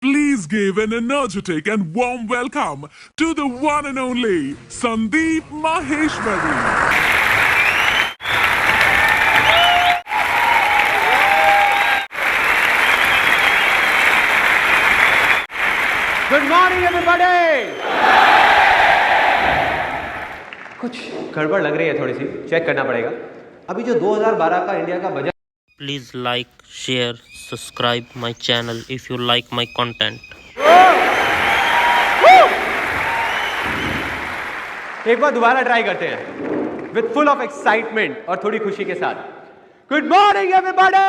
Please give an energetic and warm welcome to the one and only Sandeep Maheshwari. Good morning everybody. कुछ गड़बड़ लग रही है, थोड़ी सी चेक करना पड़ेगा। अभी जो 2012 का इंडिया का budget, Please like, share, subscribe my channel if you like my content. एक बार दोबारा ट्राई करते हैं विद फुल ऑफ एक्साइटमेंट और थोड़ी खुशी के साथ। Good morning everybody.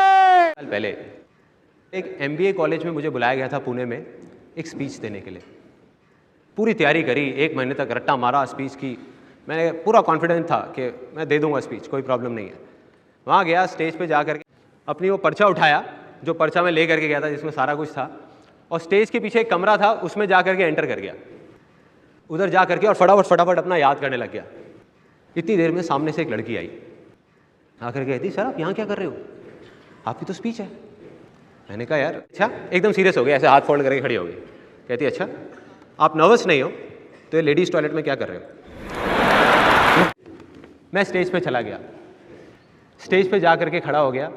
साल पहले एक MBA कॉलेज में मुझे बुलाया गया था पुणे में एक स्पीच देने के लिए। पूरी तैयारी करी, 1 महीने तक रट्टा मारा स्पीच की। मैंने पूरा कॉन्फिडेंस था कि मैं दे दूंगा स्पीच, कोई प्रॉब्लम नहीं है। वहाँ गया, स्टेज पे जा करके अपनी वो पर्चा उठाया जो पर्चा मैं ले करके गया था, जिसमें सारा कुछ था, और स्टेज के पीछे एक कमरा था, उसमें जा करके एंटर कर गया। उधर जा करके और फटाफट अपना याद करने लग गया। इतनी देर में सामने से एक लड़की आई, आकर कहती, सर आप यहाँ क्या कर रहे हो, आपकी तो स्पीच है। मैंने कहा यार अच्छा, एकदम सीरियस हो गया, ऐसे हाथ फोल्ड करके खड़ी हो गई। कहती अच्छा आप नर्वस नहीं हो तो ये लेडीज़ टॉयलेट में क्या कर रहे हो। मैं स्टेज पे चला गया, स्टेज पे जा करके खड़ा हो गया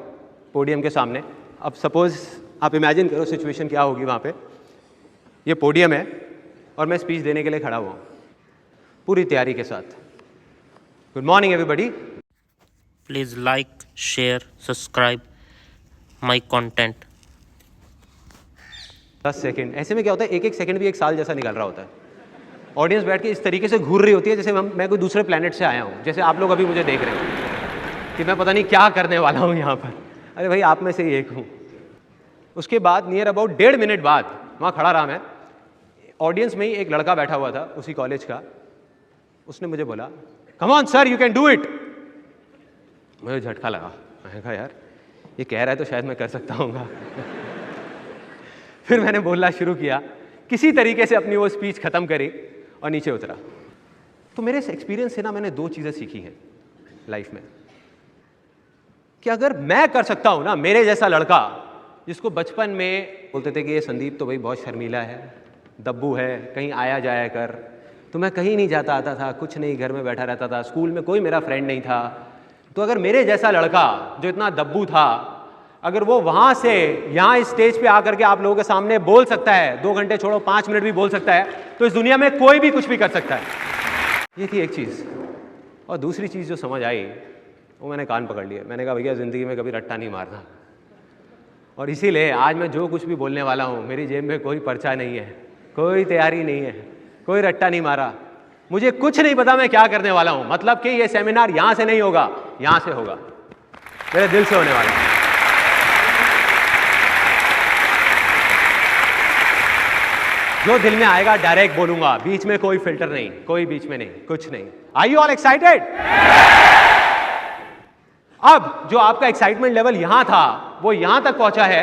पोडियम के सामने। अब सपोज आप इमेजिन करो सिचुएशन क्या होगी वहाँ पे। ये पोडियम है और मैं स्पीच देने के लिए खड़ा हुआ पूरी तैयारी के साथ। Good morning everybody. Please like, share, subscribe my content. 10 second, ऐसे में क्या होता है, एक सेकंड भी एक साल जैसा निकल रहा होता है। ऑडियंस बैठ के इस तरीके से घूर रही होती है जैसे मैं कोई दूसरे प्लेनेट से आया हूँ, जैसे आप लोग अभी मुझे देख रहे हो कि मैं पता नहीं क्या करने वाला हूँ यहाँ पर। अरे भाई आप में से ही एक हूँ। उसके बाद नियर अबाउट 1.5 मिनट बाद वहाँ खड़ा रहा मैं। ऑडियंस में ही एक लड़का बैठा हुआ था उसी कॉलेज का। उसने मुझे बोला come on sir you can do it. मुझे झटका लगा। मैंने कहा यार ये कह रहा है तो शायद मैं कर सकता हूँगा। फिर मैंने बोलना शुरू किया, किसी तरीके से अपनी वो स्पीच ख़त्म करी और नीचे उतरा। तो मेरे इस एक्सपीरियंस से ना मैंने 2 चीज़ें सीखी हैं लाइफ में, कि अगर मैं कर सकता हूँ ना, मेरे जैसा लड़का जिसको बचपन में बोलते थे कि ये संदीप तो भाई बहुत शर्मीला है, दब्बू है, कहीं आया जाया कर, तो मैं कहीं नहीं जाता आता था, कुछ नहीं, घर में बैठा रहता था, स्कूल में कोई मेरा फ्रेंड नहीं था। तो अगर मेरे जैसा लड़का जो इतना दब्बू था, अगर वो वहाँ से यहाँ इस स्टेज पे आकर के आप लोगों के सामने बोल सकता है, 2 घंटे छोड़ो 5 मिनट भी बोल सकता है, तो इस दुनिया में कोई भी कुछ भी कर सकता है। ये थी एक चीज़। और दूसरी चीज़ जो समझ आई वो मैंने कान पकड़ लिया। मैंने कहा भैया ज़िंदगी में कभी रट्टा नहीं मारना। और इसीलिए आज मैं जो कुछ भी बोलने वाला हूँ, मेरी जेब में कोई पर्चा नहीं है, कोई तैयारी नहीं है, कोई रट्टा नहीं मारा। मुझे कुछ नहीं पता मैं क्या करने वाला हूँ। मतलब कि ये सेमिनार यहाँ से नहीं होगा, यहाँ से होगा, मेरे दिल से होने वाला है। जो दिल में आएगा डायरेक्ट बोलूंगा, बीच में कोई फिल्टर नहीं, कोई बीच में नहीं, कुछ नहीं। Are you all excited? अब जो आपका एक्साइटमेंट लेवल यहां था वो यहां तक पहुंचा है।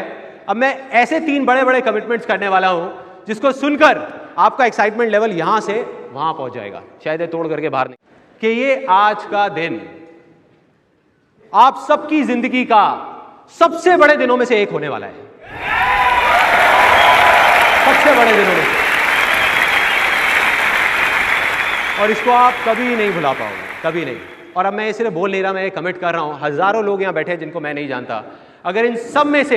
अब मैं ऐसे 3 बड़े बड़े कमिटमेंट्स करने वाला हूं जिसको सुनकर आपका एक्साइटमेंट लेवल यहां से वहां पहुंच जाएगा, शायद ये तोड़ करके बाहर नहीं। कि ये आज का दिन आप सबकी जिंदगी का सबसे बड़े दिनों में से एक होने वाला है, सबसे बड़े दिनों में। और इसको आप कभी नहीं भुला पाओगे, कभी नहीं। और अब मैं ये सिर्फ बोल नहीं रहा, मैं ये कमिट कर रहा हूं। हजारों लोग यहाँ बैठे हैं जिनको मैं नहीं जानता। अगर इन सब में से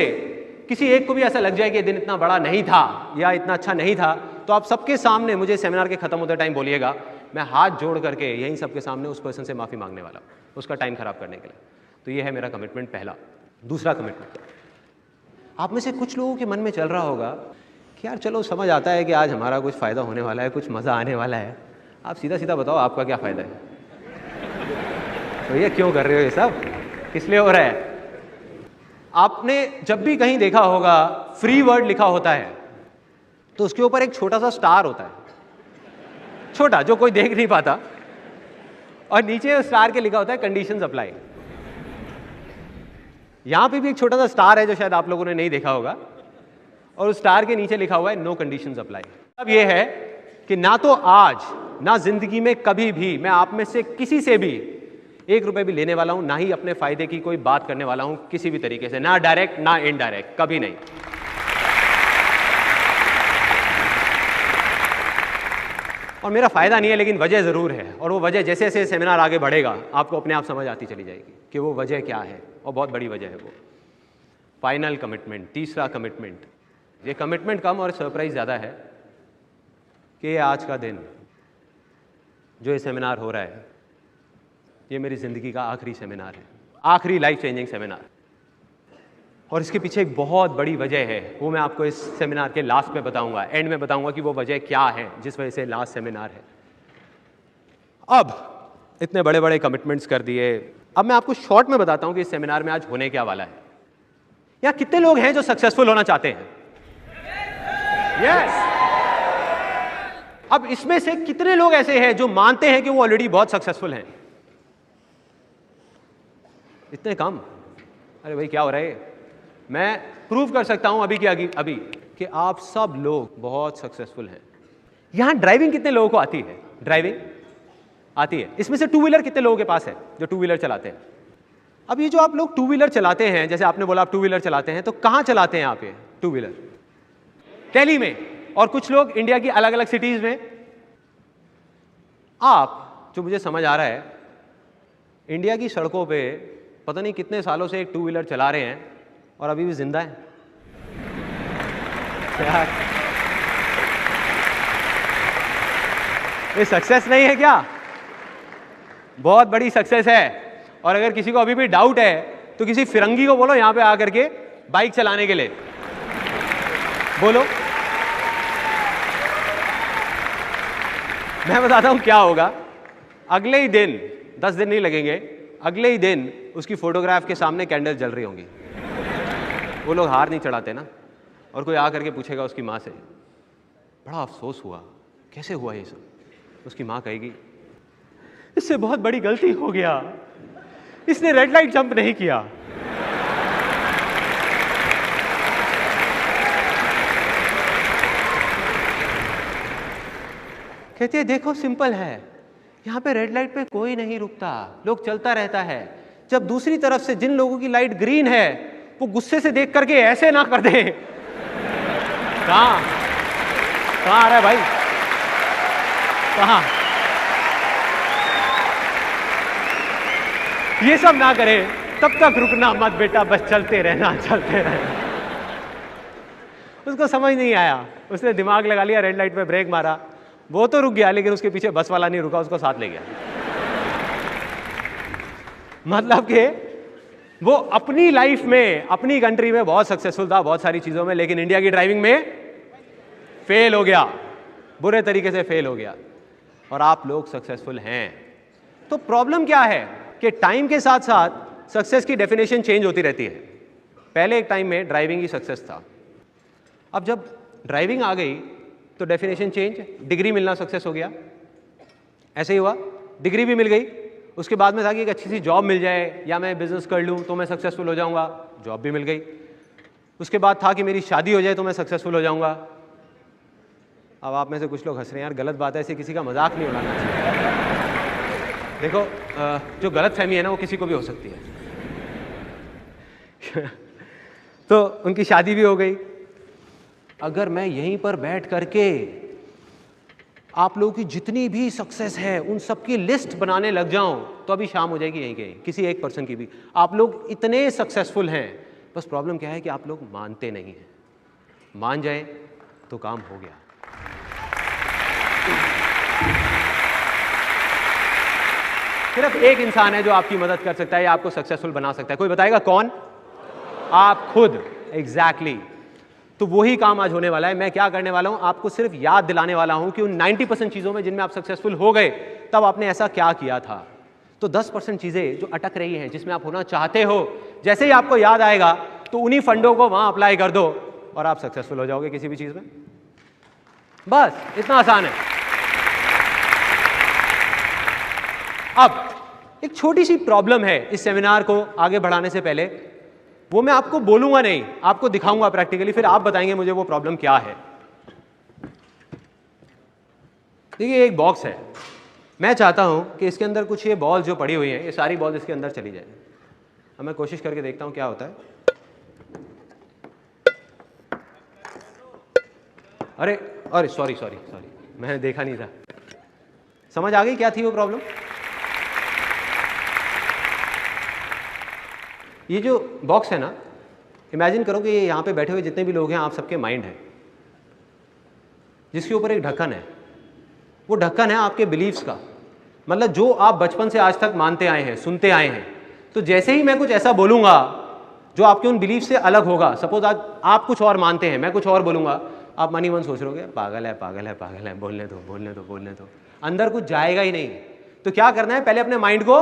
किसी एक को भी ऐसा लग जाए कि दिन इतना बड़ा नहीं था या इतना अच्छा नहीं था, तो आप सबके सामने मुझे सेमिनार के खत्म होते टाइम बोलिएगा, मैं हाथ जोड़ करके यहीं सबके सामने उस पर्सन से माफ़ी मांगने वाला हूं, उसका टाइम खराब करने के लिए। तो ये है मेरा कमिटमेंट पहला। दूसरा कमिटमेंट, आप में से कुछ लोगों के मन में चल रहा होगा कि यार चलो समझ आता है कि आज हमारा कुछ फ़ायदा होने वाला है, कुछ मज़ा आने वाला है। आप सीधा सीधा बताओ आपका क्या फ़ायदा है। तो ये क्यों कर रहे हो, ये सब किस लिए हो रहा है? आपने जब भी कहीं देखा होगा फ्री वर्ड लिखा होता है तो उसके ऊपर एक छोटा सा स्टार होता है, छोटा, जो कोई देख नहीं पाता, और नीचे उस स्टार के लिखा होता है कंडीशंस अप्लाई। यहां पे भी एक छोटा सा स्टार है जो शायद आप लोगों ने नहीं देखा होगा, और उस स्टार के नीचे लिखा हुआ है नो कंडीशंस अप्लाई। अब ये है कि ना तो आज ना जिंदगी में कभी भी मैं आप में से किसी से भी 1 रुपए भी लेने वाला हूं, ना ही अपने फायदे की कोई बात करने वाला हूं किसी भी तरीके से, ना डायरेक्ट ना इनडायरेक्ट, कभी नहीं। और मेरा फ़ायदा नहीं है, लेकिन वजह ज़रूर है, और वो वजह जैसे जैसे सेमिनार आगे बढ़ेगा आपको अपने आप समझ आती चली जाएगी कि वो वजह क्या है, और बहुत बड़ी वजह है वो। फाइनल कमिटमेंट, तीसरा कमिटमेंट। ये कमिटमेंट कम और सरप्राइज ज़्यादा है कि आज का दिन जो ये सेमिनार हो रहा है, ये मेरी ज़िंदगी का आखिरी सेमिनार है, आखिरी लाइफ चेंजिंग सेमिनार। और इसके पीछे एक बहुत बड़ी वजह है, वो मैं आपको इस सेमिनार के लास्ट में बताऊंगा, एंड में बताऊंगा कि वो वजह क्या है जिस वजह से लास्ट सेमिनार है। अब इतने बड़े बड़े कमिटमेंट्स कर दिए, अब मैं आपको शॉर्ट में बताता हूं कि इस सेमिनार में आज होने क्या वाला है। यहाँ कितने लोग हैं जो सक्सेसफुल होना चाहते हैं? यस। अब इसमें से कितने लोग ऐसे हैं जो मानते हैं कि वो ऑलरेडी बहुत सक्सेसफुल हैं? इतने कम। अरे भाई क्या हो रहा है? मैं प्रूव कर सकता हूं अभी कि आप सब लोग बहुत सक्सेसफुल हैं। यहां ड्राइविंग कितने लोगों को आती है? ड्राइविंग आती है। इसमें से टू व्हीलर कितने लोगों के पास है जो टू व्हीलर चलाते हैं? अब ये जो आप लोग टू व्हीलर चलाते हैं, जैसे आपने बोला आप टू व्हीलर चलाते हैं, तो कहां चलाते हैं आप ये टू व्हीलर? दिल्ली में, और कुछ लोग इंडिया की अलग अलग सिटीज में। आप, जो मुझे समझ आ रहा है, इंडिया की सड़कों पे पता नहीं कितने सालों से एक टू व्हीलर चला रहे हैं और अभी भी जिंदा है यार। ये सक्सेस नहीं है क्या? बहुत बड़ी सक्सेस है। और अगर किसी को अभी भी डाउट है तो किसी फिरंगी को बोलो यहां पे आकर के बाइक चलाने के लिए, बोलो। मैं बताता हूं क्या होगा। अगले ही दिन, 10 दिन नहीं लगेंगे, अगले ही दिन उसकी फोटोग्राफ के सामने कैंडल जल रही होंगी। वो लोग हार नहीं चढ़ाते ना। और कोई आ करके पूछेगा उसकी माँ से, बड़ा अफसोस हुआ, कैसे हुआ ये सब? उसकी माँ कहेगी, इससे बहुत बड़ी गलती हो गया, इसने रेड लाइट जंप नहीं किया। कहती है देखो सिंपल है, यहां पे रेड लाइट पे कोई नहीं रुकता, लोग चलता रहता है। जब दूसरी तरफ से जिन लोगों की लाइट ग्रीन है वो गुस्से से देख करके ऐसे ना कर दे। कहां आ रहा है भाई? कहां? ये सब ना करे, तब तक रुकना मत बेटा, बस चलते रहना, चलते रहना। उसको समझ नहीं आया, उसने दिमाग लगा लिया, रेड लाइट पे ब्रेक मारा, वो तो रुक गया, लेकिन उसके पीछे बस वाला नहीं रुका, उसको साथ ले गया। मतलब कि वो अपनी लाइफ में, अपनी कंट्री में बहुत सक्सेसफुल था बहुत सारी चीजों में, लेकिन इंडिया की ड्राइविंग में फेल हो गया, बुरे तरीके से फेल हो गया। और आप लोग सक्सेसफुल हैं। तो प्रॉब्लम क्या है कि टाइम के साथ साथ सक्सेस की डेफिनेशन चेंज होती रहती है। पहले एक टाइम में ड्राइविंग ही सक्सेस था, अब जब ड्राइविंग आ गई तो डेफिनेशन चेंज, डिग्री मिलना सक्सेस हो गया। ऐसे ही हुआ, डिग्री भी मिल गई, उसके बाद में था कि एक अच्छी सी जॉब मिल जाए या मैं बिजनेस कर लूँ तो मैं सक्सेसफुल हो जाऊँगा, जॉब भी मिल गई। उसके बाद था कि मेरी शादी हो जाए तो मैं सक्सेसफुल हो जाऊँगा। अब आप में से कुछ लोग हंस रहे हैं, यार गलत बात है, ऐसे किसी का मजाक नहीं उड़ाना चाहिए। देखो जो गलत फहमी है ना वो किसी को भी हो सकती है। तो उनकी शादी भी हो गई। अगर मैं यहीं पर बैठ करके आप लोगों की जितनी भी सक्सेस है उन सब की लिस्ट बनाने लग जाऊं तो अभी शाम हो जाएगी यहीं कहीं, किसी एक पर्सन की भी। आप लोग इतने सक्सेसफुल हैं, बस प्रॉब्लम क्या है कि आप लोग मानते नहीं हैं। मान जाएं तो काम हो गया। सिर्फ एक इंसान है जो आपकी मदद कर सकता है या आपको सक्सेसफुल बना सकता है, कोई बताएगा कौन? आप खुद। एग्जैक्टली। तो वही काम आज होने वाला है। मैं क्या करने वाला हूं, आपको सिर्फ याद दिलाने वाला हूं कि उन 90% चीजों में जिनमें आप सक्सेसफुल हो गए तब आपने ऐसा क्या किया था। तो 10% चीजें जो अटक रही हैं, जिसमें आप होना चाहते हो, जैसे ही आपको याद आएगा तो उन्हीं फंडों को वहां अप्लाई कर दो और आप सक्सेसफुल हो जाओगे किसी भी चीज में। बस इतना आसान है। अब एक छोटी सी प्रॉब्लम है इस सेमिनार को आगे बढ़ाने से पहले, वो मैं आपको बोलूंगा नहीं, आपको दिखाऊंगा प्रैक्टिकली, फिर आप बताएंगे मुझे वो प्रॉब्लम क्या है। देखिए एक बॉक्स है, मैं चाहता हूं कि इसके अंदर कुछ ये बॉल जो पड़ी हुई हैं, ये सारी बॉल इसके अंदर चली जाए। अब मैं कोशिश करके देखता हूं क्या होता है। अरे अरे सॉरी, मैंने देखा नहीं था। समझ आ गई क्या थी वो प्रॉब्लम? ये जो बॉक्स है ना, इमेजिन करो कि यहाँ पे बैठे हुए जितने भी लोग हैं आप सबके माइंड है, जिसके ऊपर एक ढक्कन है। वो ढक्कन है आपके बिलीव्स का, मतलब जो आप बचपन से आज तक मानते आए हैं, सुनते आए हैं। तो जैसे ही मैं कुछ ऐसा बोलूँगा जो आपके उन बिलीफ से अलग होगा, सपोज आज आप कुछ और मानते हैं, मैं कुछ और बोलूँगा, आप मन ही मन सोच रहे हो पागल है पागल है पागल है, बोलने दो बोलने दो बोलने दो, अंदर कुछ जाएगा ही नहीं। तो क्या करना है, पहले अपने माइंड को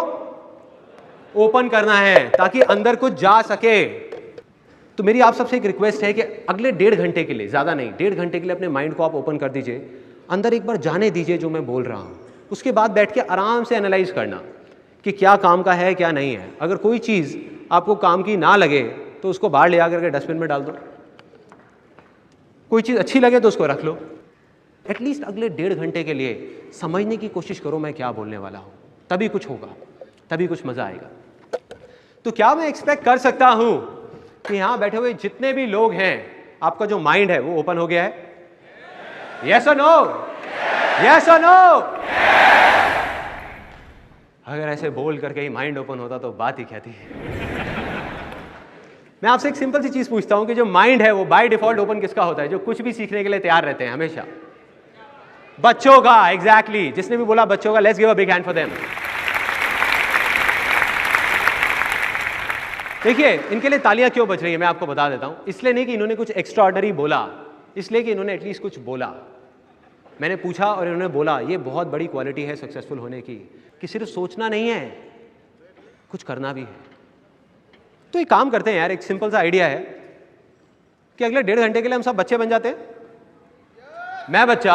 ओपन करना है ताकि अंदर कुछ जा सके। तो मेरी आप सबसे एक रिक्वेस्ट है कि अगले 1.5 घंटे के लिए, ज़्यादा नहीं, 1.5 घंटे के लिए अपने माइंड को आप ओपन कर दीजिए, अंदर एक बार जाने दीजिए जो मैं बोल रहा हूँ। उसके बाद बैठ के आराम से एनालाइज करना कि क्या काम का है क्या नहीं है। अगर कोई चीज़ आपको काम की ना लगे तो उसको बाहर ले आकर के डस्टबिन में डाल दो, कोई चीज़ अच्छी लगे तो उसको रख लो। एटलीस्ट अगले 1.5 घंटे के लिए समझने की कोशिश करो मैं क्या बोलने वाला हूँ, तभी कुछ होगा, तभी कुछ मज़ा आएगा। तो क्या मैं एक्सपेक्ट कर सकता हूँ कि यहाँ बैठे हुए जितने भी लोग हैं, आपका जो माइंड है वो ओपन हो गया है? यस और नो? यस और नो? अगर ऐसे बोल करके ही माइंड ओपन होता तो बात ही क्या थी। मैं आपसे एक सिंपल सी चीज पूछता हूं कि जो माइंड है वो बाय डिफॉल्ट ओपन किसका होता है? जो कुछ भी सीखने के लिए तैयार रहते हैं हमेशा, बच्चों का। एग्जैक्टली, जिसने भी बोला बच्चों का, let's give a big hand for them. देखिए इनके लिए तालियां क्यों बज रही है मैं आपको बता देता हूं। इसलिए नहीं कि इन्होंने कुछ एक्स्ट्रा ऑर्डिनरी बोला, इसलिए कि इन्होंने एटलीस्ट कुछ बोला। मैंने पूछा और इन्होंने बोला। ये बहुत बड़ी क्वालिटी है सक्सेसफुल होने की, कि सिर्फ सोचना नहीं है, कुछ करना भी है। तो एक काम करते हैं यार, एक सिंपल सा आइडिया है कि अगले 1.5 घंटे के लिए हम सब बच्चे बन जाते हैं। मैं बच्चा,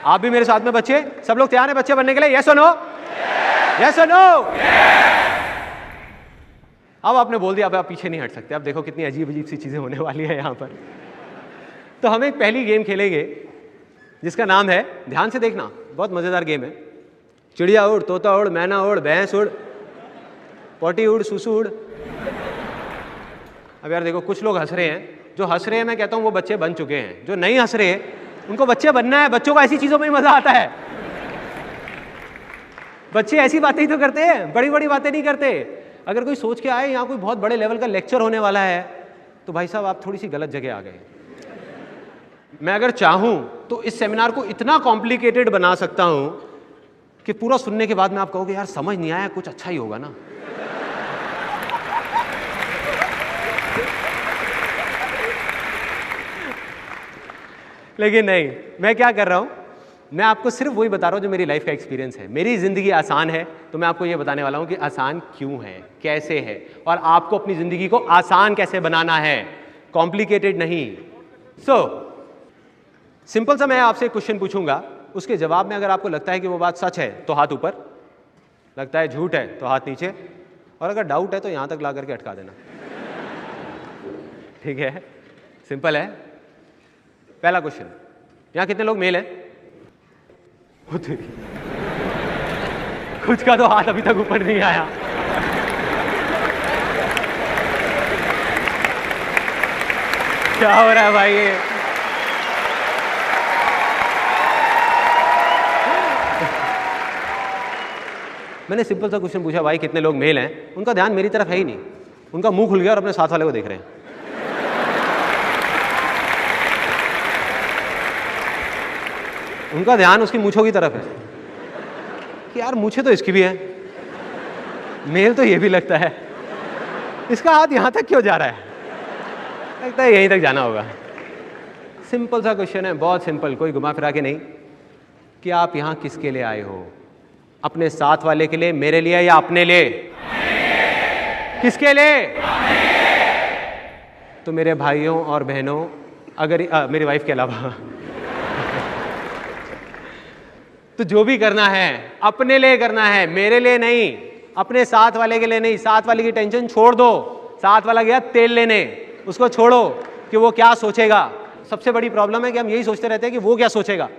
आप भी मेरे साथ में बच्चे, सब लोग तैयार हैं बच्चे बनने के लिए? यस और नो? यस और नो? अब आपने बोल दिया, अब आप पीछे नहीं हट सकते। अब देखो कितनी अजीब अजीब सी चीजें होने वाली है यहाँ पर। तो हम एक पहली गेम खेलेंगे जिसका नाम है, ध्यान से देखना, बहुत मजेदार गेम है। चिड़िया उड़, तोता उड़, मैना उड़, भैंस उड़, पोटी उड़, सुसु उड़। अब यार देखो कुछ लोग हंस रहे हैं, जो हंस रहे हैं मैं कहता हूँ वो बच्चे बन चुके हैं। जो नहीं हंस रहे उनको बच्चे बनना है। बच्चों को ऐसी चीजों में ही मजा आता है। बच्चे ऐसी बातें ही तो करते हैं, बड़ी बड़ी बातें नहीं करते। अगर कोई सोच के आए यहाँ कोई बहुत बड़े लेवल का लेक्चर होने वाला है, तो भाई साहब आप थोड़ी सी गलत जगह आ गए। मैं अगर चाहूं तो इस सेमिनार को इतना कॉम्प्लिकेटेड बना सकता हूं कि पूरा सुनने के बाद में आप कहोगे यार समझ नहीं आया, कुछ अच्छा ही होगा ना। लेकिन नहीं, मैं क्या कर रहा हूं, मैं आपको सिर्फ वही बता रहा हूं जो मेरी लाइफ का एक्सपीरियंस है। मेरी जिंदगी आसान है तो मैं आपको ये बताने वाला हूं कि आसान क्यों है, कैसे है, और आपको अपनी जिंदगी को आसान कैसे बनाना है, कॉम्प्लिकेटेड नहीं। सिंपल सा मैं आपसे क्वेश्चन पूछूंगा, उसके जवाब में अगर आपको लगता है कि वो बात सच है तो हाथ ऊपर, लगता है झूठ है तो हाथ नीचे, और अगर डाउट है तो यहां तक ला करके अटका देना। ठीक है, सिंपल है। पहला क्वेश्चन, यहां कितने लोग मेल हैं? कुछ का तो हाथ अभी तक ऊपर नहीं आया। क्या हो रहा है भाई ये? मैंने सिंपल सा क्वेश्चन पूछा, भाई कितने लोग मेल हैं? उनका ध्यान मेरी तरफ है ही नहीं, उनका मुंह खुल गया और अपने साथ वाले को देख रहे हैं। उनका ध्यान उसकी मूंछों की तरफ है कि यार मूंछे तो इसकी भी है, मेल तो ये भी लगता है, इसका हाथ यहां तक क्यों जा रहा है? लगता है यहीं तक जाना होगा। सिंपल सा क्वेश्चन है, बहुत सिंपल, कोई घुमा फिरा के नहीं, कि आप यहां किसके लिए आए हो? अपने साथ वाले के लिए, मेरे लिए, या अपने लिए? किसके लिए? तो मेरे भाइयों और बहनों, अगर मेरी वाइफ के अलावा तो जो भी करना है अपने लिए करना है, मेरे लिए नहीं, अपने साथ वाले के लिए नहीं। साथ वाले की टेंशन छोड़ दो, साथ वाला गया तेल लेने, उसको छोड़ो कि वो क्या सोचेगा। सबसे बड़ी प्रॉब्लम है कि हम यही सोचते रहते हैं कि वो क्या सोचेगा,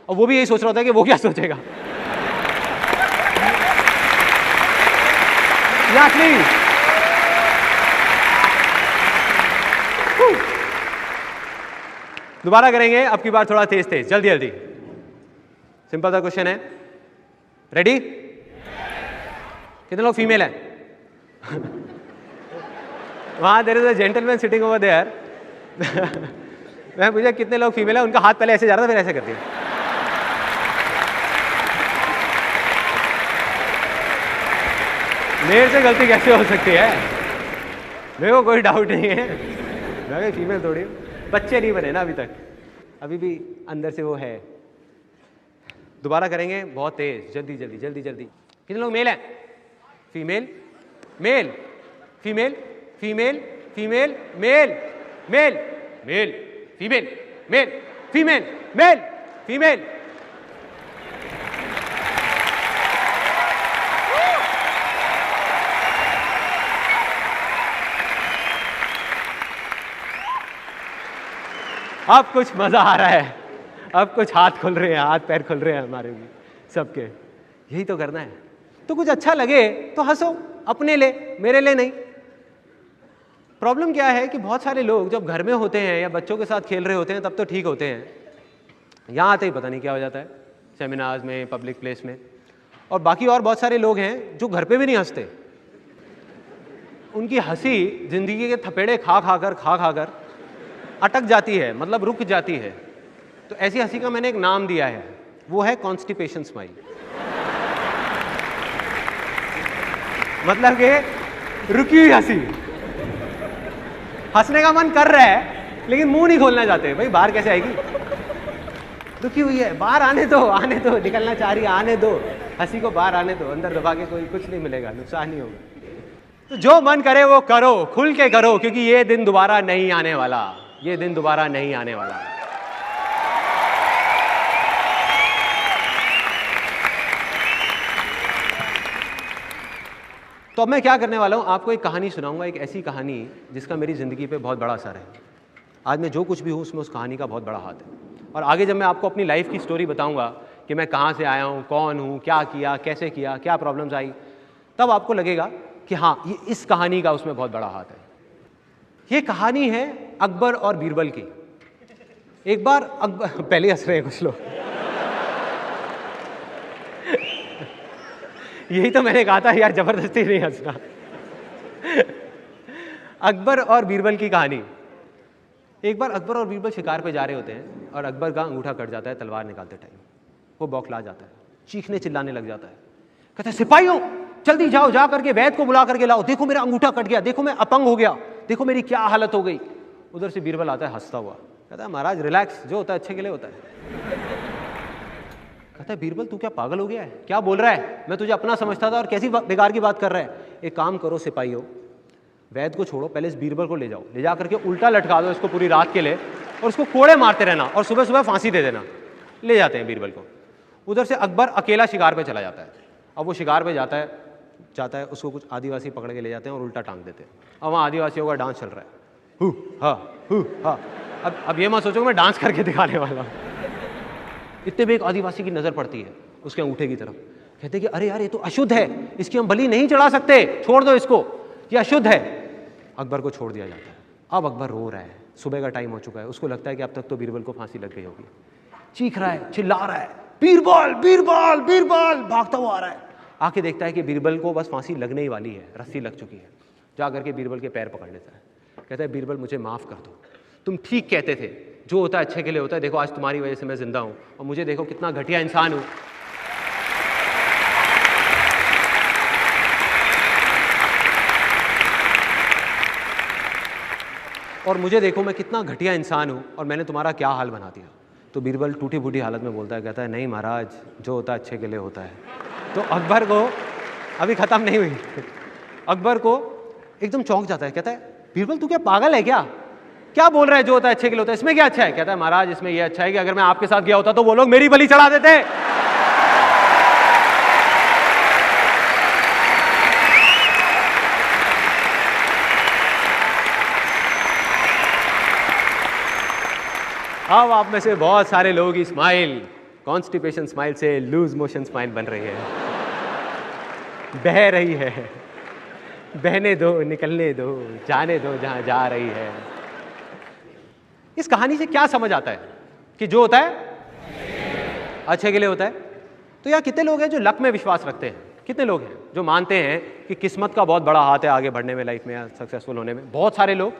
और वो भी यही सोच रहा होता है कि वो क्या सोचेगा। या प्लीज, दोबारा करेंगे, अब की बार थोड़ा तेज तेज, जल्दी जल्दी। सिंपल सा क्वेश्चन है, रेडी? कितने लोग फीमेल हैं? वहां there is a gentleman sitting over there. मैं पूछा कितने लोग फीमेल हैं, उनका हाथ पहले ऐसे जा रहा था, फिर ऐसे कर दिया। मेरे से गलती कैसे हो सकती है? मेरे को कोई डाउट नहीं है, मैं फीमेल थोड़ी हूँ। बच्चे नहीं बने ना अभी तक, अभी भी अंदर से वो है। दोबारा करेंगे बहुत तेज, जल्दी जल्दी जल्दी जल्दी। कितने लोग मेल हैं? Female, male, female, female, female, male, male, male, female, male, female, male, female. अब कुछ मजा आ रहा है, अब कुछ हाथ खुल रहे हैं, हाथ पैर खुल रहे हैं हमारे भी सबके। यही तो करना है। तो कुछ अच्छा लगे तो हंसो, अपने लिए, मेरे लिए नहीं। प्रॉब्लम क्या है कि बहुत सारे लोग जब घर में होते हैं या बच्चों के साथ खेल रहे होते हैं तब तो ठीक होते हैं, यहाँ आते ही पता नहीं क्या हो जाता है, सेमिनार्स में, पब्लिक प्लेस में। और बाकी और बहुत सारे लोग हैं जो घर पे भी नहीं हंसते। उनकी हंसी जिंदगी के थपेड़े खा खाकर अटक जाती है, मतलब रुक जाती है। तो ऐसी हंसी का मैंने एक नाम दिया है, वो है कॉन्स्टिपेशन स्माइल। मतलब कि रुकी हुई हंसी। हंसने का मन कर रहा है लेकिन मुंह नहीं खोलना चाहते। भाई बाहर कैसे आएगी? रुकी हुई है, बाहर आने दो, आने दो, निकलना चाह रही है, आने दो, हंसी को बाहर आने दो। अंदर दबा के कोई कुछ नहीं मिलेगा, नुकसान नहीं होगा। तो जो मन करे वो करो, खुल के करो, क्योंकि ये दिन दोबारा नहीं आने वाला, ये दिन दोबारा नहीं आने वाला। तो अब मैं क्या करने वाला हूं, आपको एक कहानी सुनाऊंगा, एक ऐसी कहानी जिसका मेरी जिंदगी पे बहुत बड़ा असर है। आज मैं जो कुछ भी हूं उसमें उस कहानी का बहुत बड़ा हाथ है। और आगे जब मैं आपको अपनी लाइफ की स्टोरी बताऊंगा कि मैं कहां से आया हूं, कौन हूं, क्या किया, कैसे किया, क्या प्रॉब्लम्स आई, तब आपको लगेगा कि हाँ, ये इस कहानी का उसमें बहुत बड़ा हाथ है। ये कहानी है अकबर और बीरबल की। एक बार अकबर, पहले हंस रहे हैं कुछ लोग। यही तो मैंने कहा था यार, जबरदस्ती नहीं हंसना। अकबर और बीरबल की कहानी। एक बार अकबर और बीरबल शिकार पे जा रहे होते हैं और अकबर का अंगूठा कट जाता है तलवार निकालते टाइम। वो बौखला जाता है, चीखने चिल्लाने लग जाता है, कहता है सिपाहियों जल्दी जाओ, जा करके वैद्य को बुला करके लाओ, देखो मेरा अंगूठा कट गया, देखो मैं अपंग हो गया, देखो मेरी क्या हालत हो गई। उधर से बीरबल आता है हंसता हुआ, कहता है महाराज रिलैक्स, जो होता है अच्छे के लिए होता है। कहता है बीरबल तू क्या पागल हो गया है, क्या बोल रहा है, मैं तुझे अपना समझता था और कैसी बेकार की बात कर रहा है। एक काम करो सिपाहियों, वैद्य को छोड़ो, पहले इस बीरबल को ले जाओ, ले जा करके उल्टा लटका दो इसको पूरी रात के लिए और उसको कोड़े मारते रहना और सुबह सुबह फांसी दे देना। ले जाते हैं बीरबल को। उधर से अकबर अकेला शिकार पे चला जाता है। अब वो शिकार पे जाता है, उसको कुछ आदिवासी पकड़ के ले जाते हैं और उल्टा टांग देते हैं। अब वहाँ आदिवासियों का डांस चल रहा है, हु हा। अब ये मत सोचो मैं डांस करके दिखाने वाला हूँ। इतने में एक आदिवासी की नज़र पड़ती है उसके अंगूठे की तरफ, कहते कि अरे यार ये तो अशुद्ध है, इसकी हम बलि नहीं चढ़ा सकते, छोड़ दो इसको, ये अशुद्ध है। अकबर को छोड़ दिया जाता है। अब अकबर रो रहा है, सुबह का टाइम हो चुका है, उसको लगता है कि अब तक तो बीरबल को फांसी लग गई होगी। चीख रहा है, चिल्ला रहा है, बीरबल बीरबल बीरबल, भागता हुआ आ रहा है। आके देखता है कि बीरबल को बस फांसी लगने ही वाली है, रस्सी लग चुकी है। जा करके बीरबल के पैर पकड़ लेता है, कहता है बीरबल मुझे माफ़ कर दो, तुम ठीक कहते थे, जो होता है अच्छे के लिए होता है, देखो आज तुम्हारी वजह से मैं जिंदा हूँ और मुझे देखो कितना घटिया इंसान हूँ। और मुझे देखो मैं कितना घटिया इंसान हूँ और मैंने तुम्हारा क्या हाल बना दिया। तो बीरबल टूटी फूटी हालत में बोलता है, कहता है नहीं महाराज, जो होता है अच्छे के लिए होता है। तो अकबर को, अभी ख़त्म नहीं हुई, अकबर को एकदम चौंक जाता है, कहता है बीरबल तू क्या पागल है क्या बोल रहा है, जो होता है अच्छे के लिए होता है, इसमें क्या अच्छा है। कहता है महाराज इसमें यह अच्छा है कि अगर मैं आपके साथ गया होता तो वो लोग मेरी बलि चढ़ा देते। अब आप में से बहुत सारे लोगों की स्माइल कॉन्स्टिपेशन स्माइल से लूज मोशन स्माइल बन रही है, बह रही है। बहने दो, निकलने दो, जाने दो जहां जा रही है। इस कहानी से क्या समझ आता है कि जो होता है अच्छे के लिए होता है तो यार कितने लोग हैं जो लक में विश्वास रखते हैं? कितने लोग हैं जो मानते हैं कि किस्मत का बहुत बड़ा हाथ है आगे बढ़ने में, लाइफ में सक्सेसफुल होने में? बहुत सारे लोग।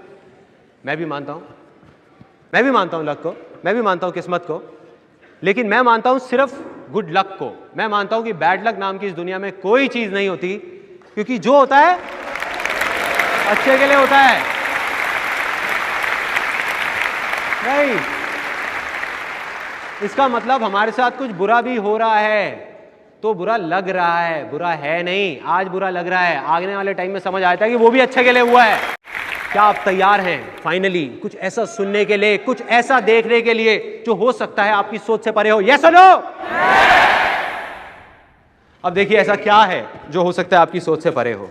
मैं भी मानता हूँ लक को, मैं भी मानता हूँ किस्मत को, लेकिन मैं मानता हूँ सिर्फ गुड लक को। मैं मानता हूँ कि बैड लक नाम की इस दुनिया में कोई चीज नहीं होती, क्योंकि जो होता है अच्छे के लिए होता है। नहीं, इसका मतलब हमारे साथ कुछ बुरा भी हो रहा है तो बुरा लग रहा है, बुरा है नहीं। आज बुरा लग रहा है, आने वाले टाइम में समझ आता है कि वो भी अच्छे के लिए हुआ है। क्या आप तैयार हैं फाइनली कुछ ऐसा सुनने के लिए, कुछ ऐसा देखने के लिए जो हो सकता है आपकी सोच से परे हो? यस और नो? अब देखिए ऐसा क्या है जो हो सकता है आपकी सोच से परे हो।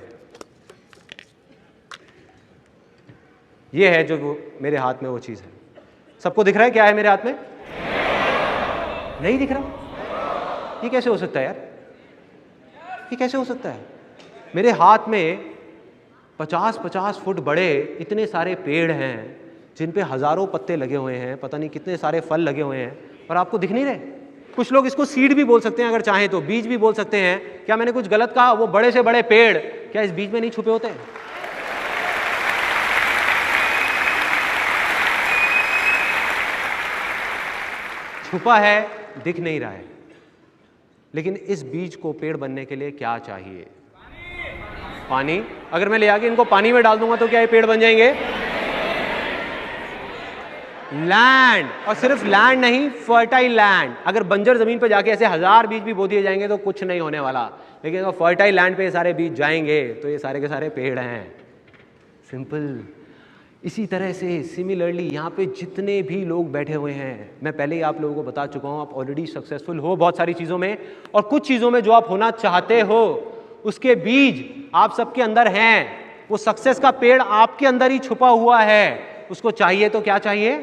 ये है जो वो मेरे हाथ में वो चीज है। सबको दिख रहा है क्या है मेरे हाथ में? नहीं दिख रहा? ये कैसे हो सकता है यार? ये कैसे हो सकता है? मेरे हाथ में 50-50 फुट बड़े इतने सारे पेड़ हैं जिन पे हजारों पत्ते लगे हुए हैं, पता नहीं कितने सारे फल लगे हुए हैं, और आपको दिख नहीं रहे। कुछ लोग इसको सीड भी बोल सकते हैं, अगर चाहें तो बीज भी बोल सकते हैं। क्या मैंने कुछ गलत कहा? वो बड़े से बड़े पेड़ क्या इस बीज में नहीं छुपे होते? छुपा है, दिख नहीं रहा है। लेकिन इस बीज को पेड़ बनने के लिए क्या चाहिए? पानी। अगर मैं ले आके इनको पानी में डाल दूंगा तो क्या ये पेड़ बन जाएंगे? लैंड, और सिर्फ लैंड नहीं, फर्टाइल लैंड। अगर बंजर जमीन पे जाके ऐसे 1000 बीज भी बो दिए जाएंगे तो कुछ नहीं होने वाला, लेकिन अगर फर्टाइल लैंड पे ये सारे बीज जाएंगे तो ये सारे के सारे पेड़ हैं। सिंपल। इसी तरह से सिमिलरली यहाँ पे जितने भी लोग बैठे हुए हैं, मैं पहले ही आप लोगों को बता चुका हूँ, आप ऑलरेडी सक्सेसफुल हो बहुत सारी चीज़ों में, और कुछ चीज़ों में जो आप होना चाहते हो उसके बीज आप सबके अंदर हैं। वो सक्सेस का पेड़ आपके अंदर ही छुपा हुआ है। उसको चाहिए तो क्या चाहिए?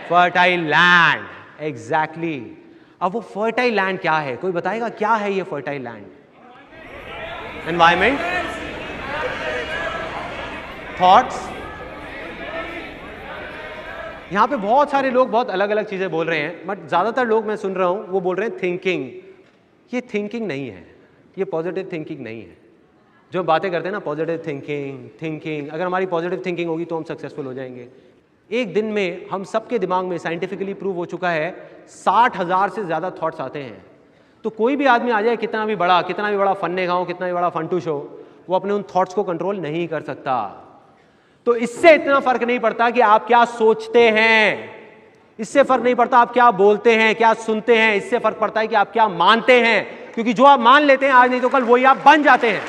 Fertile land. एग्जैक्टली। अब वो फर्टाइल लैंड क्या है? कोई बताएगा क्या है ये फर्टाइल लैंड? Environment, thoughts. यहां पे बहुत सारे लोग बहुत अलग अलग चीजें बोल रहे हैं, बट ज्यादातर लोग मैं सुन रहा हूं वो बोल रहे हैं थिंकिंग। ये थिंकिंग नहीं है, ये पॉजिटिव थिंकिंग नहीं है। जो बातें करते हैं ना पॉजिटिव थिंकिंग, अगर हमारी पॉजिटिव थिंकिंग होगी तो हम सक्सेसफुल हो जाएंगे। एक दिन में हम सबके दिमाग में साइंटिफिकली प्रूव हो चुका है 60,000 से ज़्यादा थॉट्स आते हैं। तो कोई भी आदमी आ जाए, कितना भी बड़ा फन्ने खाओ, कितना भी बड़ा फंटूश हो, वो अपने उन थॉट्स को कंट्रोल नहीं कर सकता। तो इससे इतना फर्क नहीं पड़ता कि आप क्या सोचते हैं, इससे फर्क नहीं पड़ता आप क्या बोलते हैं, क्या सुनते हैं, इससे फर्क पड़ता है कि आप क्या मानते हैं। क्योंकि जो आप मान लेते हैं आज नहीं तो कल वही आप बन जाते हैं।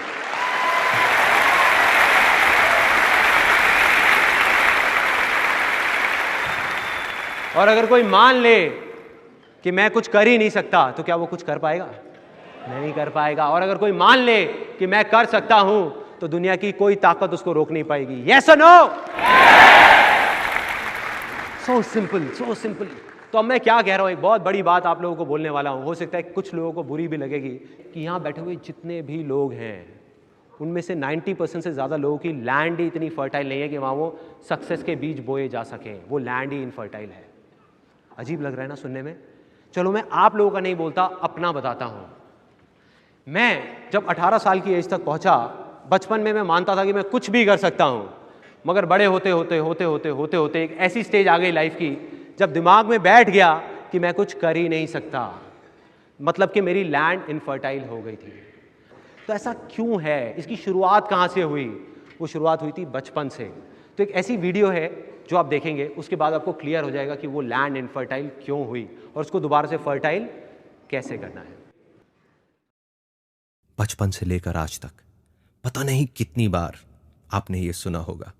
और अगर कोई मान ले कि मैं कुछ कर ही नहीं सकता, तो क्या वो कुछ कर पाएगा? नहीं कर पाएगा। और अगर कोई मान ले कि मैं कर सकता हूं, तो दुनिया की कोई ताकत उसको रोक नहीं पाएगी। यस और no? So simple, so simple. तो अब मैं क्या कह रहा हूं, एक बहुत बड़ी बात आप लोगों को बोलने वाला हूं। हो सकता है कुछ लोगों को बुरी भी लगेगी कि यहां बैठे हुए जितने भी लोग हैं उनमें से 90% से ज़्यादा लोगों की लैंड ही इतनी फर्टाइल नहीं है कि वहां वो सक्सेस के बीज बोए जा सकें। वो लैंड ही इनफर्टाइल है। अजीब लग रहा है ना सुनने में? चलो मैं आप लोगों का नहीं बोलता, अपना बताता हूं। मैं जब 18 साल की एज तक पहुंचा, बचपन में मैं मानता था कि मैं कुछ भी कर सकता हूं, मगर बड़े होते होते एक ऐसी स्टेज आ गई लाइफ की जब दिमाग में बैठ गया कि मैं कुछ कर ही नहीं सकता। मतलब कि मेरी लैंड इनफर्टाइल हो गई थी। तो ऐसा क्यों है? इसकी शुरुआत कहां से हुई? वो शुरुआत हुई थी बचपन से। तो एक ऐसी वीडियो है जो आप देखेंगे, उसके बाद आपको क्लियर हो जाएगा कि वो लैंड इनफर्टाइल क्यों हुई और उसको दोबारा से फर्टाइल कैसे करना है। बचपन से लेकर आज तक पता नहीं कितनी बार आपने ये सुना होगा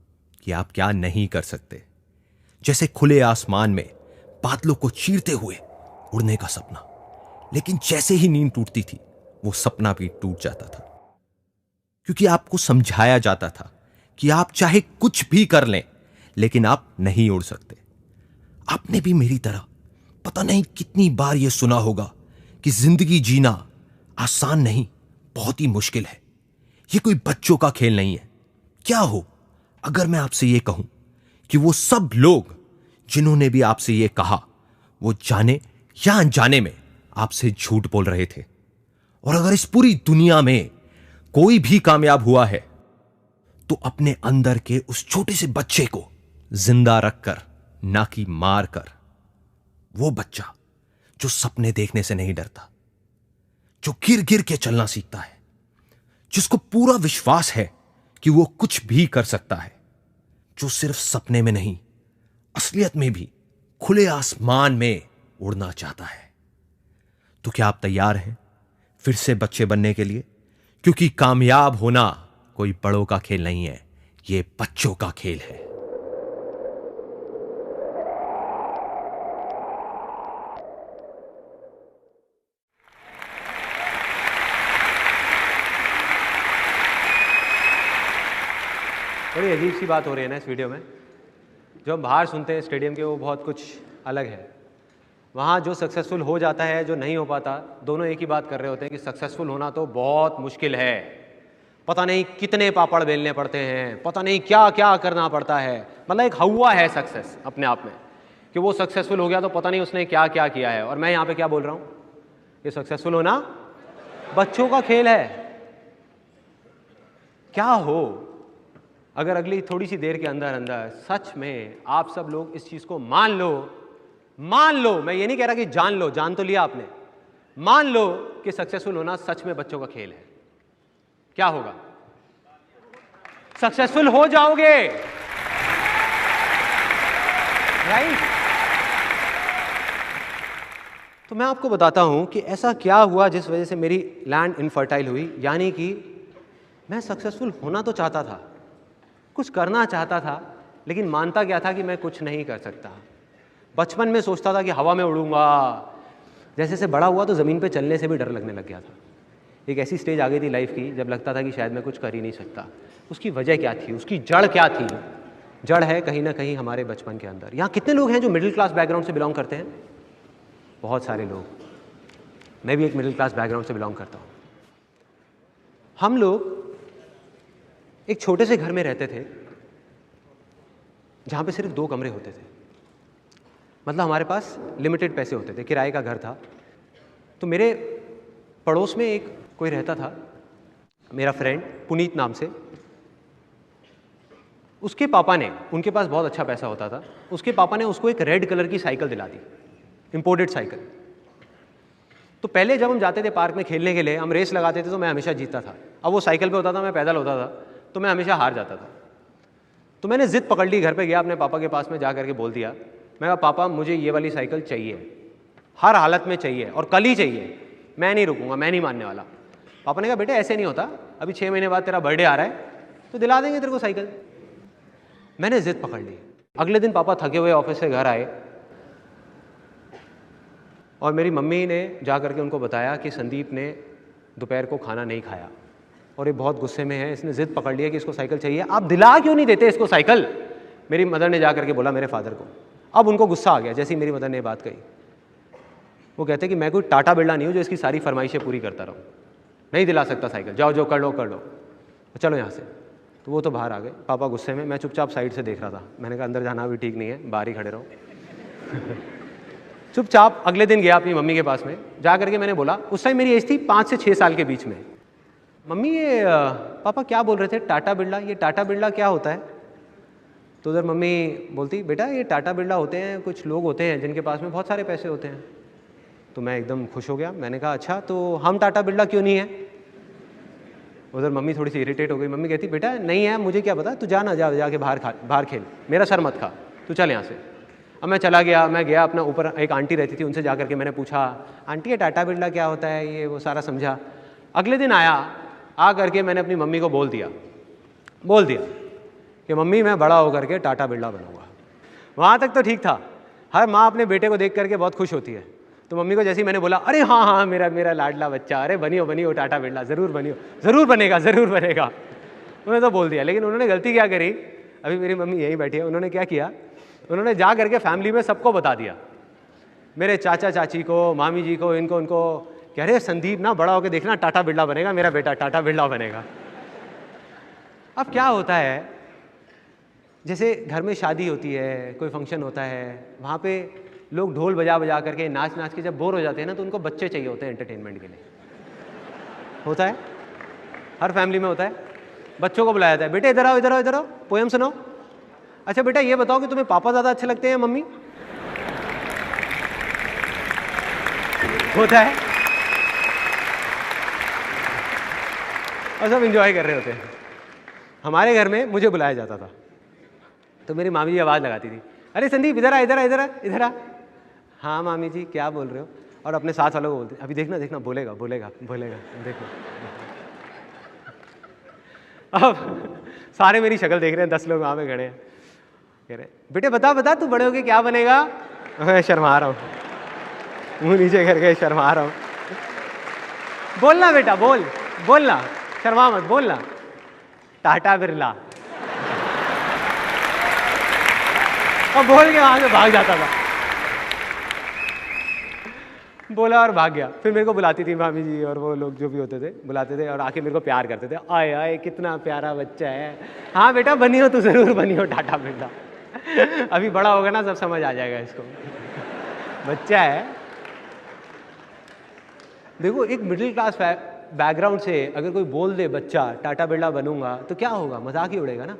कि आप क्या नहीं कर सकते। जैसे खुले आसमान में बादलों को चीरते हुए उड़ने का सपना, लेकिन जैसे ही नींद टूटती थी वो सपना भी टूट जाता था, क्योंकि आपको समझाया जाता था कि आप चाहे कुछ भी कर लें लेकिन आप नहीं उड़ सकते। आपने भी मेरी तरह पता नहीं कितनी बार यह सुना होगा कि जिंदगी जीना आसान नहीं, बहुत ही मुश्किल है। यह कोई बच्चों का खेल नहीं है। क्या हो अगर मैं आपसे यह कहूं कि वो सब लोग जिन्होंने भी आपसे यह कहा, वो जाने या अनजाने में आपसे झूठ बोल रहे थे। और अगर इस पूरी दुनिया में कोई भी कामयाब हुआ है तो अपने अंदर के उस छोटे से बच्चे को जिंदा रखकर, ना कि मार कर। वो बच्चा जो सपने देखने से नहीं डरता, जो गिर गिर के चलना सीखता है, जिसको पूरा विश्वास है कि वो कुछ भी कर सकता है, जो सिर्फ सपने में नहीं असलियत में भी खुले आसमान में उड़ना चाहता है। तो क्या आप तैयार हैं फिर से बच्चे बनने के लिए? क्योंकि कामयाब होना कोई बड़ों का खेल नहीं है, ये बच्चों का खेल है। बड़ी अजीब सी बात हो रही है ना इस वीडियो में। जो हम बाहर सुनते हैं स्टेडियम के, वो बहुत कुछ अलग है। वहाँ जो सक्सेसफुल हो जाता है, जो नहीं हो पाता, दोनों एक ही बात कर रहे होते हैं कि सक्सेसफुल होना तो बहुत मुश्किल है, पता नहीं कितने पापड़ बेलने पड़ते हैं, पता नहीं क्या क्या करना पड़ता है। मतलब एक हवा है सक्सेस अपने आप में, कि वो सक्सेसफुल हो गया तो पता नहीं उसने क्या क्या किया है। और मैं यहाँ पे क्या बोल रहा हूँ, ये सक्सेसफुल होना बच्चों का खेल है। क्या हो अगर अगली थोड़ी सी देर के अंदर अंदर सच में आप सब लोग इस चीज़ को मान लो, मैं ये नहीं कह रहा कि जान लो, जान तो लिया आपने, मान लो कि सक्सेसफुल होना सच में बच्चों का खेल है। क्या होगा? सक्सेसफुल हो जाओगे, राइट? तो मैं आपको बताता हूं कि ऐसा क्या हुआ जिस वजह से मेरी लैंड इनफर्टाइल हुई। यानी कि मैं सक्सेसफुल होना तो चाहता था, कुछ करना चाहता था, लेकिन मानता क्या था कि मैं कुछ नहीं कर सकता। बचपन में सोचता था कि हवा में उड़ूंगा। जैसे जैसे बड़ा हुआ तो ज़मीन पे चलने से भी डर लगने लग गया था। एक ऐसी स्टेज आ गई थी लाइफ की जब लगता था कि शायद मैं कुछ कर ही नहीं सकता। उसकी वजह क्या थी, उसकी जड़ क्या थी? जड़ है कहीं ना कहीं हमारे बचपन के अंदर। यहाँ कितने लोग हैं जो मिडिल क्लास बैकग्राउंड से बिलोंग करते हैं? बहुत सारे लोग। मैं भी एक मिडिल क्लास बैकग्राउंड से बिलोंग करता हूँ। हम लोग एक छोटे से घर में रहते थे जहाँ पे सिर्फ 2 कमरे होते थे। मतलब हमारे पास लिमिटेड पैसे होते थे, किराए का घर था। तो मेरे पड़ोस में एक कोई रहता था, मेरा फ्रेंड पुनीत नाम से। उसके पापा ने, उनके पास बहुत अच्छा पैसा होता था, उसके पापा ने उसको एक रेड कलर की साइकिल दिला दी, इंपोर्टेड साइकिल। तो पहले जब हम जाते थे पार्क में खेलने के लिए, हम रेस लगाते थे तो मैं हमेशा जीतता था। अब वो साइकिल पे होता था, मैं पैदल होता था, तो मैं हमेशा हार जाता था। तो मैंने जिद पकड़ ली, घर पे गया, अपने पापा के पास में जा करके बोल दिया, मैं कहा पापा मुझे ये वाली साइकिल चाहिए, हर हालत में चाहिए और कल ही चाहिए, मैं नहीं रुकूंगा, मैं नहीं मानने वाला। पापा ने कहा बेटा ऐसे नहीं होता, अभी 6 महीने बाद तेरा बर्थडे आ रहा है तो दिला देंगे तेरे को साइकिल। मैंने जिद पकड़ ली। अगले दिन पापा थके हुए ऑफिस से घर आए और मेरी मम्मी ने जा करके उनको बताया कि संदीप ने दोपहर को खाना नहीं खाया और ये बहुत गुस्से में है, इसने जिद पकड़ लिया कि इसको साइकिल चाहिए, आप दिला क्यों नहीं देते इसको साइकिल? मेरी मदर ने जा करके बोला मेरे फादर को। अब उनको गुस्सा आ गया जैसे ही मेरी मदर ने बात कही। वो कहते कि मैं कोई टाटा बिरला नहीं हूँ जो इसकी सारी फरमाइशें पूरी करता रहूँ, नहीं दिला सकता साइकिल, जाओ जो कर लो कर लो, चलो यहाँ से। तो वो तो बाहर आ गए, पापा गुस्से में। मैं चुपचाप साइड से देख रहा था। मैंने कहा अंदर जाना भी ठीक नहीं है, बाहर ही खड़े रहो। चुपचाप अगले दिन गया अपनी मम्मी के पास में, जा करके मैंने बोला, उस टाइम मेरी एज थी 5 से 6 साल के बीच में, मम्मी ये पापा क्या बोल रहे थे टाटा बिरला, ये टाटा बिरला क्या होता है? तो उधर मम्मी बोलती बेटा ये टाटा बिरला होते हैं, कुछ लोग होते हैं जिनके पास में बहुत सारे पैसे होते हैं। तो मैं एकदम खुश हो गया। मैंने कहा अच्छा तो हम टाटा बिरला क्यों नहीं है? उधर मम्मी थोड़ी सी इरिटेट हो गई। मम्मी कहती बेटा नहीं है, मुझे क्या पता, तू जाना, जाके बाहर खेल, मेरा सर मत खा, तू चल यहाँ से। अब मैं चला गया, मैं गया अपना, ऊपर एक आंटी रहती थी, उनसे जा करके मैंने पूछा आंटी ये टाटा बिरला क्या होता है, ये वो सारा समझा। अगले दिन आया, आ करके मैंने अपनी मम्मी को बोल दिया कि मम्मी मैं बड़ा होकर के टाटा बिरला बनूंगा। वहाँ तक तो ठीक था, हर माँ अपने बेटे को देख करके बहुत खुश होती है। तो मम्मी को जैसे ही मैंने बोला अरे हाँ हाँ मेरा लाडला बच्चा, अरे बनियो टाटा बिरला, ज़रूर बनेगा। उन्होंने तो बोल दिया। लेकिन उन्होंने गलती क्या करी, अभी मेरी मम्मी यहीं बैठी है, उन्होंने क्या किया, उन्होंने जा करके फैमिली में सबको बता दिया, मेरे चाचा चाची को, मामी जी को, इनको उनको, कह रहे संदीप ना बड़ा होकर देखना टाटा बिरला बनेगा, मेरा बेटा टाटा बिरला बनेगा। अब क्या होता है, जैसे घर में शादी होती है, कोई फंक्शन होता है, वहाँ पे लोग ढोल बजा बजा करके नाच नाच के जब बोर हो जाते हैं ना, तो उनको बच्चे चाहिए होते हैं एंटरटेनमेंट के लिए। होता है, हर फैमिली में होता है। बच्चों को बुलाया जाता है, बेटे इधर आओ इधर आओ इधर आओ, पोएम सुनाओ। अच्छा बेटा ये बताओ कि तुम्हें पापा ज़्यादा अच्छे लगते हैं मम्मी? होता है, और सब इंजॉय कर रहे होते हैं। हमारे घर में मुझे बुलाया जाता था तो मेरी मामी जी आवाज़ लगाती थी, अरे संदीप इधर आ इधर आ इधर आ इधर आ। हाँ मामी जी क्या बोल रहे हो? और अपने साथ वालों को बोलते, अभी देखना देखना बोलेगा बोलेगा बोलेगा देखो। अब सारे मेरी शक्ल देख रहे हैं, 10 लोग वहाँ पे खड़े हैं, कह रहे बेटे बता बता तू बड़े होके क्या बनेगा? मैं शर्मा रहा हूँ, मुँह नीचे करके शर्मा रहा हूँ। बोलना बेटा बोल, बोलना, शर्मा मत, बोलना। टाटा बिरला। और बोल के वहां से भाग जाता था, बोला और भाग गया। फिर मेरे को बुलाती थी मामी जी और वो लोग जो भी होते थे, बुलाते थे और आके मेरे को प्यार करते थे, आए आए कितना प्यारा बच्चा है, हाँ बेटा बनियो तू जरूर बनियो टाटा बिरला। अभी बड़ा होगा ना सब समझ आ जाएगा इसको, बच्चा है। देखो एक मिडिल क्लास बैकग्राउंड से अगर कोई बोल दे बच्चा टाटा बिरला बनूंगा तो क्या होगा, मजाक ही उड़ेगा ना,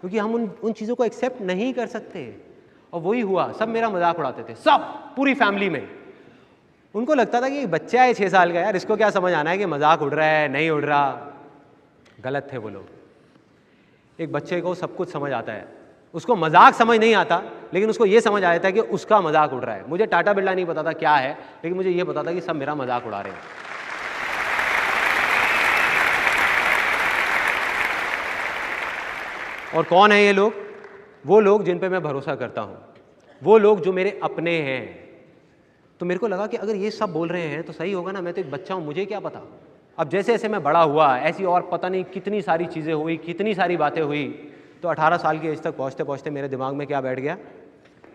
क्योंकि हम उन चीज़ों को एक्सेप्ट नहीं कर सकते। और वही हुआ, सब मेरा मजाक उड़ाते थे, सब पूरी फैमिली में। उनको लगता था कि बच्चा है 6 साल का, यार इसको क्या समझ आना है कि मजाक उड़ रहा है नहीं उड़ रहा। गलत थे वो लोग। एक बच्चे को सब कुछ समझ आता है, उसको मजाक समझ नहीं आता, लेकिन उसको ये समझ आया था कि उसका मजाक उड़ रहा है। मुझे टाटा बिरला नहीं पता था क्या है, लेकिन मुझे ये पता था कि सब मेरा मजाक उड़ा रहे हैं। और कौन है ये लोग? वो लोग जिन पे मैं भरोसा करता हूँ, वो लोग जो मेरे अपने हैं। तो मेरे को लगा कि अगर ये सब बोल रहे हैं तो सही होगा ना, मैं तो एक बच्चा हूँ, मुझे क्या पता। अब जैसे जैसे मैं बड़ा हुआ, ऐसी और पता नहीं कितनी सारी चीज़ें हुई, कितनी सारी बातें हुई। तो 18 साल की एज तक पहुँचते पहुँचते मेरे दिमाग में क्या बैठ गया,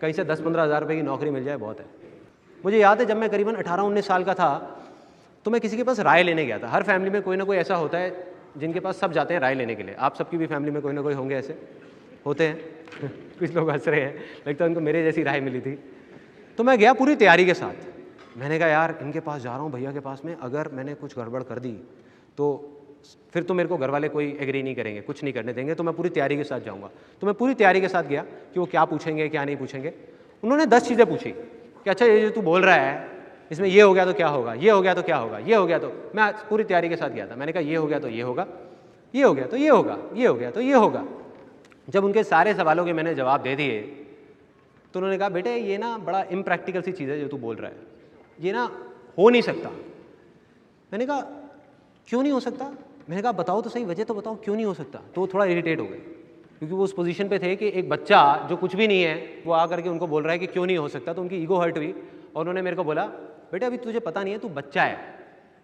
कहीं से 10-15 हज़ार रुपये की नौकरी मिल जाए बहुत है। मुझे याद है जब मैं करीबन 18-19 साल का था तो मैं किसी के पास राय लेने गया था। हर फैमिली में कोई ना कोई ऐसा होता है जिनके पास सब जाते हैं राय लेने के लिए। आप सबकी भी फैमिली में कोई ना कोई होंगे ऐसे, होते हैं। कुछ लोग हंस रहे हैं, लगता है उनको मेरे जैसी राय मिली थी। तो मैं गया पूरी तैयारी के साथ। मैंने कहा यार इनके पास जा रहा हूँ, भैया के पास में, अगर मैंने कुछ गड़बड़ कर दी तो फिर तो मेरे को घर वाले कोई एग्री नहीं करेंगे, कुछ नहीं करने देंगे, तो मैं पूरी तैयारी के साथ जाऊँगा। तो मैं पूरी तैयारी के साथ गया कि वो क्या पूछेंगे क्या नहीं पूछेंगे। उन्होंने 10 चीज़ें पूछी कि अच्छा ये जो तू बोल रहा है इसमें ये हो गया तो क्या होगा, ये हो गया तो क्या होगा, ये हो गया तो। मैं पूरी तैयारी के साथ गया था। मैंने कहा ये हो गया तो ये होगा, ये हो गया तो ये होगा, ये हो गया तो ये होगा। जब उनके सारे सवालों के मैंने जवाब दे दिए तो उन्होंने कहा बेटे ये ना बड़ा इम्प्रैक्टिकल सी चीज़ है जो तू बोल रहा है, ये ना हो नहीं सकता। मैंने कहा क्यों नहीं हो सकता? मैंने कहा बताओ तो सही, वजह तो बताओ क्यों नहीं हो सकता। तो वो थोड़ा इरिटेट हो गए, क्योंकि वो उस पोजीशन पे थे कि एक बच्चा जो कुछ भी नहीं है वो आकर के उनको बोल रहा है कि क्यों नहीं हो सकता। तो उनकी ईगो हर्ट हुई और उन्होंने मेरे को बोला बेटे अभी तुझे पता नहीं है, तू बच्चा है,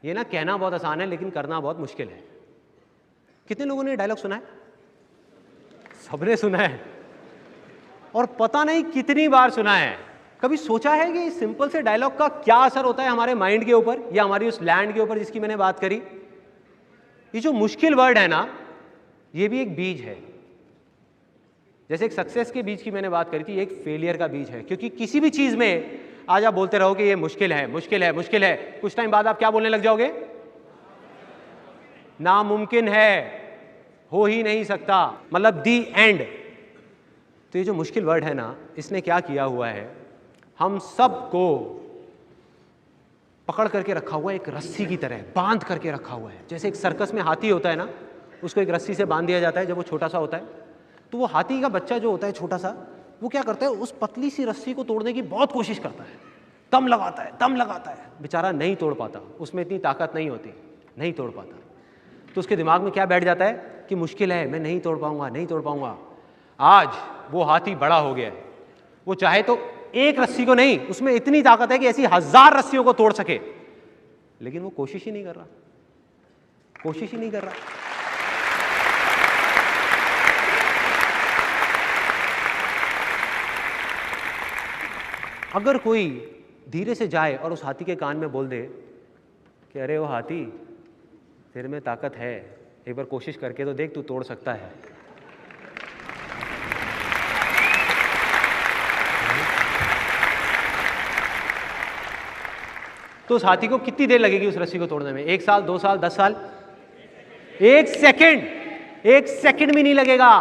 ये ना कहना बहुत आसान है लेकिन करना बहुत मुश्किल है। कितने लोगों ने डायलॉग सुना है? सबने सुना है, और पता नहीं कितनी बार सुना है। कभी सोचा है कि इस सिंपल से डायलॉग का क्या असर होता है हमारे माइंड के ऊपर या हमारी उस लैंड के ऊपर जिसकी मैंने बात करी? ये जो मुश्किल वर्ड है ना, ये भी एक बीज है। जैसे एक सक्सेस के बीज की मैंने बात करी थी, एक फेलियर का बीज है। क्योंकि किसी भी चीज में आज आप बोलते रहो कि ये मुश्किल है मुश्किल है मुश्किल है, कुछ टाइम बाद आप क्या बोलने लग जाओगे? नामुमकिन है, हो ही नहीं सकता, मतलब दी एंड। तो ये जो मुश्किल वर्ड है ना, इसने क्या किया हुआ है, हम सबको पकड़ करके रखा हुआ है, एक रस्सी की तरह बांध करके रखा हुआ है। जैसे एक सर्कस में हाथी होता है ना, उसको एक रस्सी से बांध दिया जाता है जब वो छोटा सा होता है। तो वो हाथी का बच्चा जो होता है छोटा सा, वो क्या करता है, उस पतली सी रस्सी को तोड़ने की बहुत कोशिश करता है, दम लगाता है, दम लगाता है, बेचारा नहीं तोड़ पाता, उसमें इतनी ताकत नहीं होती, नहीं तोड़ पाता। तो उसके दिमाग में क्या बैठ जाता है कि मुश्किल है, मैं नहीं तोड़ पाऊंगा, नहीं तोड़ पाऊंगा। आज वो हाथी बड़ा हो गया है, वो चाहे तो एक रस्सी को नहीं, उसमें इतनी ताकत है कि ऐसी 1000 रस्सियों को तोड़ सके, लेकिन वो कोशिश ही नहीं कर रहा, कोशिश ही नहीं कर रहा। अगर कोई धीरे से जाए और उस हाथी के कान में बोल दे कि अरे वो हाथी, तेरे में ताकत है, एक बार कोशिश करके तो देख, तू तोड़ सकता है। तो उस हाथी को कितनी देर लगेगी उस रस्सी को तोड़ने में? 1 साल, 2 साल, 10 साल? 1 सेकंड, 1 सेकंड भी नहीं लगेगा।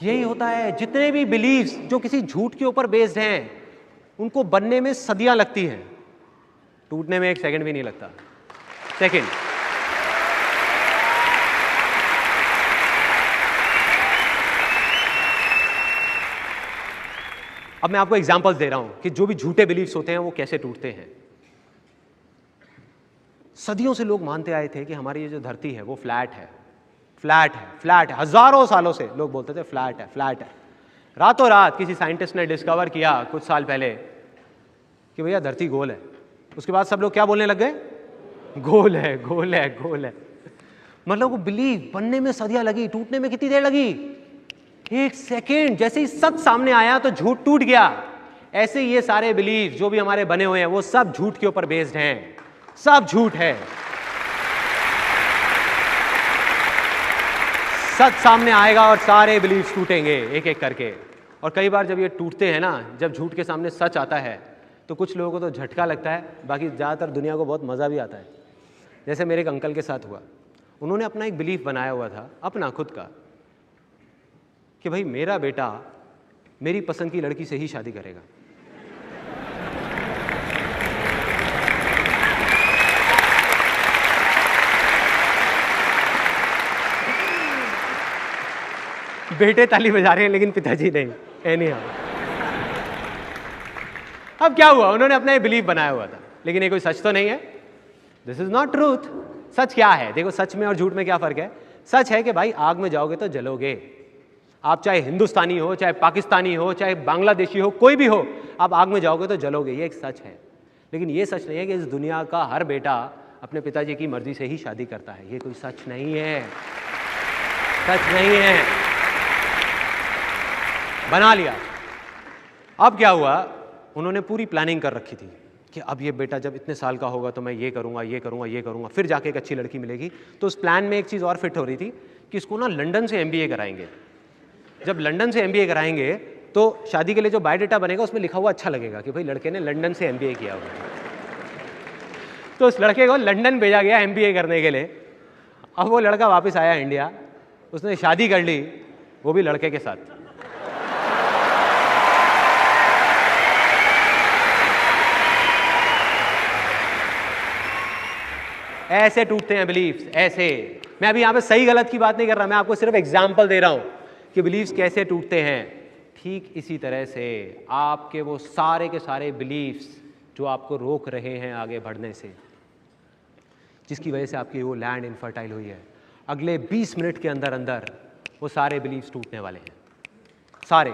यही होता है, जितने भी बिलीव्स जो किसी झूठ के ऊपर बेस्ड हैं उनको बनने में सदियां लगती हैं, टूटने में 1 सेकंड भी नहीं लगता। सेकंड। अब मैं आपको एग्जांपल्स दे रहा हूं कि जो भी झूठे बिलीव्स होते हैं वो कैसे टूटते हैं। सदियों से लोग मानते आए थे कि हमारी ये जो धरती है वो फ्लैट है, फ्लैट है, फ्लैट है। हजारों सालों से लोग बोलते थे फ्लैट है, फ्लैट है। रातों रात किसी साइंटिस्ट ने डिस्कवर किया कुछ साल पहले कि भैया धरती गोल है। उसके बाद सब लोग क्या बोलने लग गए? गोल है, गोल है, गोल है। मतलब वो बिलीव बनने में सदियां लगी, टूटने में कितनी देर लगी? 1 सेकेंड। जैसे ही सच सामने आया तो झूठ टूट गया। ऐसे ही ये सारे बिलीव जो भी हमारे बने हुए हैं वो सब झूठ के ऊपर बेस्ड हैं, सब झूठ है। सच सामने आएगा और सारे बिलीव्स टूटेंगे एक एक करके। और कई बार जब ये टूटते हैं ना, जब झूठ के सामने सच आता है तो कुछ लोगों को तो झटका लगता है, बाकी ज़्यादातर दुनिया को बहुत मज़ा भी आता है। जैसे मेरे एक अंकल के साथ हुआ। उन्होंने अपना एक बिलीफ बनाया हुआ था, अपना खुद का, कि भाई मेरा बेटा मेरी पसंद की लड़की से ही शादी करेगा। बेटे ताली बजा रहे हैं लेकिन पिताजी नहीं। एनीहाउ, अब क्या हुआ? उन्होंने अपना ये बिलीफ बनाया हुआ था, लेकिन ये कोई सच तो नहीं है। This is not truth. सच क्या है? देखो, सच में और झूठ में क्या फर्क है? सच है कि भाई आग में जाओगे तो जलोगे। आप चाहे हिंदुस्तानी हो, चाहे पाकिस्तानी हो, चाहे बांग्लादेशी हो, कोई भी हो, आप आग में जाओगे तो जलोगे। ये एक सच है। लेकिन ये सच नहीं है कि इस दुनिया का हर बेटा अपने पिताजी की मर्जी से ही शादी करता है। ये कोई सच नहीं है, सच नहीं है। बना लिया। अब क्या हुआ? उन्होंने पूरी प्लानिंग कर रखी थी कि अब ये बेटा जब इतने साल का होगा तो मैं ये करूंगा, ये करूंगा, ये करूंगा, फिर जाके एक अच्छी लड़की मिलेगी। तो उस प्लान में एक चीज़ और फिट हो रही थी कि इसको ना लंदन से MBA कराएंगे। जब लंदन से MBA कराएंगे तो शादी के लिए जो बायोडाटा बनेगा उसमें लिखा हुआ अच्छा लगेगा कि भाई लड़के ने लंदन से MBA किया हुआ। तो उस लड़के को लंदन भेजा गया MBA करने के लिए। अब वो लड़का वापस आया इंडिया, उसने शादी कर ली, वो भी लड़के के साथ। ऐसे टूटते हैं बिलीफ्स, ऐसे। मैं अभी यहाँ पे सही गलत की बात नहीं कर रहा, मैं आपको सिर्फ एग्जाम्पल दे रहा हूँ कि बिलीफ्स कैसे टूटते हैं। ठीक इसी तरह से आपके वो सारे के सारे बिलीफ्स जो आपको रोक रहे हैं आगे बढ़ने से, जिसकी वजह से आपकी वो लैंड इनफर्टाइल हुई है, अगले 20 मिनट के अंदर अंदर वो सारे बिलीफ्स टूटने वाले हैं, सारे।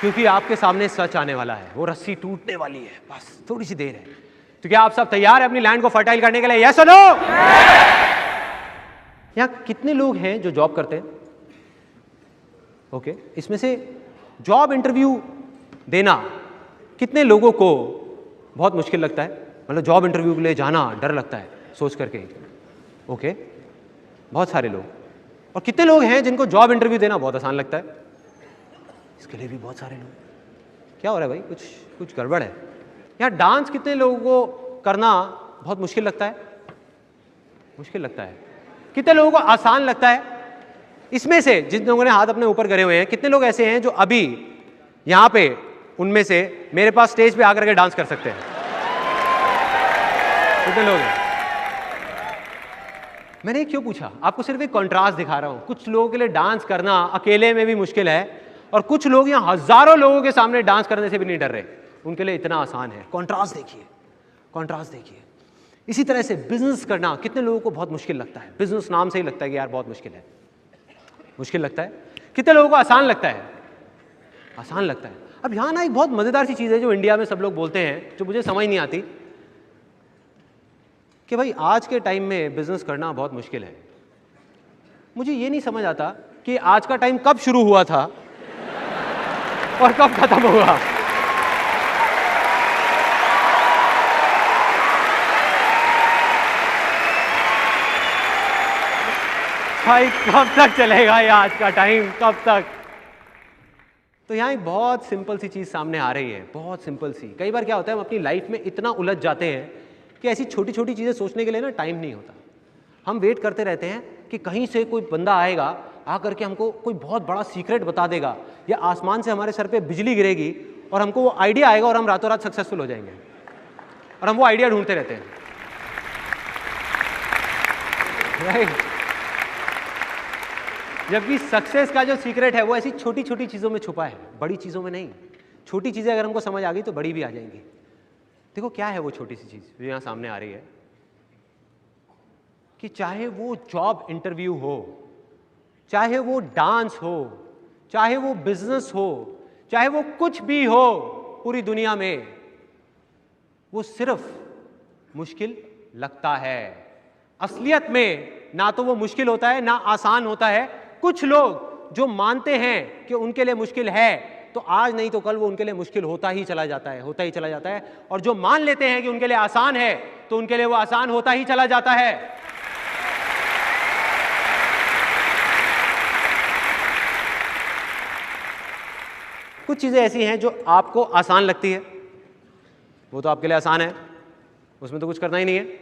क्योंकि आपके सामने सच आने वाला है, वो रस्सी टूटने वाली है, बस थोड़ी सी देर है। तो क्या आप सब तैयार हैं अपनी लैंड को फर्टाइल करने के लिए? यस और नो? यहाँ कितने लोग हैं जो जॉब करते हैं? ओके, इसमें से जॉब इंटरव्यू देना कितने लोगों को बहुत मुश्किल लगता है? मतलब जॉब इंटरव्यू के लिए जाना डर लगता है सोच करके। ओके, बहुत सारे लोग। और कितने लोग हैं जिनको जॉब इंटरव्यू देना बहुत आसान लगता है? इसके लिए भी बहुत सारे लोग। क्या हो रहा है भाई? कुछ गड़बड़ है। यार डांस कितने लोगों को करना बहुत मुश्किल लगता है? मुश्किल लगता है। कितने लोगों को आसान लगता है? इसमें से जिन लोगों ने हाथ अपने ऊपर करे हुए हैं, कितने लोग ऐसे हैं जो अभी यहाँ पे उनमें से मेरे पास स्टेज पे आकर के डांस कर सकते हैं? कितने लोग हैं? मैंने क्यों पूछा? आपको सिर्फ एक कॉन्ट्रास्ट दिखा रहा हूं। कुछ लोगों के लिए डांस करना अकेले में भी मुश्किल है, और कुछ लोग यहाँ हजारों लोगों के सामने डांस करने से भी नहीं डर रहे, उनके लिए इतना आसान है। कॉन्ट्रास्ट देखिए, कॉन्ट्रास्ट देखिए। इसी तरह से बिजनेस करना कितने लोगों को बहुत मुश्किल लगता है? बिजनेस नाम से ही लगता है कि यार बहुत मुश्किल है, मुश्किल लगता है। कितने लोगों को आसान लगता है? आसान लगता है। अब यहाँ ना एक बहुत मजेदार सी चीज है जो इंडिया में सब लोग बोलते हैं, जो मुझे समझ नहीं आती, कि भाई आज के टाइम में बिजनेस करना बहुत मुश्किल है। मुझे ये नहीं समझ आता कि आज का टाइम कब शुरू हुआ था और कब खत्म हुआ। भाई कब तक चलेगा ये आज का टाइम? कब तक? तो यहाँ एक बहुत सिंपल सी चीज़ सामने आ रही है, बहुत सिंपल सी। कई बार क्या होता है, हम अपनी लाइफ में इतना उलझ जाते हैं कि ऐसी छोटी छोटी चीज़ें सोचने के लिए ना टाइम नहीं होता। हम वेट करते रहते हैं कि कहीं से कोई बंदा आएगा, आकर के हमको कोई बहुत बड़ा सीक्रेट बता देगा, या आसमान से हमारे सर पे बिजली गिरेगी और हमको वो आइडिया आएगा और हम रातों रात सक्सेसफुल हो जाएंगे, और हम वो आइडिया ढूंढते रहते हैं, राइट? जबकि सक्सेस का जो सीक्रेट है वो ऐसी छोटी छोटी चीज़ों में छुपा है, बड़ी चीज़ों में नहीं। छोटी चीज़ें अगर हमको समझ आ गई तो बड़ी भी आ जाएंगी। देखो क्या है वो छोटी सी चीज़ जो यहाँ सामने आ रही है, कि चाहे वो जॉब इंटरव्यू हो, चाहे वो डांस हो, चाहे वो बिजनेस हो, चाहे वो कुछ भी हो पूरी दुनिया में, वो सिर्फ मुश्किल लगता है। असलियत में ना तो वो मुश्किल होता है ना आसान होता है। कुछ लोग जो मानते हैं कि उनके लिए मुश्किल है, तो आज नहीं तो कल वो उनके लिए मुश्किल होता ही चला जाता है, होता ही चला जाता है। और जो मान लेते हैं कि उनके लिए आसान है, तो उनके लिए वो आसान होता ही चला जाता है। कुछ चीजें ऐसी हैं जो आपको आसान लगती है, वो तो आपके लिए आसान है, उसमें तो कुछ करना ही नहीं है,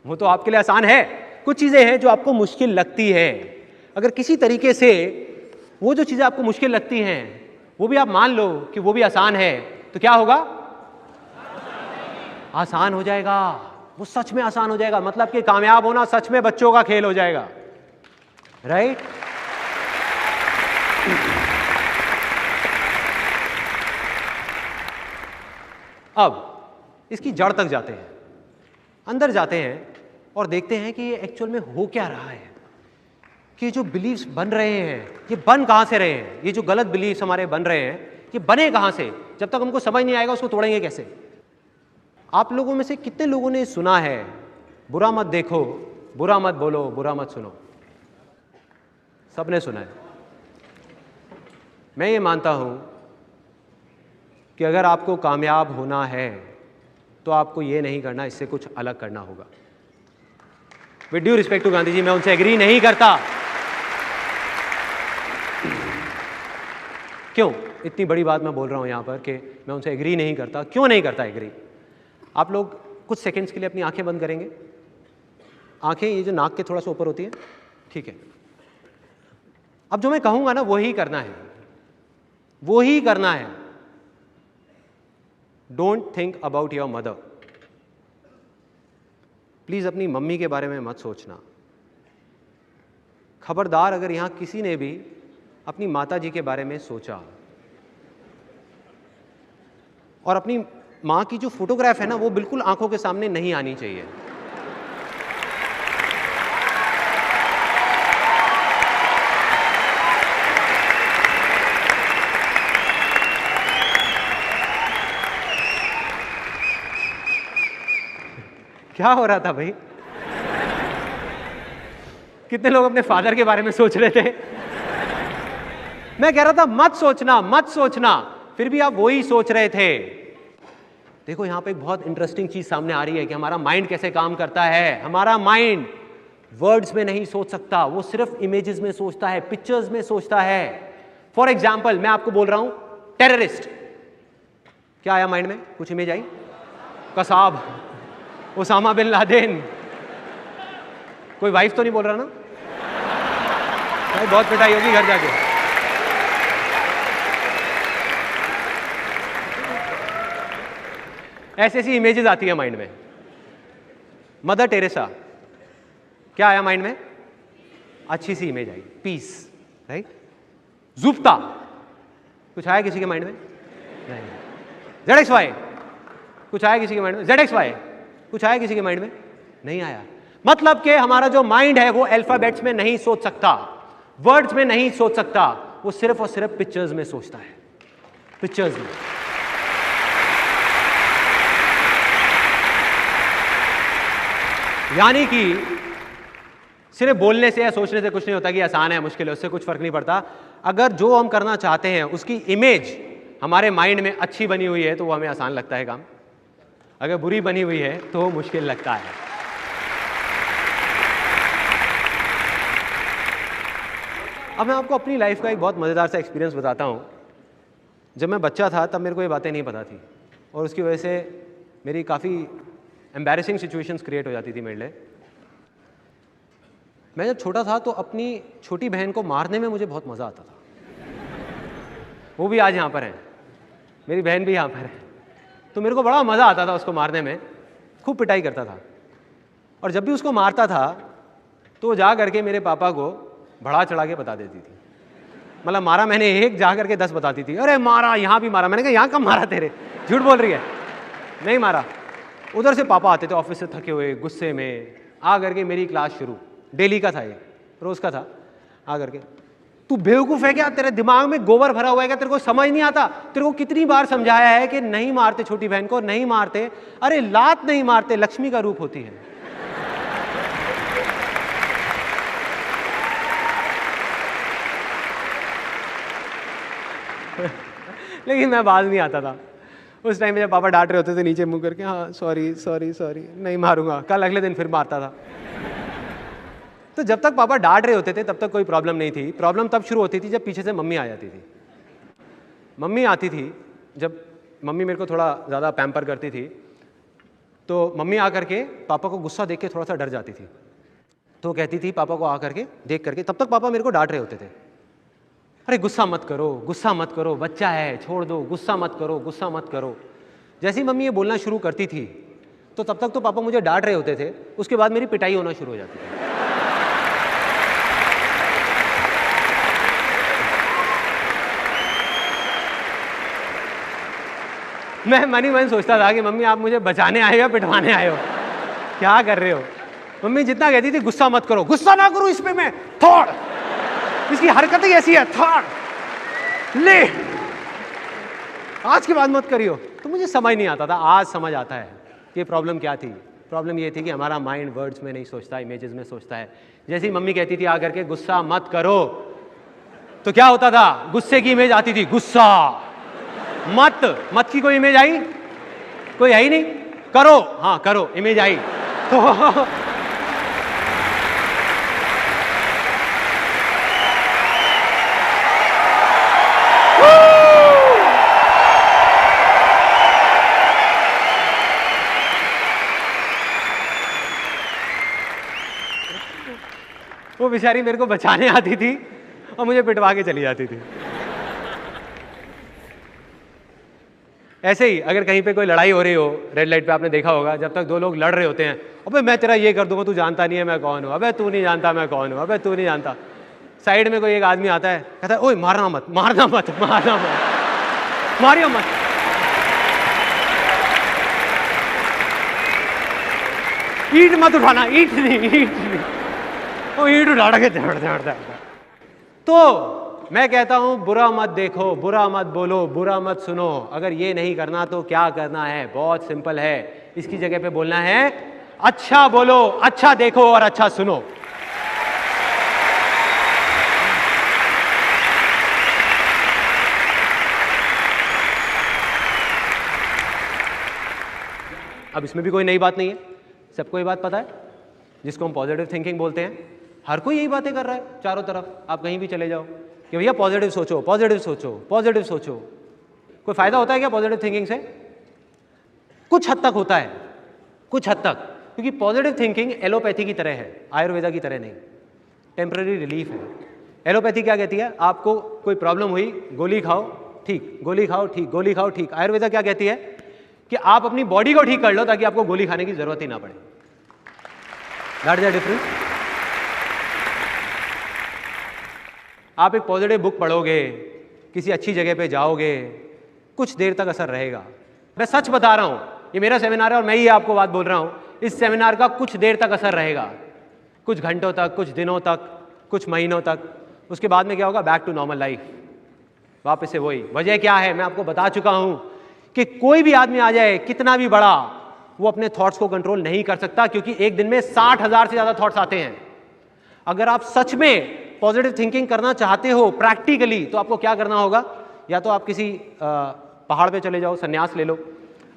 वो तो आपके लिए आसान है। कुछ चीजें हैं जो आपको मुश्किल लगती है। अगर किसी तरीके से वो जो चीजें आपको मुश्किल लगती हैं वो भी आप मान लो कि वो भी आसान है, तो क्या होगा? आसान हो जाएगा, वो सच में आसान हो जाएगा। मतलब कि कामयाब होना सच में बच्चों का खेल हो जाएगा, राइट? अब इसकी जड़ तक जाते हैं, अंदर जाते हैं और देखते हैं कि ये एक्चुअल में हो क्या रहा है, कि जो बिलीव्स बन रहे हैं ये बन कहाँ से रहे हैं, ये जो गलत बिलीव्स हमारे बन रहे हैं ये बने कहाँ से। जब तक हमको समझ नहीं आएगा उसको तोड़ेंगे कैसे। आप लोगों में से कितने लोगों ने सुना है, बुरा मत देखो, बुरा मत बोलो, बुरा मत सुनो? सबने सुना है। मैं ये मानता हूँ कि अगर आपको कामयाब होना है तो आपको ये नहीं करना, इससे कुछ अलग करना होगा। With due respect to Gandhi ji, मैं उनसे एग्री नहीं करता। क्यों? इतनी बड़ी बात मैं बोल रहा हूं यहां पर कि मैं उनसे एग्री नहीं करता। क्यों नहीं करता एग्री? आप लोग कुछ सेकंड्स के लिए अपनी आंखें बंद करेंगे। आंखें ये जो नाक के थोड़ा सा ऊपर होती है, ठीक है। अब जो मैं कहूंगा ना वही करना है, वही करना है। Don't think about your mother. Please अपनी मम्मी के बारे में मत सोचना। खबरदार अगर यहां किसी ने भी अपनी माता जी के बारे में सोचा, और अपनी मां की जो फोटोग्राफ है ना वो बिल्कुल आंखों के सामने नहीं आनी चाहिए। क्या हो रहा था भाई? कितने लोग अपने फादर के बारे में सोच रहे थे? मैं कह रहा था मत सोचना, मत सोचना, फिर भी आप वही सोच रहे थे। देखो यहां पे एक बहुत इंटरेस्टिंग चीज सामने आ रही है कि हमारा माइंड कैसे काम करता है। हमारा माइंड वर्ड्स में नहीं सोच सकता, वो सिर्फ इमेजेस में सोचता है, पिक्चर्स में सोचता है। फॉर एग्जाम्पल मैं आपको बोल रहा हूं टेररिस्ट, क्या आया माइंड में? कुछ इमेज आई? Kasab, Osama bin Laden. कोई वाइफ तो नहीं बोल रहा ना? भाई बहुत पिटाई होगी घर जाके। ऐसी ऐसी इमेजेस आती है माइंड में। मदर टेरेसा, क्या आया माइंड में? अच्छी सी इमेज आई, पीस, राइट? जुफ्ता, कुछ आया किसी के माइंड में? नहीं। ZXY, कुछ आया किसी के माइंड में? ZXY, कुछ आया किसी के माइंड में? नहीं आया। मतलब कि हमारा जो माइंड है वो अल्फाबेट्स में नहीं सोच सकता, वर्ड्स में नहीं सोच सकता, वो सिर्फ और सिर्फ पिक्चर्स में सोचता है, पिक्चर्स में। यानी कि सिर्फ बोलने से या सोचने से कुछ नहीं होता कि आसान है मुश्किल है, उससे कुछ फर्क नहीं पड़ता। अगर जो हम करना चाहते हैं उसकी इमेज हमारे माइंड में अच्छी बनी हुई है तो वो हमें आसान लगता है काम, अगर बुरी बनी हुई है तो वो मुश्किल लगता है। अब मैं आपको अपनी लाइफ का एक बहुत मजेदार सा एक्सपीरियंस बताता हूं जब मैं बच्चा था तब मेरे को ये बातें नहीं पता थी और उसकी वजह से मेरी काफ़ी एम्बैरेसिंग सिचुएशंस क्रिएट हो जाती थी मेरे लिए। मैं जब छोटा था तो अपनी छोटी बहन को मारने में मुझे बहुत मज़ा आता था। वो भी आज यहाँ पर है, मेरी बहन भी यहाँ पर है, तो मेरे को बड़ा मज़ा आता था उसको मारने में, खूब पिटाई करता था। और जब भी उसको मारता था तो जा करके मेरे पापा को बढ़ा चढ़ा के बता देती थी। मतलब मारा मैंने एक, जा करके 10 बताती थी, अरे मारा, यहाँ भी मारा। मैंने कहा यहाँ कब मारा तेरे, झूठ बोल रही है, नहीं मारा। उधर से पापा आते थे ऑफिस से थके हुए, गुस्से में, आ करके मेरी क्लास शुरू, डेली का था ये, रोज़ का था। आ करके, तू बेवकूफ़ है क्या, तेरे दिमाग में गोबर भरा हुआ है क्या, तेरे को समझ नहीं आता, तेरे को कितनी बार समझाया है कि नहीं मारते छोटी बहन को, नहीं मारते, अरे लात नहीं मारते, लक्ष्मी का रूप होती है। लेकिन मैं बाज नहीं आता था उस टाइम में। जब पापा डांट रहे होते थे नीचे मुंह करके, हाँ सॉरी सॉरी सॉरी, नहीं मारूंगा, कल अगले दिन फिर मारता था। तो जब तक पापा डांट रहे होते थे तब तक कोई प्रॉब्लम नहीं थी। प्रॉब्लम तब शुरू होती थी जब पीछे से मम्मी आ जाती थी। मम्मी आती थी, जब मम्मी मेरे को थोड़ा ज़्यादा पैम्पर करती थी तो मम्मी आ करके पापा को गुस्सा देख के थोड़ा सा डर जाती थी। तो कहती थी पापा को आ करके देख करके, तब तक पापा मेरे को डांट रहे होते थे, अरे गुस्सा मत करो, गुस्सा मत करो, बच्चा है, छोड़ दो, गुस्सा मत करो, गुस्सा मत करो। जैसे ही मम्मी ये बोलना शुरू करती थी तो तब तक तो पापा मुझे डांट रहे होते थे, उसके बाद मेरी पिटाई होना शुरू हो जाती थी। मैं मन ही मन सोचता था कि मम्मी आप मुझे बचाने आए हो या पिटवाने आए हो, क्या कर रहे हो। मम्मी जितना कहती थी गुस्सा मत करो, गुस्सा ना करो, इस पे मैं थोड़, इसकी हरकत ही ऐसी है, थोड़ ले, आज के बाद मत करियो। तो मुझे समझ नहीं आता था, आज समझ आता है कि प्रॉब्लम क्या थी। प्रॉब्लम ये थी कि हमारा माइंड वर्ड्स में नहीं सोचता, इमेजेस में सोचता है। जैसे ही मम्मी कहती थी आकर के गुस्सा मत करो, तो क्या होता था, गुस्से की इमेज आती थी, गुस्सा मत, मत की कोई इमेज आई, कोई है ही नहीं, करो, हाँ करो, इमेज आई। तो वो बेचारी मेरे को बचाने आती थी और मुझे पिटवा के चली जाती थी। ऐसे ही अगर कहीं पे कोई लड़ाई हो रही हो, रेड लाइट पे आपने देखा होगा, जब तक दो लोग लड़ रहे होते हैं, अबे मैं तेरा ये कर दूंगा, तू जानता नहीं है मैं कौन हूँ, अबे तू नहीं जानता मैं कौन हूँ, अबे तू नहीं जानता। साइड में कोई एक आदमी आता है, कहता है ओए मारना मत, मारना मत, मारना मत, मारियो मत। ईंट मत उठाना, ईंट नहीं, वो ईंट उठा के झड़ता। तो मैं कहता हूं बुरा मत देखो, बुरा मत बोलो, बुरा मत सुनो। अगर ये नहीं करना तो क्या करना है, बहुत सिंपल है। इसकी जगह पे बोलना है अच्छा बोलो, अच्छा देखो और अच्छा सुनो। अब इसमें भी कोई नई बात नहीं है, सबको ये बात पता है, जिसको हम पॉजिटिव थिंकिंग बोलते हैं। हर कोई यही बातें कर रहा है चारों तरफ, आप कहीं भी चले जाओ कि भैया पॉजिटिव सोचो, पॉजिटिव सोचो, पॉजिटिव सोचो। कोई फायदा होता है क्या पॉजिटिव थिंकिंग से? कुछ हद तक होता है, कुछ हद तक, क्योंकि पॉजिटिव थिंकिंग एलोपैथी की तरह है, आयुर्वेदा की तरह नहीं, टेम्पररी रिलीफ है। एलोपैथी क्या कहती है, आपको कोई प्रॉब्लम हुई, गोली खाओ ठीक, गोली खाओ ठीक, गोली खाओ ठीक। आयुर्वेदा क्या कहती है कि आप अपनी बॉडी को ठीक कर लो ताकि आपको गोली खाने की जरूरत ही ना पड़े। That is the difference. आप एक पॉजिटिव बुक पढ़ोगे, किसी अच्छी जगह पे जाओगे, कुछ देर तक असर रहेगा। मैं सच बता रहा हूं, ये मेरा सेमिनार है और मैं ही आपको बात बोल रहा हूं, इस सेमिनार का कुछ देर तक असर रहेगा, कुछ घंटों तक, कुछ दिनों तक, कुछ महीनों तक। उसके बाद में क्या होगा, बैक टू नॉर्मल लाइफ, वापस से वही। वजह क्या है, मैं आपको बता चुका हूं कि कोई भी आदमी आ जाए कितना भी बड़ा, वो अपने थॉट्स को कंट्रोल नहीं कर सकता, क्योंकि एक दिन में 60,000 से ज्यादा थॉट्स आते हैं। अगर आप सच में पॉजिटिव थिंकिंग करना चाहते हो प्रैक्टिकली, तो आपको क्या करना होगा, या तो आप किसी पहाड़ पे चले जाओ, संन्यास ले लो,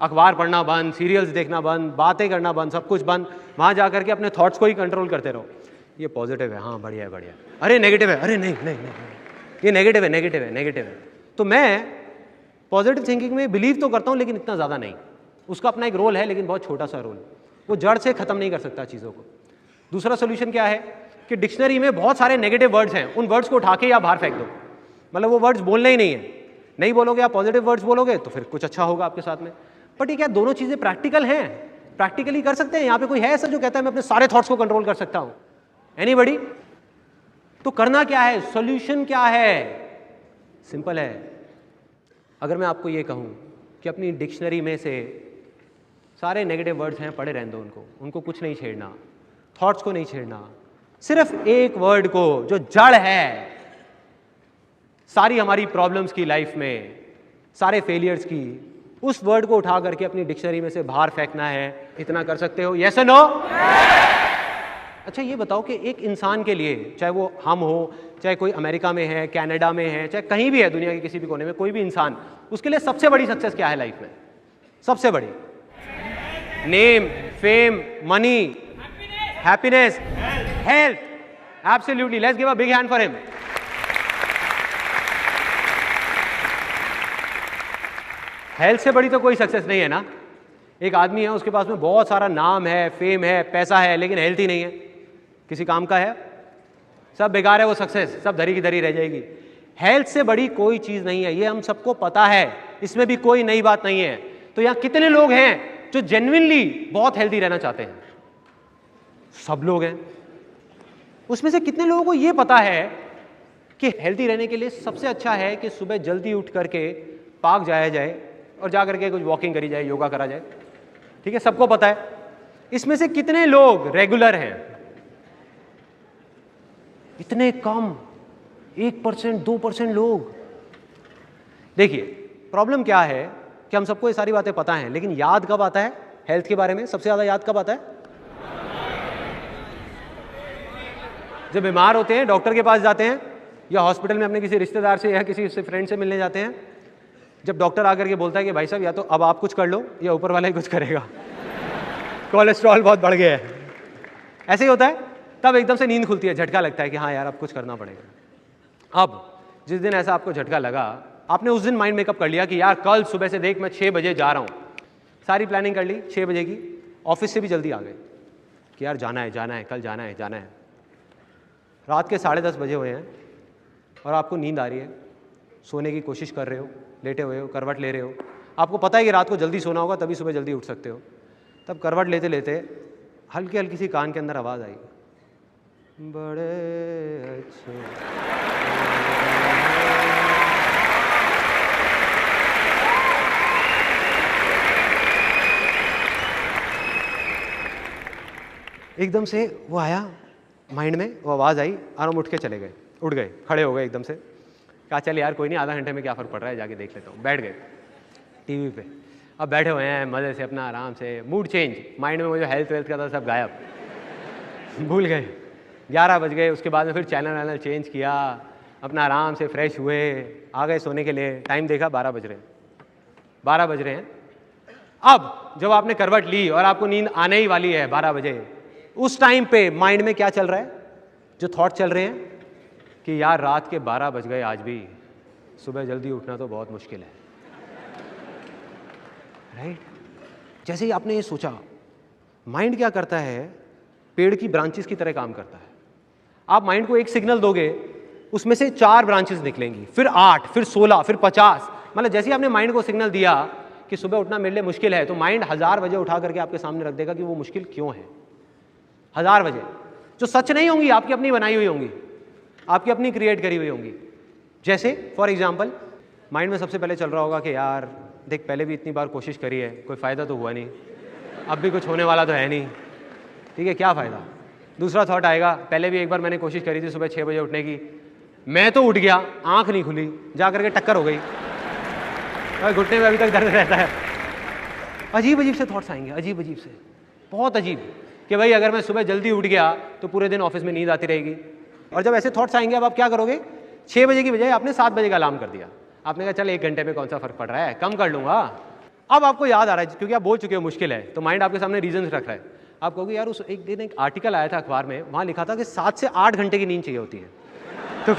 अखबार पढ़ना बंद, सीरियल्स देखना बंद, बातें करना बंद, सब कुछ बंद। वहां जाकर के अपने थॉट्स को ही कंट्रोल करते रहो। ये पॉजिटिव है, हाँ बढ़िया है, बढ़िया है, अरे नेगेटिव है, अरे नहीं नहीं नहीं, ये नेगेटिव है, नेगेटिव है, नेगेटिव है। तो मैं पॉजिटिव थिंकिंग में बिलीव तो करता हूँ लेकिन इतना ज़्यादा नहीं, उसका अपना एक रोल है लेकिन बहुत छोटा सा रोल, वो जड़ से ख़त्म नहीं कर सकता चीज़ों को। दूसरा सोल्यूशन क्या है कि डिक्शनरी में बहुत सारे नेगेटिव वर्ड्स हैं, उन वर्ड्स को उठा के या बाहर फेंक दो, मतलब वो वर्ड्स बोलने ही नहीं है, नहीं बोलोगे आप पॉजिटिव वर्ड्स बोलोगे तो फिर कुछ अच्छा होगा आपके साथ में। बट ये क्या दोनों चीज़ें प्रैक्टिकल हैं, प्रैक्टिकली कर सकते हैं? यहाँ पे कोई है ऐसा जो कहता है मैं अपने सारे थॉट्स को कंट्रोल कर सकता हूँ? एनीबडी? तो करना क्या है, सोल्यूशन क्या है? सिंपल है। अगर मैं आपको ये कहूँ कि अपनी डिक्शनरी में से सारे नेगेटिव वर्ड्स हैं पढ़े रहने दो, उनको कुछ नहीं छेड़ना, थॉट्स को नहीं छेड़ना, सिर्फ एक वर्ड को जो जड़ है सारी हमारी प्रॉब्लम्स की लाइफ में, सारे फेलियर्स की, उस वर्ड को उठा करके अपनी डिक्शनरी में से बाहर फेंकना है। इतना कर सकते हो? यस और नो? अच्छा ये बताओ कि एक इंसान के लिए, चाहे वो हम हो, चाहे कोई अमेरिका में है, कनाडा में है, चाहे कहीं भी है दुनिया के किसी भी कोने में, कोई भी इंसान, उसके लिए सबसे बड़ी सक्सेस क्या है लाइफ में? सबसे बड़ी? Name, fame, money, happiness, health. Absolutely, let's give a big hand for him. Health से बड़ी तो कोई सक्सेस नहीं है ना। एक आदमी है, उसके पास में बहुत सारा नाम है, फेम है, पैसा है, लेकिन हेल्थ ही नहीं है, किसी काम का है, सब बेकार है वो सक्सेस, सब धरी की धरी रह जाएगी। हेल्थ से बड़ी कोई चीज़ नहीं है, ये हम सबको पता है, इसमें भी कोई नई बात नहीं है। तो यहाँ कितने लोग हैं जो जेन्युइनली बहुत हेल्दी रहना चाहते हैं? सब लोग हैं। उसमें से कितने लोगों को ये पता है कि हेल्दी रहने के लिए सबसे अच्छा है कि सुबह जल्दी उठ करके पार्क जाया जाए और जा करके कुछ वॉकिंग करी जाए, योगा करा जाए? ठीक है, सबको पता है। इसमें से कितने लोग रेगुलर हैं? इतने कम, 1%, 2% लोग। देखिए प्रॉब्लम क्या है कि हम सबको ये सारी बातें पता हैं, लेकिन याद कब आता है हेल्थ के बारे में? सबसे ज्यादा याद कब आता है? जब बीमार होते हैं, डॉक्टर के पास जाते हैं, या हॉस्पिटल में अपने किसी रिश्तेदार से या किसी फ्रेंड से मिलने जाते हैं। जब डॉक्टर आकर के बोलता है कि भाई साहब या तो अब आप कुछ कर लो या ऊपर वाला ही कुछ करेगा, कोलेस्ट्रॉल बहुत बढ़ गया है, ऐसे ही होता है, तब एकदम से नींद खुलती है, झटका लगता है कि हाँ यार अब कुछ करना पड़ेगा। अब जिस दिन ऐसा आपको झटका लगा, आपने उस दिन माइंड मेकअप कर लिया कि यार कल सुबह से देख मैं 6 बजे जा रहा हूँ, सारी प्लानिंग कर ली 6 बजे की, ऑफिस से भी जल्दी आ गए कि यार जाना है, कल जाना है। रात के 10:30 बजे हुए हैं और आपको नींद आ रही है, सोने की कोशिश कर रहे हो, लेटे हुए हो, करवट ले रहे हो, आपको पता है कि रात को जल्दी सोना होगा तभी सुबह जल्दी उठ सकते हो। तब करवट लेते लेते हल्की हल्की सी कान के अंदर आवाज़ आई, बड़े अच्छे। एकदम से वो आया माइंड में, वो आवाज़ आई और हम उठ के चले गए, उठ गए, खड़े हो गए एकदम से, कहा चल यार कोई नहीं, आधा घंटे में क्या फ़र्क पड़ रहा है, जाके देख लेता हूँ। बैठ गए टीवी पे, अब बैठे हुए हैं मज़े से अपना, आराम से, मूड चेंज, माइंड में वो जो हेल्थ वेल्थ का था सब गायब, भूल गए। 11 बज गए, उसके बाद में फिर चैनल चेंज किया, अपना आराम से फ्रेश हुए, आ गए सोने के लिए। टाइम देखा 12 बज रहे हैं। अब जब आपने करवट ली और आपको नींद आने ही वाली है 12 बजे, उस टाइम पे माइंड में क्या चल रहा है? जो थॉट चल रहे हैं कि यार रात के 12 बज गए, आज भी सुबह जल्दी उठना तो बहुत मुश्किल है, राइट? जैसे ही आपने ये सोचा, माइंड क्या करता है? पेड़ की ब्रांचेस की तरह काम करता है। आप माइंड को एक सिग्नल दोगे, उसमें से 4 ब्रांचेस निकलेंगी, फिर 8, फिर 16, फिर 50। मतलब जैसे ही आपने माइंड को सिग्नल दिया कि सुबह उठना मेरे लिए मुश्किल है, तो माइंड 1000 वजह उठा करके आपके सामने रख देगा कि वो मुश्किल क्यों है। 1000 वजह जो सच नहीं होंगी, आपकी अपनी बनाई हुई होंगी, आपकी अपनी क्रिएट करी हुई होंगी। जैसे फॉर एग्जाम्पल माइंड में सबसे पहले चल रहा होगा कि यार देख पहले भी इतनी बार कोशिश करी है, कोई फ़ायदा तो हुआ नहीं, अब भी कुछ होने वाला तो है नहीं, ठीक है क्या फ़ायदा। दूसरा थॉट आएगा, पहले भी एक बार मैंने कोशिश करी थी सुबह 6 बजे उठने की, मैं तो उठ गया, आँख नहीं खुली, जा करके टक्कर हो गई और घुटने में अभी तक दर्द रहता है। अजीब अजीब से थॉट्स आएंगे, अजीब अजीब से, बहुत अजीब, कि भाई अगर मैं सुबह जल्दी उठ गया तो पूरे दिन ऑफिस में नींद आती रहेगी। और जब ऐसे थॉट्स आएंगे, अब आप क्या करोगे? 6 बजे की बजाय आपने 7 बजे का अलार्म कर दिया, आपने कहा चल 1 घंटे में कौन सा फर्क पड़ रहा है, कम कर लूँगा। अब आपको याद आ रहा है क्योंकि आप बोल चुके हो मुश्किल है, तो माइंड आपके सामने रीजन रख रहा है। आप कहोगे यार उस एक दिन एक आर्टिकल आया था अखबार में, वहाँ लिखा था कि 7 से 8 घंटे की नींद चाहिए होती है। तो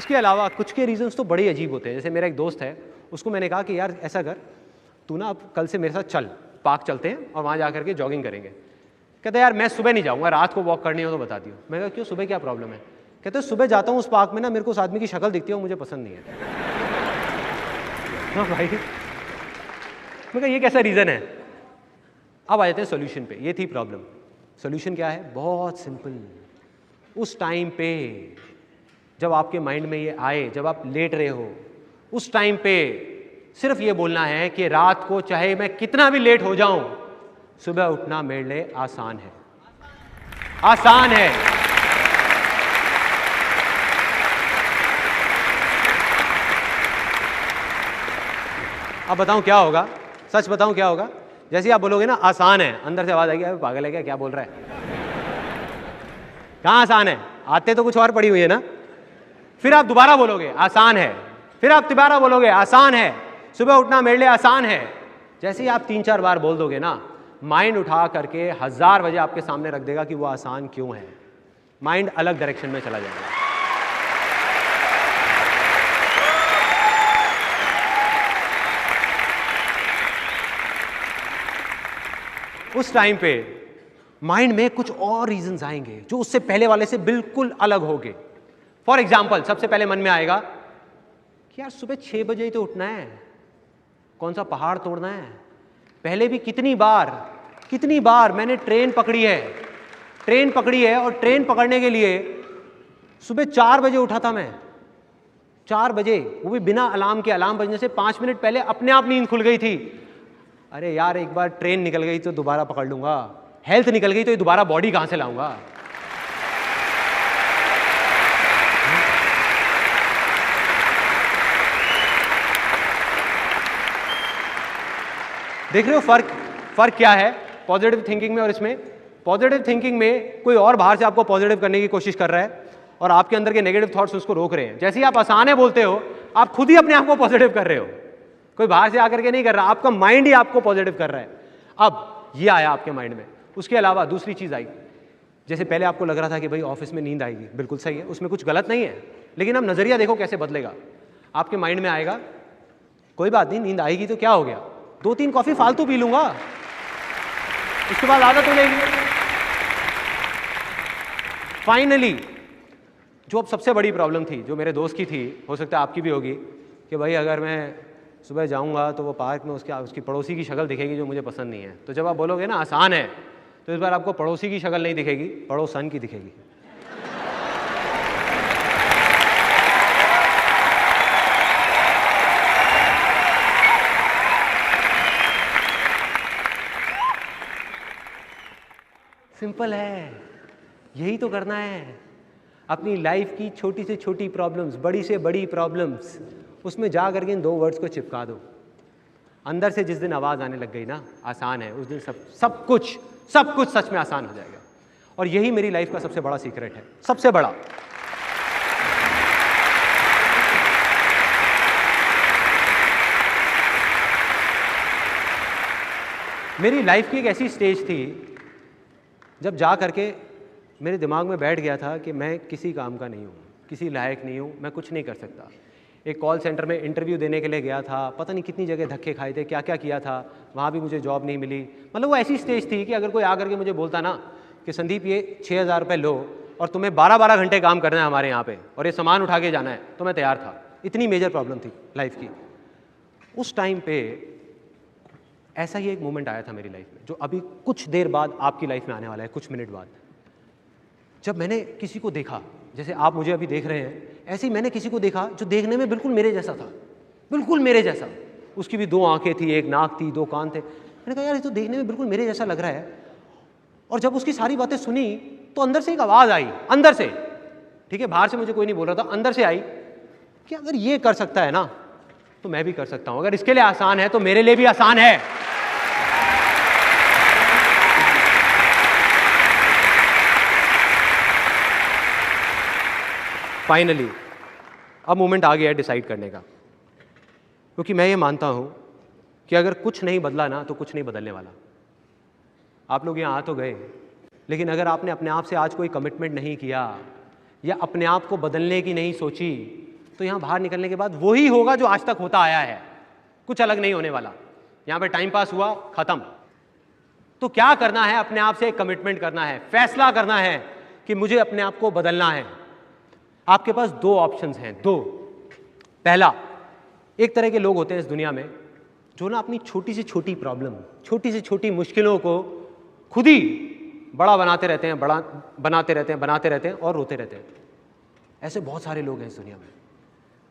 उसके अलावा कुछ के रीजंस तो बड़े अजीब होते हैं। जैसे मेरा एक दोस्त है, उसको मैंने कहा कि यार ऐसा कर, तू ना अब कल से मेरे साथ चल, पार्क चलते हैं और वहाँ जा करके जॉगिंग करेंगे। कहते यार मैं सुबह नहीं जाऊँगा, रात को वॉक करनी हो तो बता दियो। मैं कहा क्यों, सुबह क्या प्रॉब्लम है? कहते सुबह जाता हूँ उस पार्क में ना, मेरे को उस आदमी की शक्ल दिखती है, मुझे पसंद नहीं है। हाँ भाई, मैं कहा ये कैसा रीज़न है? अब आ जाते हैं सोल्यूशन पे। ये थी प्रॉब्लम। सोल्यूशन क्या है? बहुत सिंपल। उस टाइम पे जब आपके माइंड में ये आए, जब आप लेट रहे हो, उस टाइम पे सिर्फ ये बोलना है कि रात को चाहे मैं कितना भी लेट हो जाऊं, सुबह उठना मेरे लिए आसान है, आसान है। अब बताऊं क्या होगा? सच बताऊं क्या होगा? जैसे आप बोलोगे ना आसान है, अंदर से आवाज आएगी अरे पागल है क्या बोल रहा है? कहाँ आसान है? आते तो कुछ और पड़ी हुई है ना। फिर आप दोबारा बोलोगे आसान है, फिर आप दोबारा बोलोगे आसान है, सुबह उठना मेरे लिए आसान है। जैसे ही आप 3-4 बार बोल दोगे ना, माइंड उठा करके 1000 वजह आपके सामने रख देगा कि वो आसान क्यों है। माइंड अलग डायरेक्शन में चला जाएगा। उस टाइम पे माइंड में कुछ और रीजंस आएंगे जो उससे पहले वाले से बिल्कुल अलग होंगे। फॉर एग्जाम्पल, सबसे पहले मन में आएगा कि यार सुबह 6 बजे ही तो उठना है, कौन सा पहाड़ तोड़ना है। पहले भी कितनी बार मैंने ट्रेन पकड़ी है और ट्रेन पकड़ने के लिए सुबह 4 बजे उठा था मैं। 4 बजे, वो भी बिना अलार्म के। अलार्म बजने से 5 मिनट पहले अपने आप नींद खुल गई थी। अरे यार एक बार ट्रेन निकल गई तो दोबारा पकड़ लूंगा, हेल्थ निकल गई तो दोबारा बॉडी कहां से लाऊंगा। देख रहे हो फर्क क्या है पॉजिटिव थिंकिंग में और इसमें? पॉजिटिव थिंकिंग में कोई और बाहर से आपको पॉजिटिव करने की कोशिश कर रहा है और आपके अंदर के नेगेटिव थॉट्स उसको रोक रहे हैं। जैसे ही आप आसान है बोलते हो, आप खुद ही अपने आप को पॉजिटिव कर रहे हो, कोई बाहर से आकर के नहीं कर रहा, आपका माइंड ही आपको पॉजिटिव कर रहा है। अब ये आया आपके माइंड में। उसके अलावा दूसरी चीज आई, जैसे पहले आपको लग रहा था कि भाई ऑफिस में नींद आएगी, बिल्कुल सही है, उसमें कुछ गलत नहीं है, लेकिन अब नजरिया देखो कैसे बदलेगा। आपके माइंड में आएगा कोई बात नहीं, नींद आएगी तो क्या हो गया, 2-3 कॉफी फालतू पी लूंगा, उसके बाद आदत हो जाएगी। फाइनली जो अब सबसे बड़ी प्रॉब्लम थी, जो मेरे दोस्त की थी, हो सकता है आपकी भी होगी, कि भाई अगर मैं सुबह जाऊंगा तो वो पार्क में उसकी पड़ोसी की शक्ल दिखेगी जो मुझे पसंद नहीं है। तो जब आप बोलोगे ना आसान है, तो इस बार आपको पड़ोसी की शक्ल नहीं दिखेगी, पड़ोसन की दिखेगी। सिंपल है, यही तो करना है। अपनी लाइफ की छोटी से छोटी प्रॉब्लम्स, बड़ी से बड़ी प्रॉब्लम्स, उसमें जा करके इन 2 वर्ड्स को चिपका दो। अंदर से जिस दिन आवाज आने लग गई ना आसान है, उस दिन सब कुछ सच में आसान हो जाएगा। और यही मेरी लाइफ का सबसे बड़ा सीक्रेट है, सबसे बड़ा। मेरी लाइफ की एक ऐसी स्टेज थी जब जा करके मेरे दिमाग में बैठ गया था कि मैं किसी काम का नहीं हूँ, किसी लायक नहीं हूँ, मैं कुछ नहीं कर सकता। एक कॉल सेंटर में इंटरव्यू देने के लिए गया था, पता नहीं कितनी जगह धक्के खाए थे, क्या क्या किया था, वहाँ भी मुझे जॉब नहीं मिली। मतलब वो ऐसी स्टेज थी कि अगर कोई आकर के मुझे बोलता ना कि संदीप ये 6000 रुपये लो और तुम्हें 12-12 घंटे काम करना है हमारे यहाँ पे और ये सामान उठा के जाना है, तो मैं तैयार था। इतनी मेजर प्रॉब्लम थी लाइफ की। उस टाइम पे ऐसा ही एक मोमेंट आया था मेरी लाइफ में, जो अभी कुछ देर बाद आपकी लाइफ में आने वाला है, कुछ मिनट बाद। जब मैंने किसी को देखा, जैसे आप मुझे अभी देख रहे हैं, ऐसे ही मैंने किसी को देखा जो देखने में बिल्कुल मेरे जैसा था, बिल्कुल मेरे जैसा। उसकी भी 2 आंखें थी, 1 नाक थी, 2 कान थे। मैंने कहा यार ये तो देखने में बिल्कुल मेरे जैसा लग रहा है। और जब उसकी सारी बातें सुनी तो अंदर से एक आवाज़ आई, अंदर से, ठीक है, बाहर से मुझे कोई नहीं बोल रहा था, अंदर से आई कि अगर ये कर सकता है ना तो मैं भी कर सकता हूँ। अगर इसके लिए आसान है तो मेरे लिए भी आसान है। फाइनली अब मोमेंट आ गया है डिसाइड करने का, क्योंकि मैं ये मानता हूं कि अगर कुछ नहीं बदला ना तो कुछ नहीं बदलने वाला। आप लोग यहाँ आ तो गए, लेकिन अगर आपने अपने आप से आज कोई कमिटमेंट नहीं किया या अपने आप को बदलने की नहीं सोची, तो यहां बाहर निकलने के बाद वही होगा जो आज तक होता आया है, कुछ अलग नहीं होने वाला। यहां पे टाइम पास हुआ, खत्म। तो क्या करना है? अपने आप से एक कमिटमेंट करना है, फैसला करना है कि मुझे अपने आप को बदलना है। आपके पास दो ऑप्शंस हैं, दो। पहला, एक तरह के लोग होते हैं इस दुनिया में जो ना अपनी छोटी से छोटी प्रॉब्लम, छोटी से छोटी मुश्किलों को खुद ही बड़ा बनाते रहते हैं, बड़ा बनाते रहते हैं और रोते रहते हैं। ऐसे बहुत सारे लोग हैं इस दुनिया में,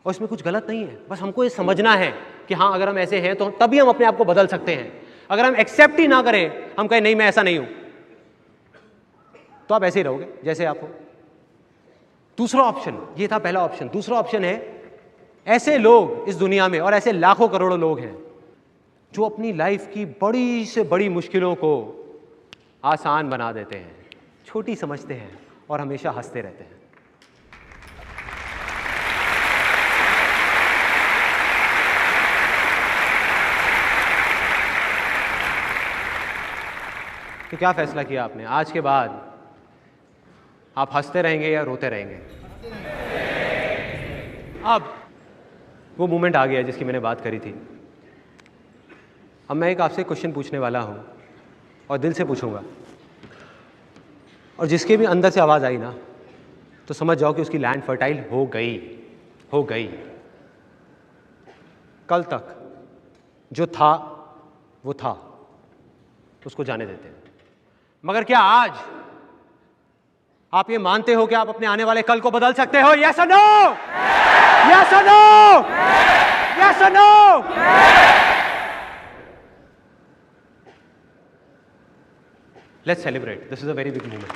और इसमें कुछ गलत नहीं है। बस हमको ये समझना है कि हाँ, अगर हम ऐसे हैं तो तभी हम अपने आप को बदल सकते हैं। अगर हम एक्सेप्ट ही ना करें, हम कहें नहीं मैं ऐसा नहीं हूं, तो आप ऐसे ही रहोगे जैसे आप हो। दूसरा ऑप्शन, ये था पहला ऑप्शन। दूसरा ऑप्शन है, ऐसे लोग इस दुनिया में, और ऐसे लाखों करोड़ों लोग हैं जो अपनी लाइफ की बड़ी से बड़ी मुश्किलों को आसान बना देते हैं, छोटी समझते हैं और हमेशा हंसते रहते हैं। तो क्या फैसला किया आपने? आज के बाद आप हंसते रहेंगे या रोते रहेंगे? अब वो मोमेंट आ गया जिसकी मैंने बात करी थी। अब मैं एक आपसे क्वेश्चन पूछने वाला हूं और दिल से पूछूंगा, और जिसके भी अंदर से आवाज आई ना, तो समझ जाओ कि उसकी लैंड फर्टाइल हो गई, हो गई। कल तक जो था वो था, उसको जाने देते हैं। मगर क्या आज आप ये मानते हो कि आप अपने आने वाले कल को बदल सकते हो? यस और नो? यस और नो? यस और no? Let's celebrate, this is a very big movement.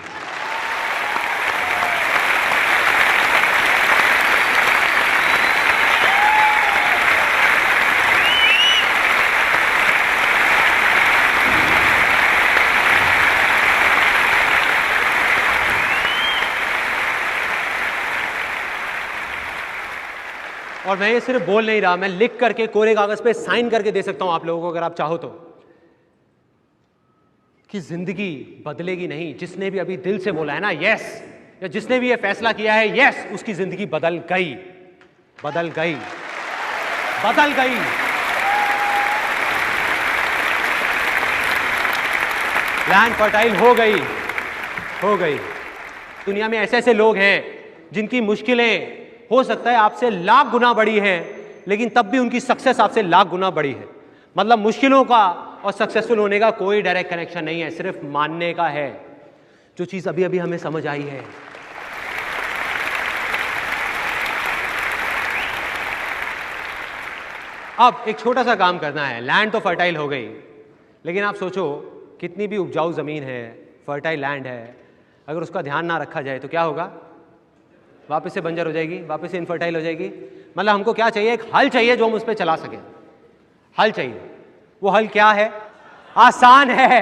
और मैं ये सिर्फ बोल नहीं रहा, मैं लिख करके कोरे कागज पे साइन करके दे सकता हूं आप लोगों को, अगर आप चाहो तो, कि जिंदगी बदलेगी नहीं। जिसने भी अभी दिल से बोला है ना यस, या जिसने भी ये फैसला किया है यस, उसकी जिंदगी बदल गई, बदल गई, बदल गई। लैंड फर्टाइल हो गई, हो गई। दुनिया में ऐसे ऐसे लोग हैं जिनकी मुश्किलें हो सकता है आपसे लाख गुना बड़ी है, लेकिन तब भी उनकी सक्सेस आपसे लाख गुना बड़ी है। मतलब मुश्किलों का और सक्सेसफुल होने का कोई डायरेक्ट कनेक्शन नहीं है, सिर्फ मानने का है, जो चीज अभी अभी हमें समझ आई है। अब एक छोटा सा काम करना है। लैंड तो फर्टाइल हो गई, लेकिन आप सोचो कितनी भी उपजाऊ जमीन है, फर्टाइल लैंड है, अगर उसका ध्यान ना रखा जाए तो क्या होगा? वापस से बंजर हो जाएगी, वापस से इनफर्टाइल हो जाएगी। मतलब हमको क्या चाहिए? एक हल चाहिए जो हम उस पर चला सकें। हल चाहिए। वो हल क्या है? आसान है।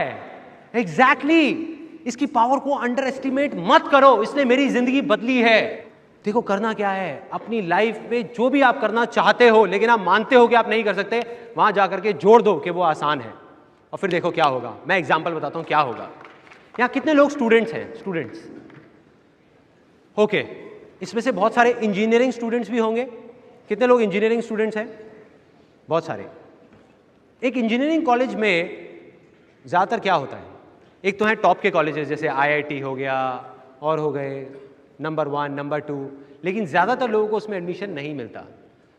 एग्जैक्टली। इसकी पावर को अंडर एस्टिमेट मत करो, इसने मेरी जिंदगी बदली है। देखो करना क्या है, अपनी लाइफ में जो भी आप करना चाहते हो लेकिन आप मानते हो कि आप नहीं कर सकते, वहां जाकर के जोड़ दो कि वो आसान है, और फिर देखो क्या होगा। मैं एग्जाम्पल बताता हूं क्या होगा। यहां कितने लोग स्टूडेंट्स हैं? Students, okay. इसमें से बहुत सारे इंजीनियरिंग स्टूडेंट्स भी होंगे। कितने लोग इंजीनियरिंग स्टूडेंट्स हैं? बहुत सारे। एक इंजीनियरिंग कॉलेज में ज़्यादातर क्या होता है? एक तो है टॉप के कॉलेजेस जैसे IIT हो गया और हो गए नंबर 1, नंबर 2, लेकिन ज़्यादातर लोगों को उसमें एडमिशन नहीं मिलता,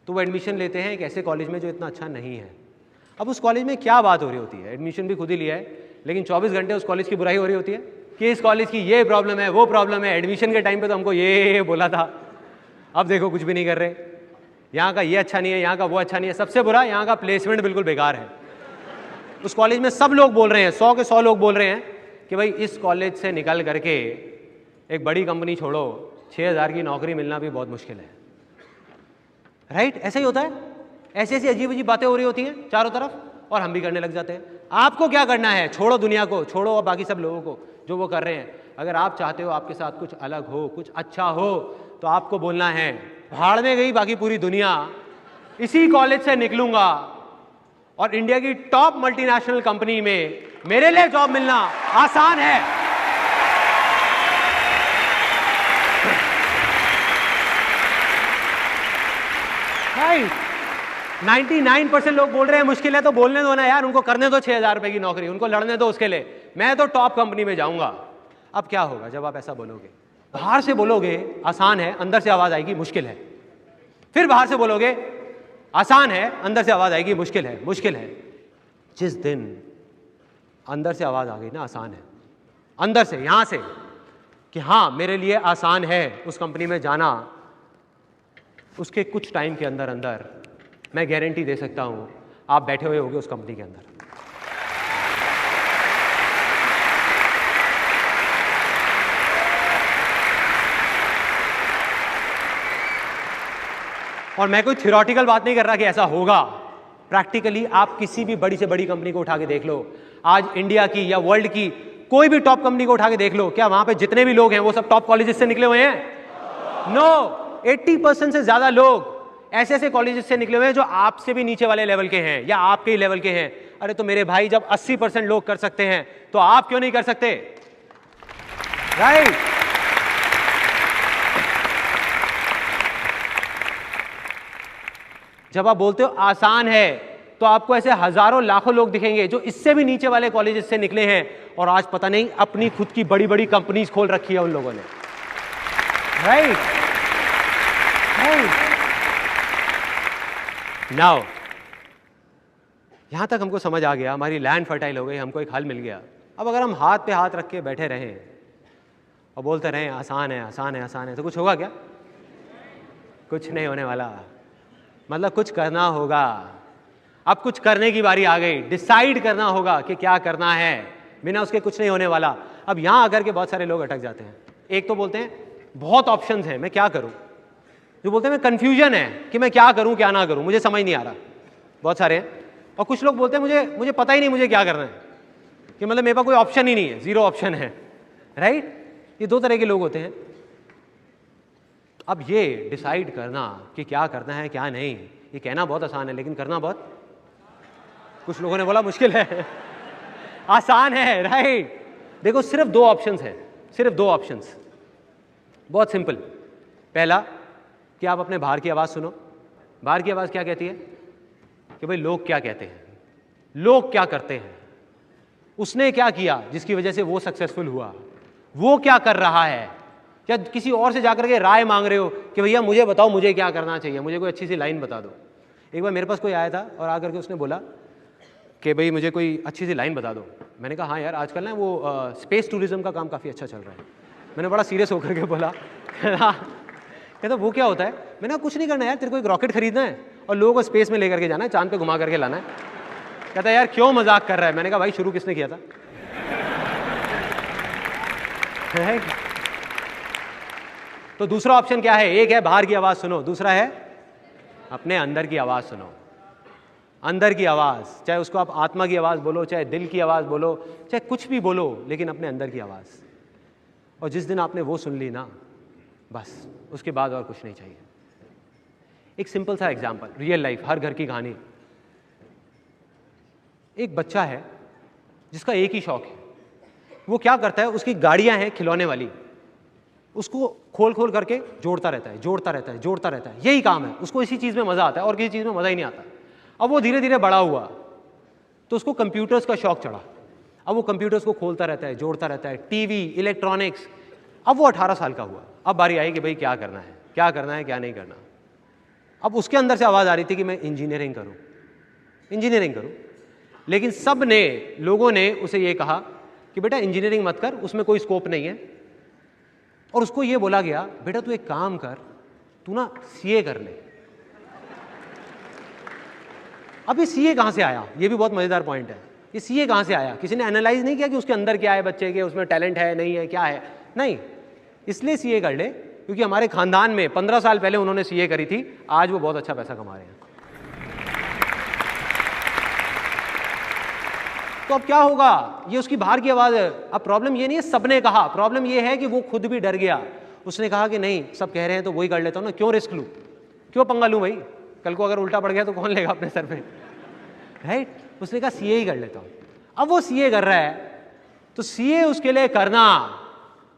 तो वो एडमिशन लेते हैं एक ऐसे कॉलेज में जो इतना अच्छा नहीं है। अब उस कॉलेज में क्या बात हो रही होती है? एडमिशन भी खुद ही लिया है, लेकिन 24 घंटे उस कॉलेज की बुराई हो रही होती है कि इस कॉलेज की ये प्रॉब्लम है, वो प्रॉब्लम है। एडमिशन के टाइम पे तो हमको ये बोला था, अब देखो कुछ भी नहीं कर रहे। यहाँ का ये अच्छा नहीं है, यहाँ का वो अच्छा नहीं है, सबसे बुरा यहाँ का प्लेसमेंट बिल्कुल बेकार है। उस कॉलेज में सब लोग बोल रहे हैं, 100 के 100 लोग बोल रहे हैं कि भाई इस कॉलेज से निकल करके एक बड़ी कंपनी छोड़ो, 6000 की नौकरी मिलना भी बहुत मुश्किल है। राइट? ऐसा ही होता है। ऐसी ऐसी अजीब अजीब बातें हो रही होती हैं चारों तरफ, और हम भी करने लग जाते हैं। आपको क्या करना है? छोड़ो दुनिया को, छोड़ो और बाकी सब लोगों को जो वो कर रहे हैं। अगर आप चाहते हो आपके साथ कुछ अलग हो, कुछ अच्छा हो, तो आपको बोलना है भाड़ में गई बाकी पूरी दुनिया, इसी कॉलेज से निकलूंगा और इंडिया की टॉप मल्टीनेशनल कंपनी में मेरे लिए जॉब मिलना आसान है। राइट। 99% लोग बोल रहे हैं मुश्किल है, तो बोलने दो ना यार, उनको करने दो 6,000 रुपए की नौकरी, उनको लड़ने दो उसके लिए, मैं तो टॉप कंपनी में जाऊंगा। अब क्या होगा जब आप ऐसा बोलोगे? बाहर से बोलोगे आसान है, अंदर से आवाज आएगी मुश्किल है। फिर बाहर से बोलोगे आसान है, अंदर से आवाज आएगी मुश्किल है, मुश्किल है। जिस दिन अंदर से आवाज आ गई ना आसान है, अंदर से, यहां से, कि हाँ मेरे लिए आसान है उस कंपनी में जाना, उसके कुछ टाइम के अंदर अंदर मैं गारंटी दे सकता हूं आप बैठे हुए होंगे उस कंपनी के अंदर। और मैं कोई थ्योरेटिकल बात नहीं कर रहा कि ऐसा होगा, प्रैक्टिकली आप किसी भी बड़ी से बड़ी कंपनी को उठा के देख लो, आज इंडिया की या वर्ल्ड की कोई भी टॉप कंपनी को उठा के देख लो, क्या वहां पे जितने भी लोग हैं वो सब टॉप कॉलेजेस से निकले हुए हैं? नो, 80% से ज्यादा लोग ऐसे ऐसे कॉलेजेस से निकले हुए हैं जो आपसे भी नीचे वाले लेवल के हैं या आपके ही लेवल के हैं। अरे तो मेरे भाई, जब 80% लोग कर सकते हैं तो आप क्यों नहीं कर सकते? राइट। जब आप बोलते हो आसान है तो आपको ऐसे हजारों लाखों लोग दिखेंगे जो इससे भी नीचे वाले कॉलेजेस से निकले हैं और आज पता नहीं अपनी खुद की बड़ी बड़ी कंपनीज खोल रखी है उन लोगों ने। राइट। नाउ यहां तक हमको समझ आ गया, हमारी लैंड फर्टाइल हो गई, हमको एक हल मिल गया। अब अगर हम हाथ पे हाथ रख के बैठे रहें और बोलते रहें आसान है आसान है आसान है, तो कुछ होगा क्या? कुछ नहीं होने वाला। मतलब कुछ करना होगा। अब कुछ करने की बारी आ गई, डिसाइड करना होगा कि क्या करना है, बिना उसके कुछ नहीं होने वाला। अब यहां आकर के बहुत सारे लोग अटक जाते हैं। एक तो बोलते हैं बहुत ऑप्शंस हैं, मैं क्या करूं। जो बोलते हैं मैं कंफ्यूजन है कि मैं क्या करूं क्या ना करूं, मुझे समझ नहीं आ रहा, बहुत सारे हैं। और कुछ लोग बोलते हैं मुझे पता ही नहीं मुझे क्या करना है, कि मतलब मेरे पास कोई ऑप्शन ही नहीं है, जीरो ऑप्शन है। राइट। ये दो तरह के लोग होते हैं। अब ये डिसाइड करना कि क्या करना है क्या नहीं, ये कहना बहुत आसान है लेकिन करना बहुत, कुछ लोगों ने बोला मुश्किल है। आसान है। राइट। देखो सिर्फ दो ऑप्शंस हैं, सिर्फ दो ऑप्शंस, बहुत सिंपल। पहला कि आप अपने बाहर की आवाज सुनो। बाहर की आवाज क्या कहती है? कि भाई लोग क्या कहते हैं, लोग क्या करते हैं, उसने क्या किया जिसकी वजह से वो सक्सेसफुल हुआ, वो क्या कर रहा है। या किसी और से जाकर के राय मांग रहे हो कि भैया मुझे बताओ मुझे क्या करना चाहिए, मुझे कोई अच्छी सी लाइन बता दो। एक बार मेरे पास कोई आया था और आकर के उसने बोला कि भाई मुझे कोई अच्छी सी लाइन बता दो। मैंने कहा हाँ यार आजकल ना वो स्पेस टूरिज्म का काम काफ़ी अच्छा चल रहा है। मैंने बड़ा सीरियस होकर के बोला। कहता वो क्या होता है? मैंने कहा कुछ नहीं करना यार, तेरे को एक रॉकेट खरीदना है और लोगों को स्पेस में लेकर के जाना है, चांद पे घुमा करके लाना है। कहता यार क्यों मजाक कर रहा है? मैंने कहा भाई शुरू किसने किया था? तो दूसरा ऑप्शन क्या है? एक है बाहर की आवाज सुनो, दूसरा है अपने अंदर की आवाज सुनो। अंदर की आवाज, चाहे उसको आप आत्मा की आवाज बोलो, चाहे दिल की आवाज बोलो, चाहे कुछ भी बोलो, लेकिन अपने अंदर की आवाज। और जिस दिन आपने वो सुन ली ना, बस उसके बाद और कुछ नहीं चाहिए। एक सिंपल सा एग्जांपल, रियल लाइफ, हर घर की कहानी। एक बच्चा है जिसका एक ही शौक है, वो क्या करता है, उसकी गाड़ियां हैं खिलौने वाली, उसको खोल खोल करके जोड़ता रहता है, जोड़ता रहता है, जोड़ता रहता है, यही काम है उसको। इसी चीज में मजा आता है और किसी चीज में मजा ही नहीं आता। अब वो धीरे धीरे बड़ा हुआ तो उसको कंप्यूटर्स का शौक चढ़ा। अब वो कंप्यूटर्स को खोलता रहता है, जोड़ता रहता है, टीवी, इलेक्ट्रॉनिक्स। अब वो 18 साल का हुआ। अब बारी आई कि भाई क्या करना है, क्या करना है, क्या नहीं करना। अब उसके अंदर से आवाज आ रही थी कि मैं इंजीनियरिंग करूं, इंजीनियरिंग करूं। लेकिन सब ने, लोगों ने उसे ये कहा कि बेटा इंजीनियरिंग मत कर, उसमें कोई स्कोप नहीं है। और उसको ये बोला गया बेटा तू एक काम कर, तू ना सीए कर ले। अब ये सीए कहां से आया? ये भी बहुत मजेदार पॉइंट है। ये सीए कहां से आया? किसी ने एनालाइज नहीं किया कि उसके अंदर क्या है बच्चे के, उसमें टैलेंट है नहीं है, क्या है। नहीं, इसलिए सीए कर ले क्योंकि हमारे खानदान में 15 साल पहले उन्होंने सीए करी थी, आज वो बहुत अच्छा पैसा कमा रहे हैं। तो अब क्या होगा? ये उसकी बाहर की आवाज है। अब प्रॉब्लम ये नहीं है सबने कहा, प्रॉब्लम ये है कि वो खुद भी डर गया। उसने कहा कि नहीं सब कह रहे हैं तो वही कर लेता हूं ना, क्यों रिस्क लूं, क्यों पंगा लूं भाई, कल को अगर उल्टा पड़ गया तो कौन लेगा अपने सर पे। राइट। उसने कहा सीए ही कर लेता हूं। अब वो सीए कर रहा है तो सीए उसके लिए करना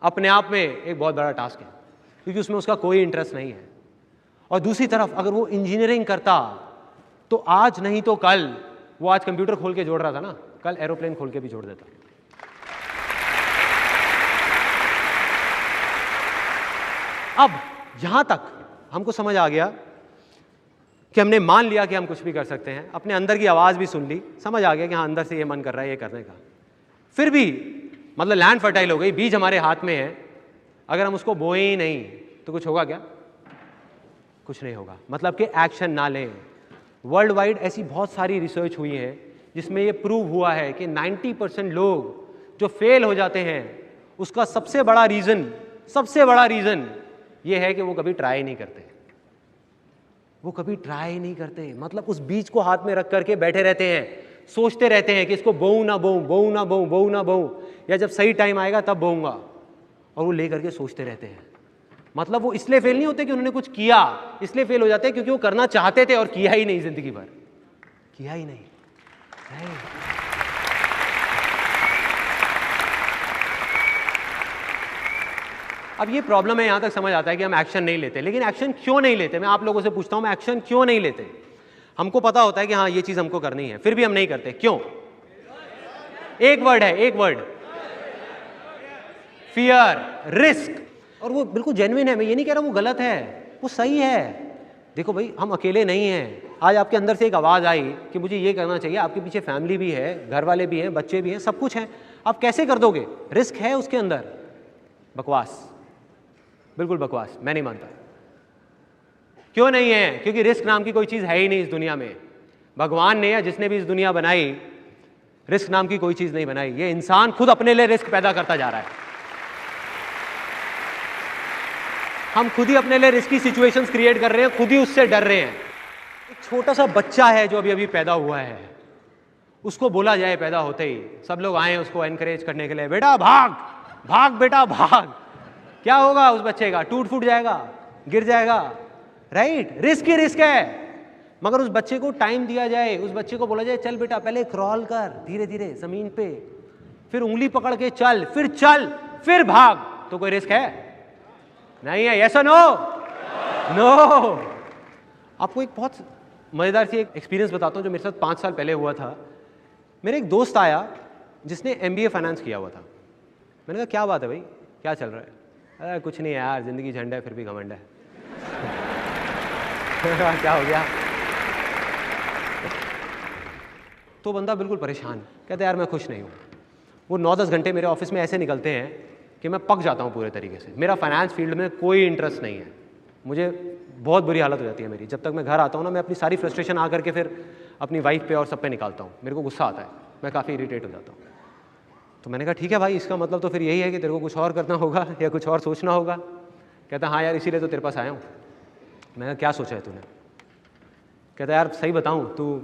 अपने आप में एक बहुत बड़ा टास्क है क्योंकि उसमें उसका कोई इंटरेस्ट नहीं है। और दूसरी तरफ अगर वो इंजीनियरिंग करता तो आज नहीं तो कल, वो आज कंप्यूटर खोल के जोड़ रहा था ना, कल एरोप्लेन खोल के भी जोड़ देता। अब यहां तक हमको समझ आ गया कि हमने मान लिया कि हम कुछ भी कर सकते हैं, अपने अंदर की आवाज़ भी सुन ली, समझ आ गया कि हाँ अंदर से ये मन कर रहा है ये करने का। फिर भी मतलब लैंड फर्टाइल हो गई, बीज हमारे हाथ में है, अगर हम उसको बोए ही नहीं तो कुछ होगा क्या? कुछ नहीं होगा, मतलब कि एक्शन ना लें। वर्ल्ड वाइड ऐसी बहुत सारी रिसर्च हुई है जिसमें ये प्रूव हुआ है कि 90% लोग जो फेल हो जाते हैं उसका सबसे बड़ा रीज़न ये है कि वो कभी ट्राई नहीं करते, वो कभी ट्राई नहीं करते। मतलब उस बीज को हाथ में रख करके बैठे रहते हैं, सोचते रहते हैं कि इसको बोऊं ना बोऊं, या जब सही टाइम आएगा तब बोऊंगा, और वो ले करके सोचते रहते हैं। मतलब वो इसलिए फेल नहीं होते कि उन्होंने कुछ किया, इसलिए फेल हो जाते हैं क्योंकि वो करना चाहते थे और किया ही नहीं, जिंदगी भर किया ही नहीं। अब ये प्रॉब्लम है, यहां तक समझ आता है कि हम एक्शन नहीं लेते, लेकिन एक्शन क्यों नहीं लेते? मैं आप लोगों से पूछता हूं, मैं एक्शन क्यों नहीं लेते? हमको पता होता है कि हाँ ये चीज हमको करनी है, फिर भी हम नहीं करते, क्यों? एक वर्ड, फियर, रिस्क। और वो बिल्कुल जेन्युइन है, मैं ये नहीं कह रहा वो गलत है, वो सही है। देखो भाई, हम अकेले नहीं हैं। आज आपके अंदर से एक आवाज़ आई कि मुझे ये करना चाहिए, आपके पीछे फैमिली भी है, घर वाले भी हैं, बच्चे भी हैं, सब कुछ है, आप कैसे कर दोगे? रिस्क है उसके अंदर। बकवास, बिल्कुल बकवास, मैं नहीं मानता। क्यों नहीं है? क्योंकि रिस्क नाम की कोई चीज़ है ही नहीं इस दुनिया में। भगवान ने या जिसने भी इस दुनिया बनाई, रिस्क नाम की कोई चीज़ नहीं बनाई। ये इंसान खुद अपने लिए रिस्क पैदा करता जा रहा है। हम खुद ही अपने लिए रिस्की सिचुएशंस क्रिएट कर रहे हैं, खुद ही उससे डर रहे हैं। एक छोटा सा बच्चा है जो अभी अभी पैदा हुआ है, उसको बोला जाए पैदा होते ही, सब लोग आए उसको एनकरेज करने के लिए, बेटा भाग भाग बेटा भाग, क्या होगा उस बच्चे का? टूट फूट जाएगा, गिर जाएगा, राइट? रिस्क ही रिस्क है। मगर उस बच्चे को टाइम दिया जाए, उस बच्चे को बोला जाए चल बेटा पहले क्रॉल कर धीरे धीरे जमीन पे, फिर उंगली पकड़ के चल, फिर भाग, तो कोई रिस्क है? नहीं है। यस और नो? नो। आपको एक बहुत मजेदार सी एक एक्सपीरियंस बताता हूँ जो मेरे साथ 5 साल पहले हुआ था। मेरे एक दोस्त आया जिसने MBA फाइनेंस किया हुआ था। मैंने कहा क्या बात है भाई, क्या चल रहा है? अरे कुछ नहीं यार, जिंदगी झंड है फिर भी घमंड है। क्या हो गया? तो बंदा बिल्कुल परेशान, कहता यार मैं खुश नहीं हूँ। वो 9-10 घंटे मेरे ऑफिस में ऐसे निकलते हैं कि मैं पक जाता हूँ पूरे तरीके से। मेरा फाइनेंस फील्ड में कोई इंटरेस्ट नहीं है, मुझे बहुत बुरी हालत हो जाती है मेरी। जब तक मैं घर आता हूँ ना, मैं अपनी सारी फ्रस्ट्रेशन आ करके फिर अपनी वाइफ पे और सब पे निकालता हूँ। मेरे को गुस्सा आता है, मैं काफ़ी इरिटेट हो जाता हूँ। तो मैंने कहा ठीक है भाई, इसका मतलब तो फिर यही है कि तेरे को कुछ और करना होगा या कुछ और सोचना होगा। कहता हाँ यार, इसीलिए तो तेरे पास आया हूँ। मैंने कहा क्या सोचा है तूने? कहता यार सही बताऊँ, तू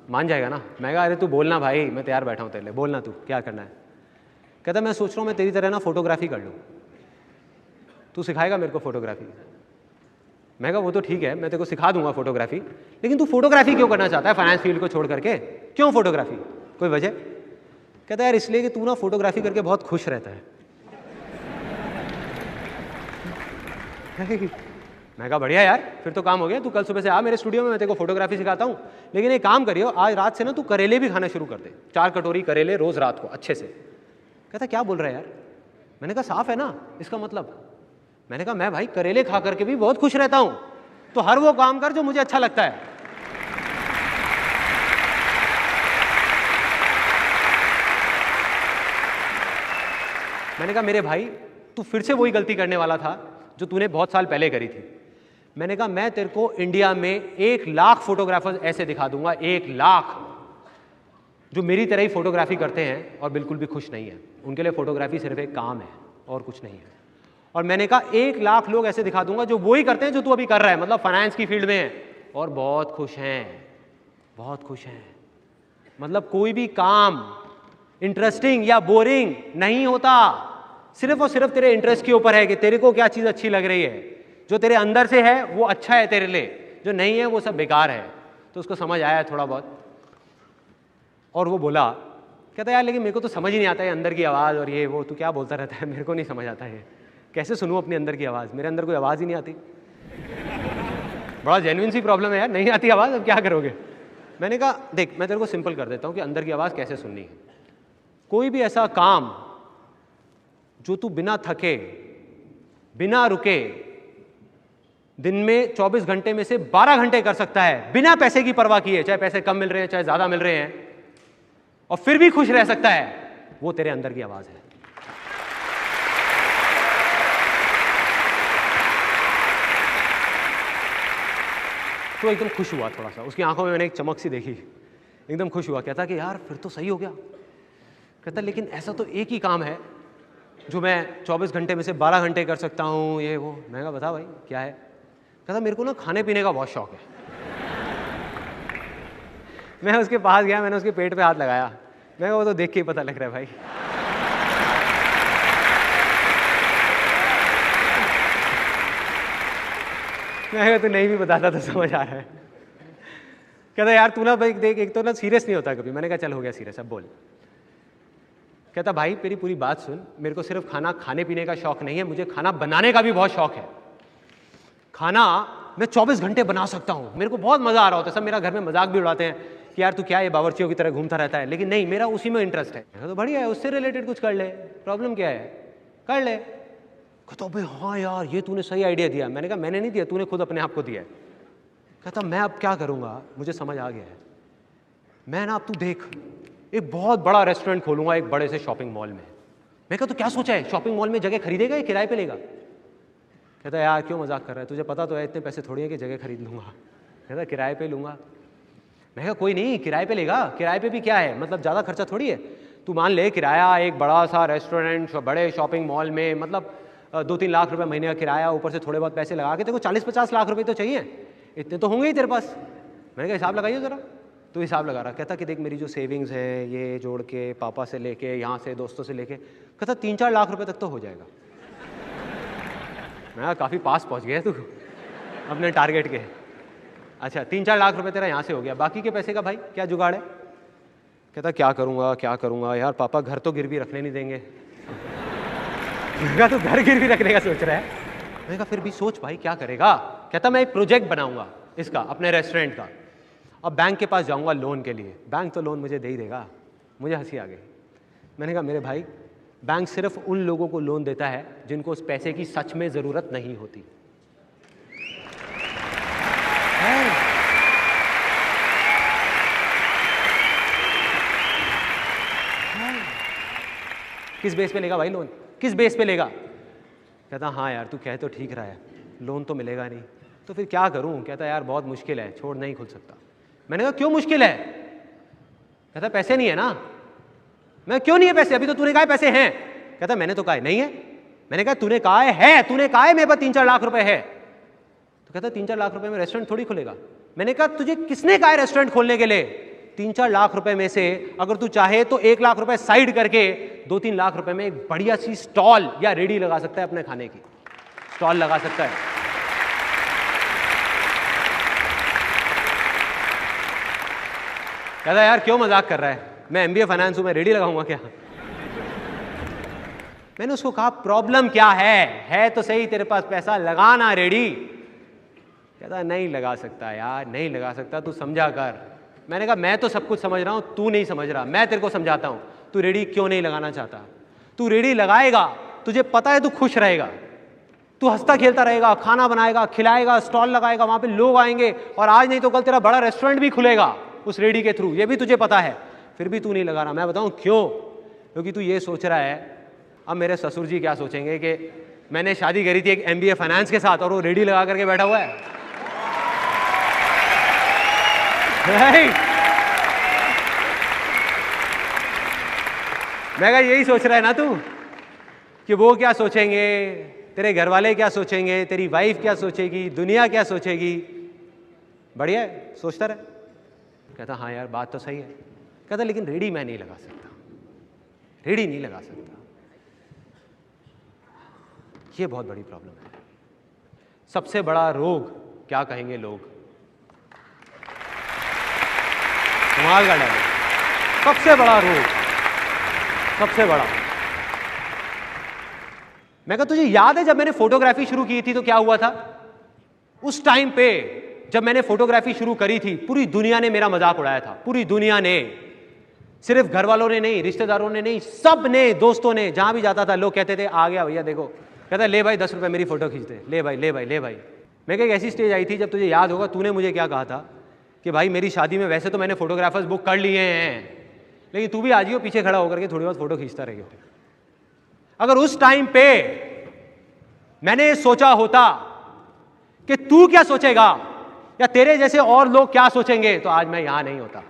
मान जाएगा ना? मैं कहा अरे तू बोलना भाई, मैं तैयार बैठा हूँ तेरे लिए, बोलना तू क्या करना है। कहता मैं सोच रहा हूँ मैं तेरी तरह ना फोटोग्राफी कर लूँ, तू सिखाएगा मेरे को फोटोग्राफी? मैं कहा वो तो ठीक है, मैं तेरे को सिखा दूंगा फोटोग्राफी, लेकिन तू फोटोग्राफी क्यों करना चाहता है फाइनेंस फील्ड को छोड़ करके? क्यों फोटोग्राफी? कोई वजह? कहता यार इसलिए कि तू ना फोटोग्राफी करके बहुत खुश रहता है। मैं कहा बढ़िया यार, फिर तो काम हो गया, तू कल सुबह से आ मेरे स्टूडियो में, मैं तेरे को फोटोग्राफी सिखाता हूँ। लेकिन एक काम करियो, आज रात से ना तू करेले भी खाना शुरू कर दे, 4 कटोरी करेले रोज रात को अच्छे से। कहता क्या बोल रहा है यार? मैंने कहा साफ है ना इसका मतलब। मैंने कहा मैं भाई करेले खा करके भी बहुत खुश रहता हूं, तो हर वो काम कर जो मुझे अच्छा लगता है। मैंने कहा मेरे भाई तू फिर से वही गलती करने वाला था जो तूने बहुत साल पहले करी थी। मैंने कहा मैं तेरे को इंडिया में 1 लाख फोटोग्राफर्स ऐसे दिखा दूंगा, 1 लाख, जो मेरी तरह ही फोटोग्राफी करते हैं और बिल्कुल भी खुश नहीं है। उनके लिए फोटोग्राफी सिर्फ एक काम है और कुछ नहीं है। और मैंने कहा 1 लाख लोग ऐसे दिखा दूंगा जो वही करते हैं जो तू अभी कर रहा है, मतलब फाइनेंस की फील्ड में है और बहुत खुश हैं, बहुत खुश हैं। मतलब कोई भी काम इंटरेस्टिंग या बोरिंग नहीं होता, सिर्फ और सिर्फ तेरे इंटरेस्ट के ऊपर है कि तेरे को क्या चीज़ अच्छी लग रही है। जो तेरे अंदर से है वो अच्छा है तेरे लिए, जो नहीं है वो सब बेकार है। तो उसको समझ आया थोड़ा बहुत, और वो बोला, कहता यार लेकिन मेरे को तो समझ ही नहीं आता है अंदर की आवाज़ और ये वो, तू क्या बोलता रहता है, मेरे को नहीं समझ आता है, कैसे सुनूं अपने अंदर की आवाज़, मेरे अंदर कोई आवाज़ ही नहीं आती। बड़ा जेन्युइन सी प्रॉब्लम है यार, नहीं आती आवाज़, अब क्या करोगे? मैंने कहा देख मैं तेरे को सिंपल कर देता हूँ कि अंदर की आवाज़ कैसे सुननी है। कोई भी ऐसा काम जो तू बिना थके बिना रुके दिन में 24 घंटे में से 12 घंटे कर सकता है बिना पैसे की परवाह किए, चाहे पैसे कम मिल रहे हैं चाहे ज़्यादा मिल रहे हैं, और फिर भी खुश रह सकता है, वो तेरे अंदर की आवाज़ है। तो एकदम खुश हुआ थोड़ा सा, उसकी आंखों में मैंने एक चमक सी देखी, एकदम खुश हुआ। कहता कि यार फिर तो सही हो गया। कहता लेकिन ऐसा तो एक ही काम है जो मैं 24 घंटे में से 12 घंटे कर सकता हूँ, ये वो। मैं कहा बता भाई क्या है? कहता मेरे को ना खाने पीने का बहुत शौक है। मैं उसके पास गया, मैंने उसके पेट पे हाथ लगाया। मैं कहा वो तो देख के ही पता लग रहा है भाई। मैं कहा तू नहीं भी बताता तो समझ आ रहा है। कहता यार तू ना भाई देख, एक तो ना सीरियस नहीं होता कभी। मैंने कहा चल हो गया सीरियस, अब बोल। कहता भाई मेरी पूरी बात सुन, मेरे को सिर्फ खाना खाने पीने का शौक नहीं है, मुझे खाना बनाने का भी बहुत शौक है। खाना मैं 24 घंटे बना सकता हूँ, मेरे को बहुत मज़ा आ रहा होता है। सब मेरा घर में मजाक भी उड़ाते हैं कि यार तू क्या ये बावर्चियों की तरह घूमता रहता है, लेकिन नहीं, मेरा उसी में इंटरेस्ट है। तो बढ़िया है, उससे रिलेटेड कुछ कर ले, प्रॉब्लम क्या है, कर ले। कहता भाई हाँ यार ये तूने सही आइडिया दिया। मैंने कहा मैंने नहीं दिया, तूने खुद अपने आप को दिया है। कहता मैं अब क्या करूँगा, मुझे समझ आ गया है। मैं ना अब तू देख एक बहुत बड़ा रेस्टोरेंट खोलूँगा एक बड़े से शॉपिंग मॉल में। मैं कहा तो क्या सोचा है, शॉपिंग मॉल में जगह खरीदेगा या किराए पे लेगा? कहता यार क्यों मजाक कर रहा है, तुझे पता तो है इतने पैसे थोड़ी है कि जगह खरीद लूँगा। कहता किराए पे लूँगा। मैं कहा कोई नहीं, किराए पे लेगा, किराए पे भी क्या है, मतलब ज़्यादा खर्चा थोड़ी है। तू मान ले किराया एक बड़ा सा रेस्टोरेंट बड़े शॉपिंग मॉल में, मतलब 2-3 लाख रुपए महीने का किराया, ऊपर से थोड़े बहुत पैसे लगा के तेरे को 40-50 लाख रुपए तो चाहिए, इतने तो होंगे ही तेरे पास। मैंने कहा हिसाब लगाइए ज़रा। तो हिसाब लगा रहा। कहता कि देख मेरी जो सेविंग्स है ये जोड़ के पापा से लेके यहाँ से दोस्तों से लेके, कहता 3-4 लाख रुपए तक तो हो जाएगा। मैं काफ़ी पास पहुँच गया तू अपने टारगेट के। अच्छा 3-4 लाख रुपए तेरा यहाँ से हो गया, बाकी के पैसे का भाई क्या जुगाड़ है? कहता क्या करूँगा यार, पापा घर तो गिरवी रखने नहीं देंगे। मैं कहा तो घर गिरवी रखने का सोच रहा है? मैंने कहा फिर भी सोच भाई क्या करेगा? कहता मैं एक प्रोजेक्ट बनाऊंगा इसका, अपने रेस्टोरेंट का। अब बैंक के पास जाऊंगा लोन के लिए, बैंक तो लोन मुझे दे ही देगा। मुझे हंसी आ गई। मैंने कहा मेरे भाई बैंक सिर्फ उन लोगों को लोन देता है जिनको उस पैसे की सच में ज़रूरत नहीं होती। किस बेस पे लेगा भाई लोन, किस बेस पे लेगा? कहता हाँ यार तू कह तो ठीक रहा है, लोन तो मिलेगा नहीं, तो फिर क्या करूं? कहता यार बहुत मुश्किल है, छोड़ नहीं खुल सकता। मैंने कहा क्यों मुश्किल है? कहता पैसे नहीं है ना। मैं क्यों नहीं है पैसे, अभी तो तूने कहा पैसे हैं। कहता मैंने तो कहा नहीं है। मैंने कहा तूने कहा है, तूने कहा है मेरे पास 3-4 लाख रुपए है। तो कहता 3-4 लाख रुपए में रेस्टोरेंट थोड़ी खुलेगा। मैंने कहा तुझे किसने कहा है रेस्टोरेंट खोलने के लिए? 3-4 लाख रुपए में से अगर तू चाहे तो 1 लाख रुपए साइड करके 2-3 लाख रुपए में एक बढ़िया सी स्टॉल या रेडी लगा सकता है, अपने खाने की स्टॉल लगा सकता है। कहता यार क्यों मजाक कर रहा है, मैं MBA फाइनेंस हूं, मैं रेडी लगाऊंगा क्या? मैंने उसको कहा प्रॉब्लम क्या है तो सही, तेरे पास पैसा लगाना रेडी। कहता नहीं लगा सकता यार, नहीं लगा सकता, तू समझा कर। मैंने कहा मैं तो सब कुछ समझ रहा हूं, तू नहीं समझ रहा, मैं तेरे को समझाता हूं। तू रेडी क्यों नहीं लगाना चाहता? तू रेडी लगाएगा, तुझे पता है तू खुश रहेगा, तू हंसता खेलता रहेगा, खाना बनाएगा, खिलाएगा, स्टॉल लगाएगा, वहां पे लोग आएंगे, और आज नहीं तो कल तेरा बड़ा रेस्टोरेंट भी खुलेगा उस रेडी के थ्रू, ये भी तुझे पता है। फिर भी तू नहीं लगा रहा। मैं बताऊं क्यों? क्योंकि तू ये सोच रहा है अब मेरे ससुर जी क्या सोचेंगे कि मैंने शादी करी थी एक MBA फाइनेंस के साथ और वो रेडी लगा करके बैठा हुआ है। मैं कहा यही सोच रहा है ना तू, कि वो क्या सोचेंगे, तेरे घर वाले क्या सोचेंगे, तेरी वाइफ क्या सोचेगी, दुनिया क्या सोचेगी। बढ़िया है, सोचता रहे। कहता हाँ यार बात तो सही है। कहता लेकिन रेडी मैं नहीं लगा सकता, रेडी नहीं लगा सकता, ये बहुत बड़ी प्रॉब्लम है। सबसे बड़ा रोग क्या कहेंगे लोग? कमाल का डायलॉग। सबसे बड़ा रोग, सबसे बड़ा। मैं कहा तुझे याद है जब मैंने फोटोग्राफी शुरू की थी तो क्या हुआ था? उस टाइम पे जब मैंने फोटोग्राफी शुरू करी थी, पूरी दुनिया ने मेरा मजाक उड़ाया था, पूरी दुनिया ने, सिर्फ घर वालों ने नहीं, रिश्तेदारों ने नहीं, सब ने, दोस्तों ने, जहां भी जाता था लोग कहते थे आ गया भैया देखो, कहता ले भाई 10 रुपए मेरी फोटो खींच दे, ले भाई ले भाई ले भाई। मैं एक ऐसी स्टेज आई थी, जब तुझे याद होगा तूने मुझे क्या कहा था कि भाई मेरी शादी में वैसे तो मैंने फोटोग्राफर्स बुक कर लिए हैं, लेकिन तू भी आ जियो पीछे खड़ा होकर के थोड़ी बहुत फोटो खींचता रहियो। अगर उस टाइम पे मैंने सोचा होता कि तू क्या सोचेगा या तेरे जैसे और लोग क्या सोचेंगे, तो आज मैं यहां नहीं होता।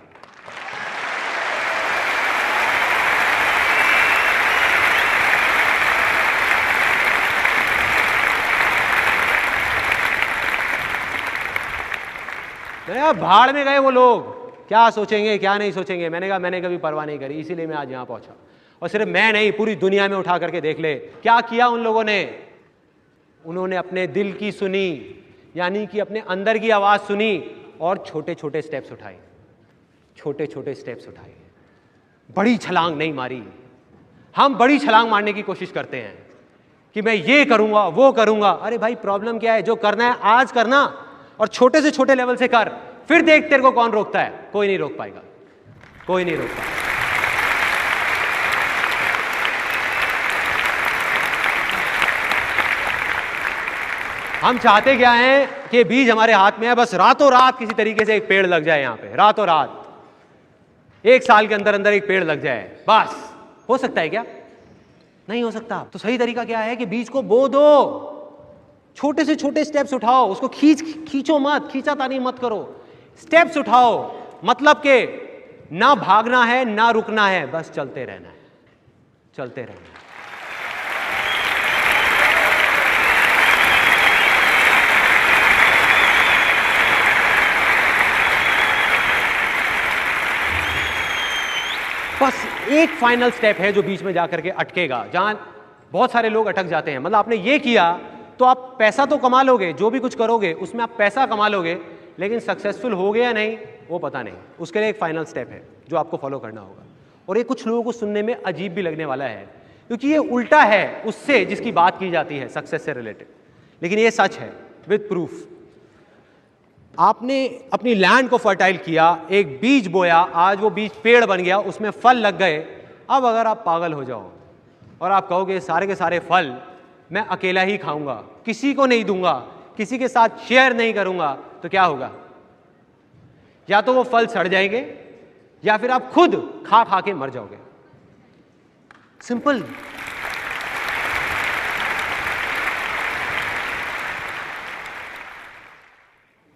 मैंने कहा भाड़ में गए वो लोग, क्या सोचेंगे क्या नहीं सोचेंगे। मैंने कहा मैंने कभी परवाह नहीं करी, इसीलिए मैं आज यहां पहुंचा। और सिर्फ मैं नहीं, पूरी दुनिया में उठा करके देख ले क्या किया उन लोगों ने। उन्होंने अपने दिल की सुनी, यानी कि अपने अंदर की आवाज सुनी और छोटे छोटे स्टेप्स उठाए, छोटे छोटे स्टेप्स उठाए, बड़ी छलांग नहीं मारी। हम बड़ी छलांग मारने की कोशिश करते हैं कि मैं ये करूंगा वो करूंगा। अरे भाई प्रॉब्लम क्या है, जो करना है आज करना और छोटे से छोटे लेवल से कर, फिर देख तेरे को कौन रोकता है। कोई नहीं रोक पाएगा, कोई नहीं रोक पाएगा। हम चाहते क्या हैं कि बीज हमारे हाथ में है, बस रातों रात किसी तरीके से एक पेड़ लग जाए यहां पे, रातों रात 1 साल के अंदर अंदर एक पेड़ लग जाए, बस। हो सकता है क्या? नहीं हो सकता। तो सही तरीका क्या है कि बीज को बो दो, छोटे से छोटे स्टेप्स उठाओ, उसको खींचो मत, खींचातानी मत करो, स्टेप्स उठाओ। मतलब के ना भागना है ना रुकना है, बस चलते रहना है, चलते रहना है। बस एक फाइनल स्टेप है जो बीच में जाकर के अटकेगा, जहां बहुत सारे लोग अटक जाते हैं। मतलब आपने ये किया तो आप पैसा तो कमा लोगे, जो भी कुछ करोगे उसमें आप पैसा कमा लोगे, लेकिन सक्सेसफुल हो गया या नहीं वो पता नहीं। उसके लिए एक फाइनल स्टेप है जो आपको फॉलो करना होगा। और ये कुछ लोगों को सुनने में अजीब भी लगने वाला है, क्योंकि ये उल्टा है उससे जिसकी बात की जाती है सक्सेस से रिलेटेड, लेकिन ये सच है विद प्रूफ। आपने अपनी लैंड को फर्टाइल किया, एक बीज बोया, आज वो बीज पेड़ बन गया, उसमें फल लग गए। अब अगर आप पागल हो जाओ और आप कहोगे सारे के सारे फल मैं अकेला ही खाऊंगा, किसी को नहीं दूंगा, किसी के साथ शेयर नहीं करूंगा, तो क्या होगा? या तो वो फल सड़ जाएंगे या फिर आप खुद खा खा के मर जाओगे। सिंपल।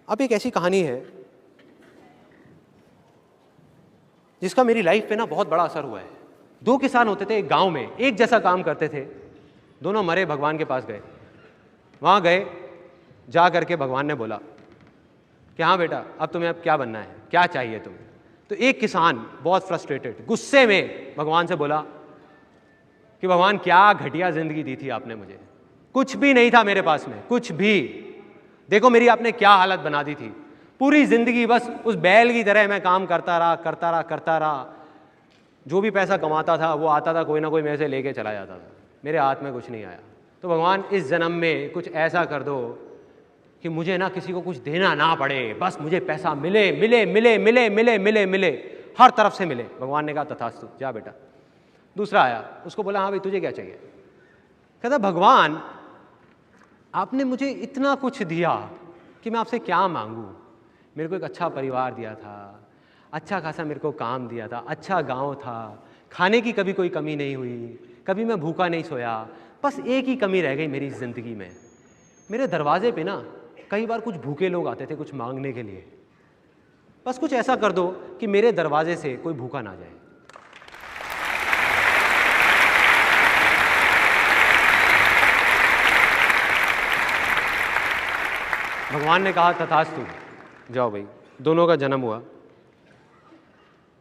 अब एक ऐसी कहानी है जिसका मेरी लाइफ पे ना बहुत बड़ा असर हुआ है। 2 किसान होते थे एक गांव में, एक जैसा काम करते थे, दोनों मरे, भगवान के पास गए। वहां गए, जा करके भगवान ने बोला कि हाँ बेटा अब तुम्हें अब क्या बनना है, क्या चाहिए तुम्हें। तो एक किसान बहुत फ्रस्ट्रेटेड, गुस्से में भगवान से बोला कि भगवान क्या घटिया जिंदगी दी थी आपने मुझे, कुछ भी नहीं था मेरे पास में, कुछ भी। देखो मेरी आपने क्या हालत बना दी थी, पूरी जिंदगी बस उस बैल की तरह मैं काम करता रहा। जो भी पैसा कमाता था वो आता था, कोई ना कोई मेरे से लेके चला जाता था, मेरे हाथ में कुछ नहीं आया। तो भगवान इस जन्म में कुछ ऐसा कर दो कि मुझे ना किसी को कुछ देना ना पड़े, बस मुझे पैसा मिले मिले मिले मिले मिले मिले मिले, हर तरफ से मिले। भगवान ने कहा तथास्तु, जा बेटा। दूसरा आया, उसको बोला हाँ भाई तुझे क्या चाहिए? कहता भगवान आपने मुझे इतना कुछ दिया कि मैं आपसे क्या मांगूं। मेरे को एक अच्छा परिवार दिया था, अच्छा खासा मेरे को काम दिया था, अच्छा गांव था, खाने की कभी कोई कमी नहीं हुई, कभी मैं भूखा नहीं सोया। बस एक ही कमी रह गई मेरी ज़िंदगी में, मेरे दरवाजे पे ना कई बार कुछ भूखे लोग आते थे कुछ मांगने के लिए। बस कुछ ऐसा कर दो कि मेरे दरवाजे से कोई भूखा ना जाए। भगवान ने कहा तथास्तु, जाओ भाई। दोनों का जन्म हुआ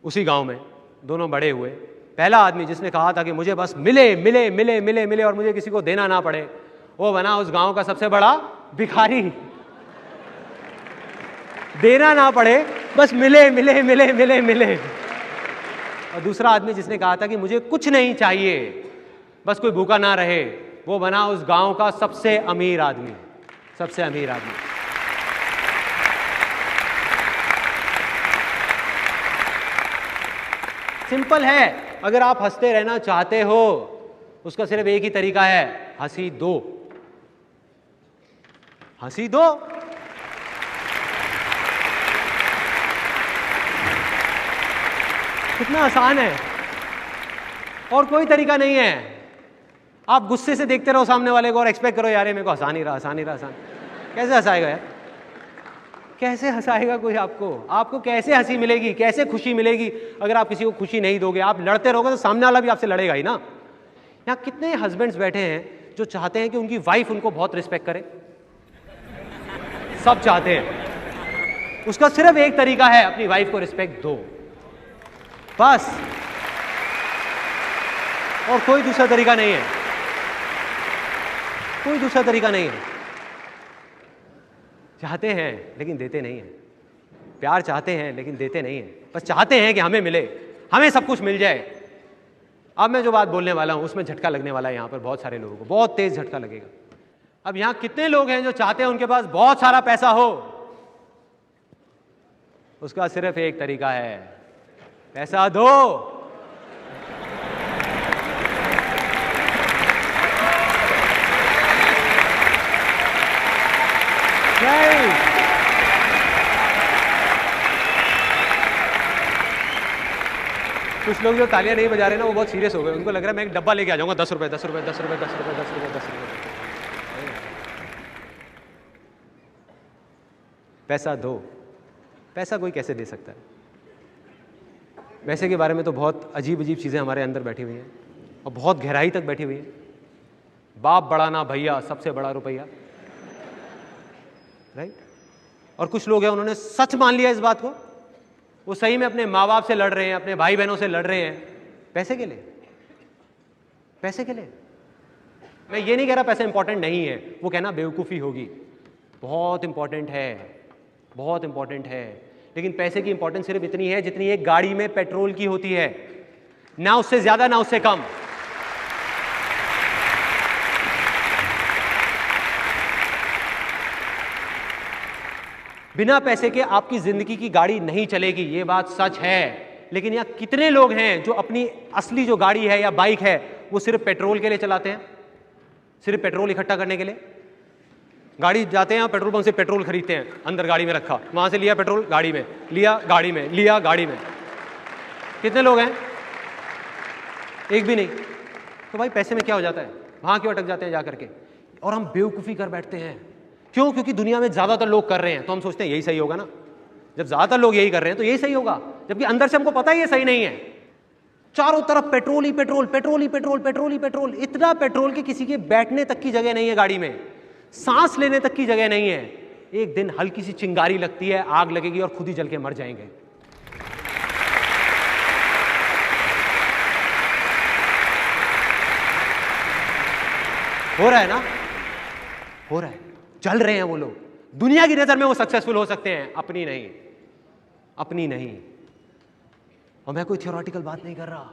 उसी गांव में, दोनों बड़े हुए। पहला आदमी जिसने कहा था कि मुझे बस मिले मिले मिले मिले मिले और मुझे किसी को देना ना पड़े, वो बना उस गांव का सबसे बड़ा भिखारी। देना ना पड़े, बस मिले मिले मिले मिले मिले। और दूसरा आदमी जिसने कहा था कि मुझे कुछ नहीं चाहिए, बस कोई भूखा ना रहे, वो बना उस गांव का सबसे अमीर आदमी, सबसे अमीर आदमी। सिंपल है। अगर आप हंसते रहना चाहते हो उसका सिर्फ एक ही तरीका है, हंसी दो, हंसी दो। कितना आसान है और कोई तरीका नहीं है। आप गुस्से से देखते रहो सामने वाले को और एक्सपेक्ट करो यार ये मेरे को हंसा नहीं रहा, हंसा नहीं रहा, हंसा, कैसे हंसाएगा यार? कैसे हंसाएगा कोई आपको? आपको कैसे हंसी मिलेगी, कैसे खुशी मिलेगी अगर आप किसी को खुशी नहीं दोगे? आप लड़ते रहोगे तो सामने वाला भी आपसे लड़ेगा ही ना। यहाँ कितने हस्बैंड्स बैठे हैं जो चाहते हैं कि उनकी वाइफ उनको बहुत रिस्पेक्ट करे? सब चाहते हैं। उसका सिर्फ एक तरीका है, अपनी वाइफ को रिस्पेक्ट दो, बस, और कोई दूसरा तरीका नहीं है, कोई दूसरा तरीका नहीं है। चाहते हैं लेकिन देते नहीं हैं, प्यार चाहते हैं लेकिन देते नहीं हैं, बस चाहते हैं कि हमें मिले, हमें सब कुछ मिल जाए। अब मैं जो बात बोलने वाला हूं उसमें झटका लगने वाला है, यहां पर बहुत सारे लोगों को बहुत तेज झटका लगेगा। अब यहां कितने लोग हैं जो चाहते हैं उनके पास बहुत सारा पैसा हो? उसका सिर्फ एक तरीका है, पैसा दो। कुछ लोग जो तालियां नहीं बजा रहे ना वो बहुत सीरियस हो गए, उनको लग रहा है मैं एक डब्बा लेके आ जाऊंगा, 10 रुपए 10 रुपए 10 रुपए 10 रुपए 10 रुपए 10 रुपए। पैसा दो। पैसा कोई कैसे दे सकता है? पैसे के बारे में तो बहुत अजीब अजीब चीज़ें हमारे अंदर बैठी हुई हैं और बहुत गहराई तक बैठी हुई है। बाप बड़ा ना भैया, सबसे बड़ा रुपया, राइट? और कुछ लोग हैं उन्होंने सच मान लिया इस बात को, वो सही में अपने माँ बाप से लड़ रहे हैं, अपने भाई बहनों से लड़ रहे हैं, पैसे के लिए, पैसे के लिए। मैं ये नहीं कह रहा पैसा इंपॉर्टेंट नहीं है, वो कहना बेवकूफ़ी होगी। बहुत इंपॉर्टेंट है, बहुत इंपॉर्टेंट है, लेकिन पैसे की इंपॉर्टेंस सिर्फ इतनी है जितनी एक गाड़ी में पेट्रोल की होती है, ना उससे ज्यादा ना उससे कम। बिना पैसे के आपकी जिंदगी की गाड़ी नहीं चलेगी, ये बात सच है। लेकिन यहां कितने लोग हैं जो अपनी असली जो गाड़ी है या बाइक है वो सिर्फ पेट्रोल के लिए चलाते हैं, सिर्फ पेट्रोल इकट्ठा करने के लिए। गाड़ी जाते हैं पेट्रोल पंप से पेट्रोल खरीदते हैं, अंदर गाड़ी में रखा, वहां से लिया पेट्रोल, गाड़ी में लिया, गाड़ी में लिया, गाड़ी में। कितने लोग हैं? एक भी नहीं। तो भाई पैसे में क्या हो जाता है? वहां क्यों अटक जाते हैं जा करके? और हम बेवकूफ़ी कर बैठते हैं। क्यों? क्योंकि दुनिया में ज़्यादातर लोग कर रहे हैं तो हम सोचते हैं यही सही होगा ना। जब ज़्यादातर लोग यही कर रहे हैं तो यही सही होगा, जबकि अंदर से हमको पता ही ये सही नहीं है। चारों तरफ पेट्रोल ही पेट्रोल, पेट्रोल ही पेट्रोल, पेट्रोल ही पेट्रोल। इतना पेट्रोल कि किसी के बैठने तक की जगह नहीं है गाड़ी में, सांस लेने तक की जगह नहीं है। एक दिन हल्की सी चिंगारी लगती है, आग लगेगी और खुद ही जल के मर जाएंगे। हो रहा है ना? हो रहा है। चल रहे हैं वो लोग, दुनिया की नजर में वो सक्सेसफुल हो सकते हैं, अपनी नहीं, अपनी नहीं। और मैं कोई थियोरेटिकल बात नहीं कर रहा।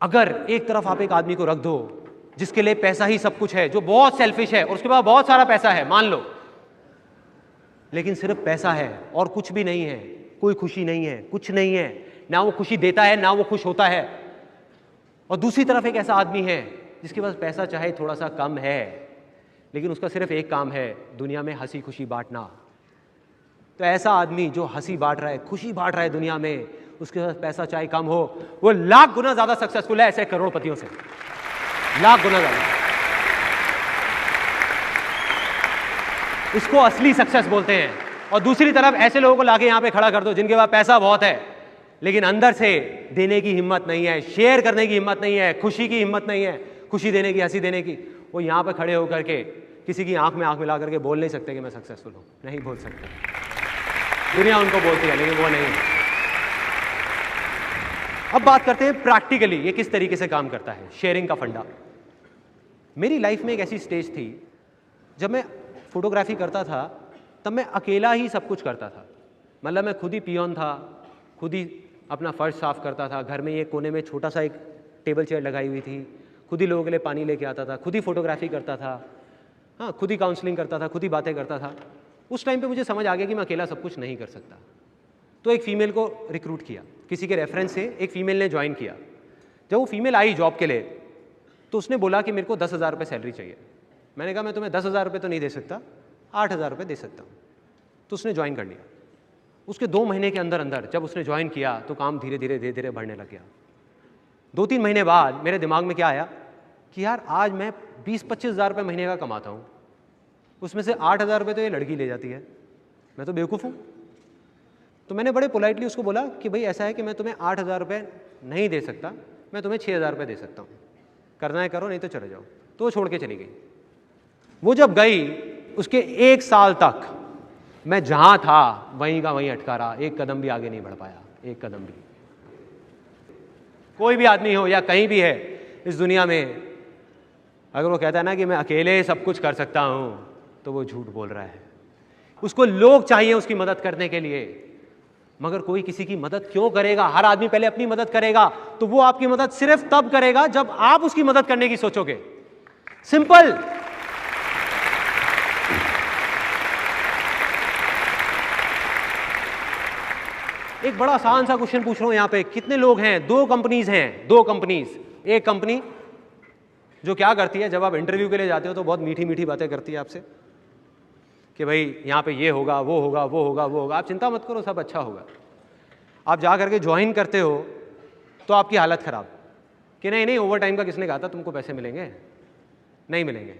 अगर एक तरफ आप एक आदमी को रख दो जिसके लिए पैसा ही सब कुछ है, जो बहुत सेल्फिश है और उसके पास बहुत सारा पैसा है, मान लो, लेकिन सिर्फ पैसा है और कुछ भी नहीं है, कोई खुशी नहीं है, कुछ नहीं है, ना वो खुशी देता है ना वो खुश होता है। और दूसरी तरफ एक ऐसा आदमी है जिसके पास पैसा चाहे थोड़ा सा कम है, लेकिन उसका सिर्फ एक काम है, दुनिया में हंसी खुशी बांटना। तो ऐसा आदमी जो हंसी बांट रहा है, खुशी बांट रहा है दुनिया में, उसके पास पैसा चाहे कम हो, वो लाख गुना ज्यादा सक्सेसफुल है ऐसे करोड़पतियों से, लाख गुना ज्यादा। इसको असली सक्सेस बोलते हैं। और दूसरी तरफ ऐसे लोगों को लाके यहां पे खड़ा कर दो जिनके पास पैसा बहुत है लेकिन अंदर से देने की हिम्मत नहीं है, शेयर करने की हिम्मत नहीं है, खुशी की हिम्मत नहीं है, खुशी देने की, हंसी देने की। वो यहां पे खड़े होकर के किसी की आंख में आंख मिला करके बोल नहीं सकते कि मैं सक्सेसफुल हूं, नहीं बोल सकते। दुनिया उनको बोलती है लेकिन वो नहीं। अब बात करते हैं प्रैक्टिकली ये किस तरीके से काम करता है, शेयरिंग का फंडा। मेरी लाइफ में एक ऐसी स्टेज थी जब मैं फोटोग्राफी करता था, तब मैं अकेला ही सब कुछ करता था। मतलब मैं खुद ही पियोन था, खुद ही अपना फर्श साफ करता था, घर में ये कोने में छोटा सा एक टेबल चेयर लगाई हुई थी, खुद ही लोगों के लिए पानी लेके आता था, खुद ही फोटोग्राफी करता था, हाँ, खुद ही काउंसलिंग करता था, खुद ही बातें करता था। उस टाइम पे मुझे समझ आ गया कि मैं अकेला सब कुछ नहीं कर सकता। तो एक फ़ीमेल को रिक्रूट किया, किसी के रेफरेंस से एक फ़ीमेल ने ज्वाइन किया। जब वो फीमेल आई जॉब के लिए तो उसने बोला कि मेरे को 10,000 रुपये सैलरी चाहिए। मैंने कहा मैं तुम्हें 10,000 रुपये तो नहीं दे सकता, 8,000 रुपये दे सकता हूँ। तो उसने ज्वाइन कर लिया। उसके 2 महीने के अंदर अंदर जब उसने ज्वाइन किया तो काम धीरे धीरे बढ़ने लग गया। 2-3 महीने बाद मेरे दिमाग में क्या आया कि यार आज मैं 20-25 हज़ार रुपये महीने का कमाता हूँ, उसमें से 8,000 रुपये तो ये लड़की ले जाती है, मैं तो बेवकूफ़ हूँ। तो मैंने बड़े पोलाइटली उसको बोला कि भाई ऐसा है कि मैं तुम्हें 8,000 रुपये नहीं दे सकता, मैं तुम्हें 6,000 रुपये दे सकता हूँ, करना है करो नहीं तो चले जाओ। तो वो छोड़ के चली गई। वो जब गई उसके 1 साल तक मैं जहाँ था वहीं का वहीं अटका रहा, एक कदम भी आगे नहीं बढ़ पाया, एक कदम भी। कोई भी आदमी हो या कहीं भी है इस दुनिया में, अगर वो कहता है ना कि मैं अकेले सब कुछ कर सकता हूँ, तो वो झूठ बोल रहा है। उसको लोग चाहिए उसकी मदद करने के लिए, मगर कोई किसी की मदद क्यों करेगा? हर आदमी पहले अपनी मदद करेगा, तो वो आपकी मदद सिर्फ तब करेगा जब आप उसकी मदद करने की सोचोगे। सिंपल। एक बड़ा आसान सा क्वेश्चन पूछ रहा हूं यहां पे, कितने लोग हैं? 2 कंपनीज हैं, 2 कंपनीज। एक कंपनी जो क्या करती है, जब आप इंटरव्यू के लिए जाते हो तो बहुत मीठी मीठी बातें करती है आपसे कि भाई यहाँ पे ये होगा, वो होगा, वो होगा, वो होगा, आप चिंता मत करो, सब अच्छा होगा। आप जा करके ज्वाइन करते हो तो आपकी हालत ख़राब कि नहीं नहीं, ओवर टाइम का किसने कहा था तुमको पैसे मिलेंगे? नहीं मिलेंगे,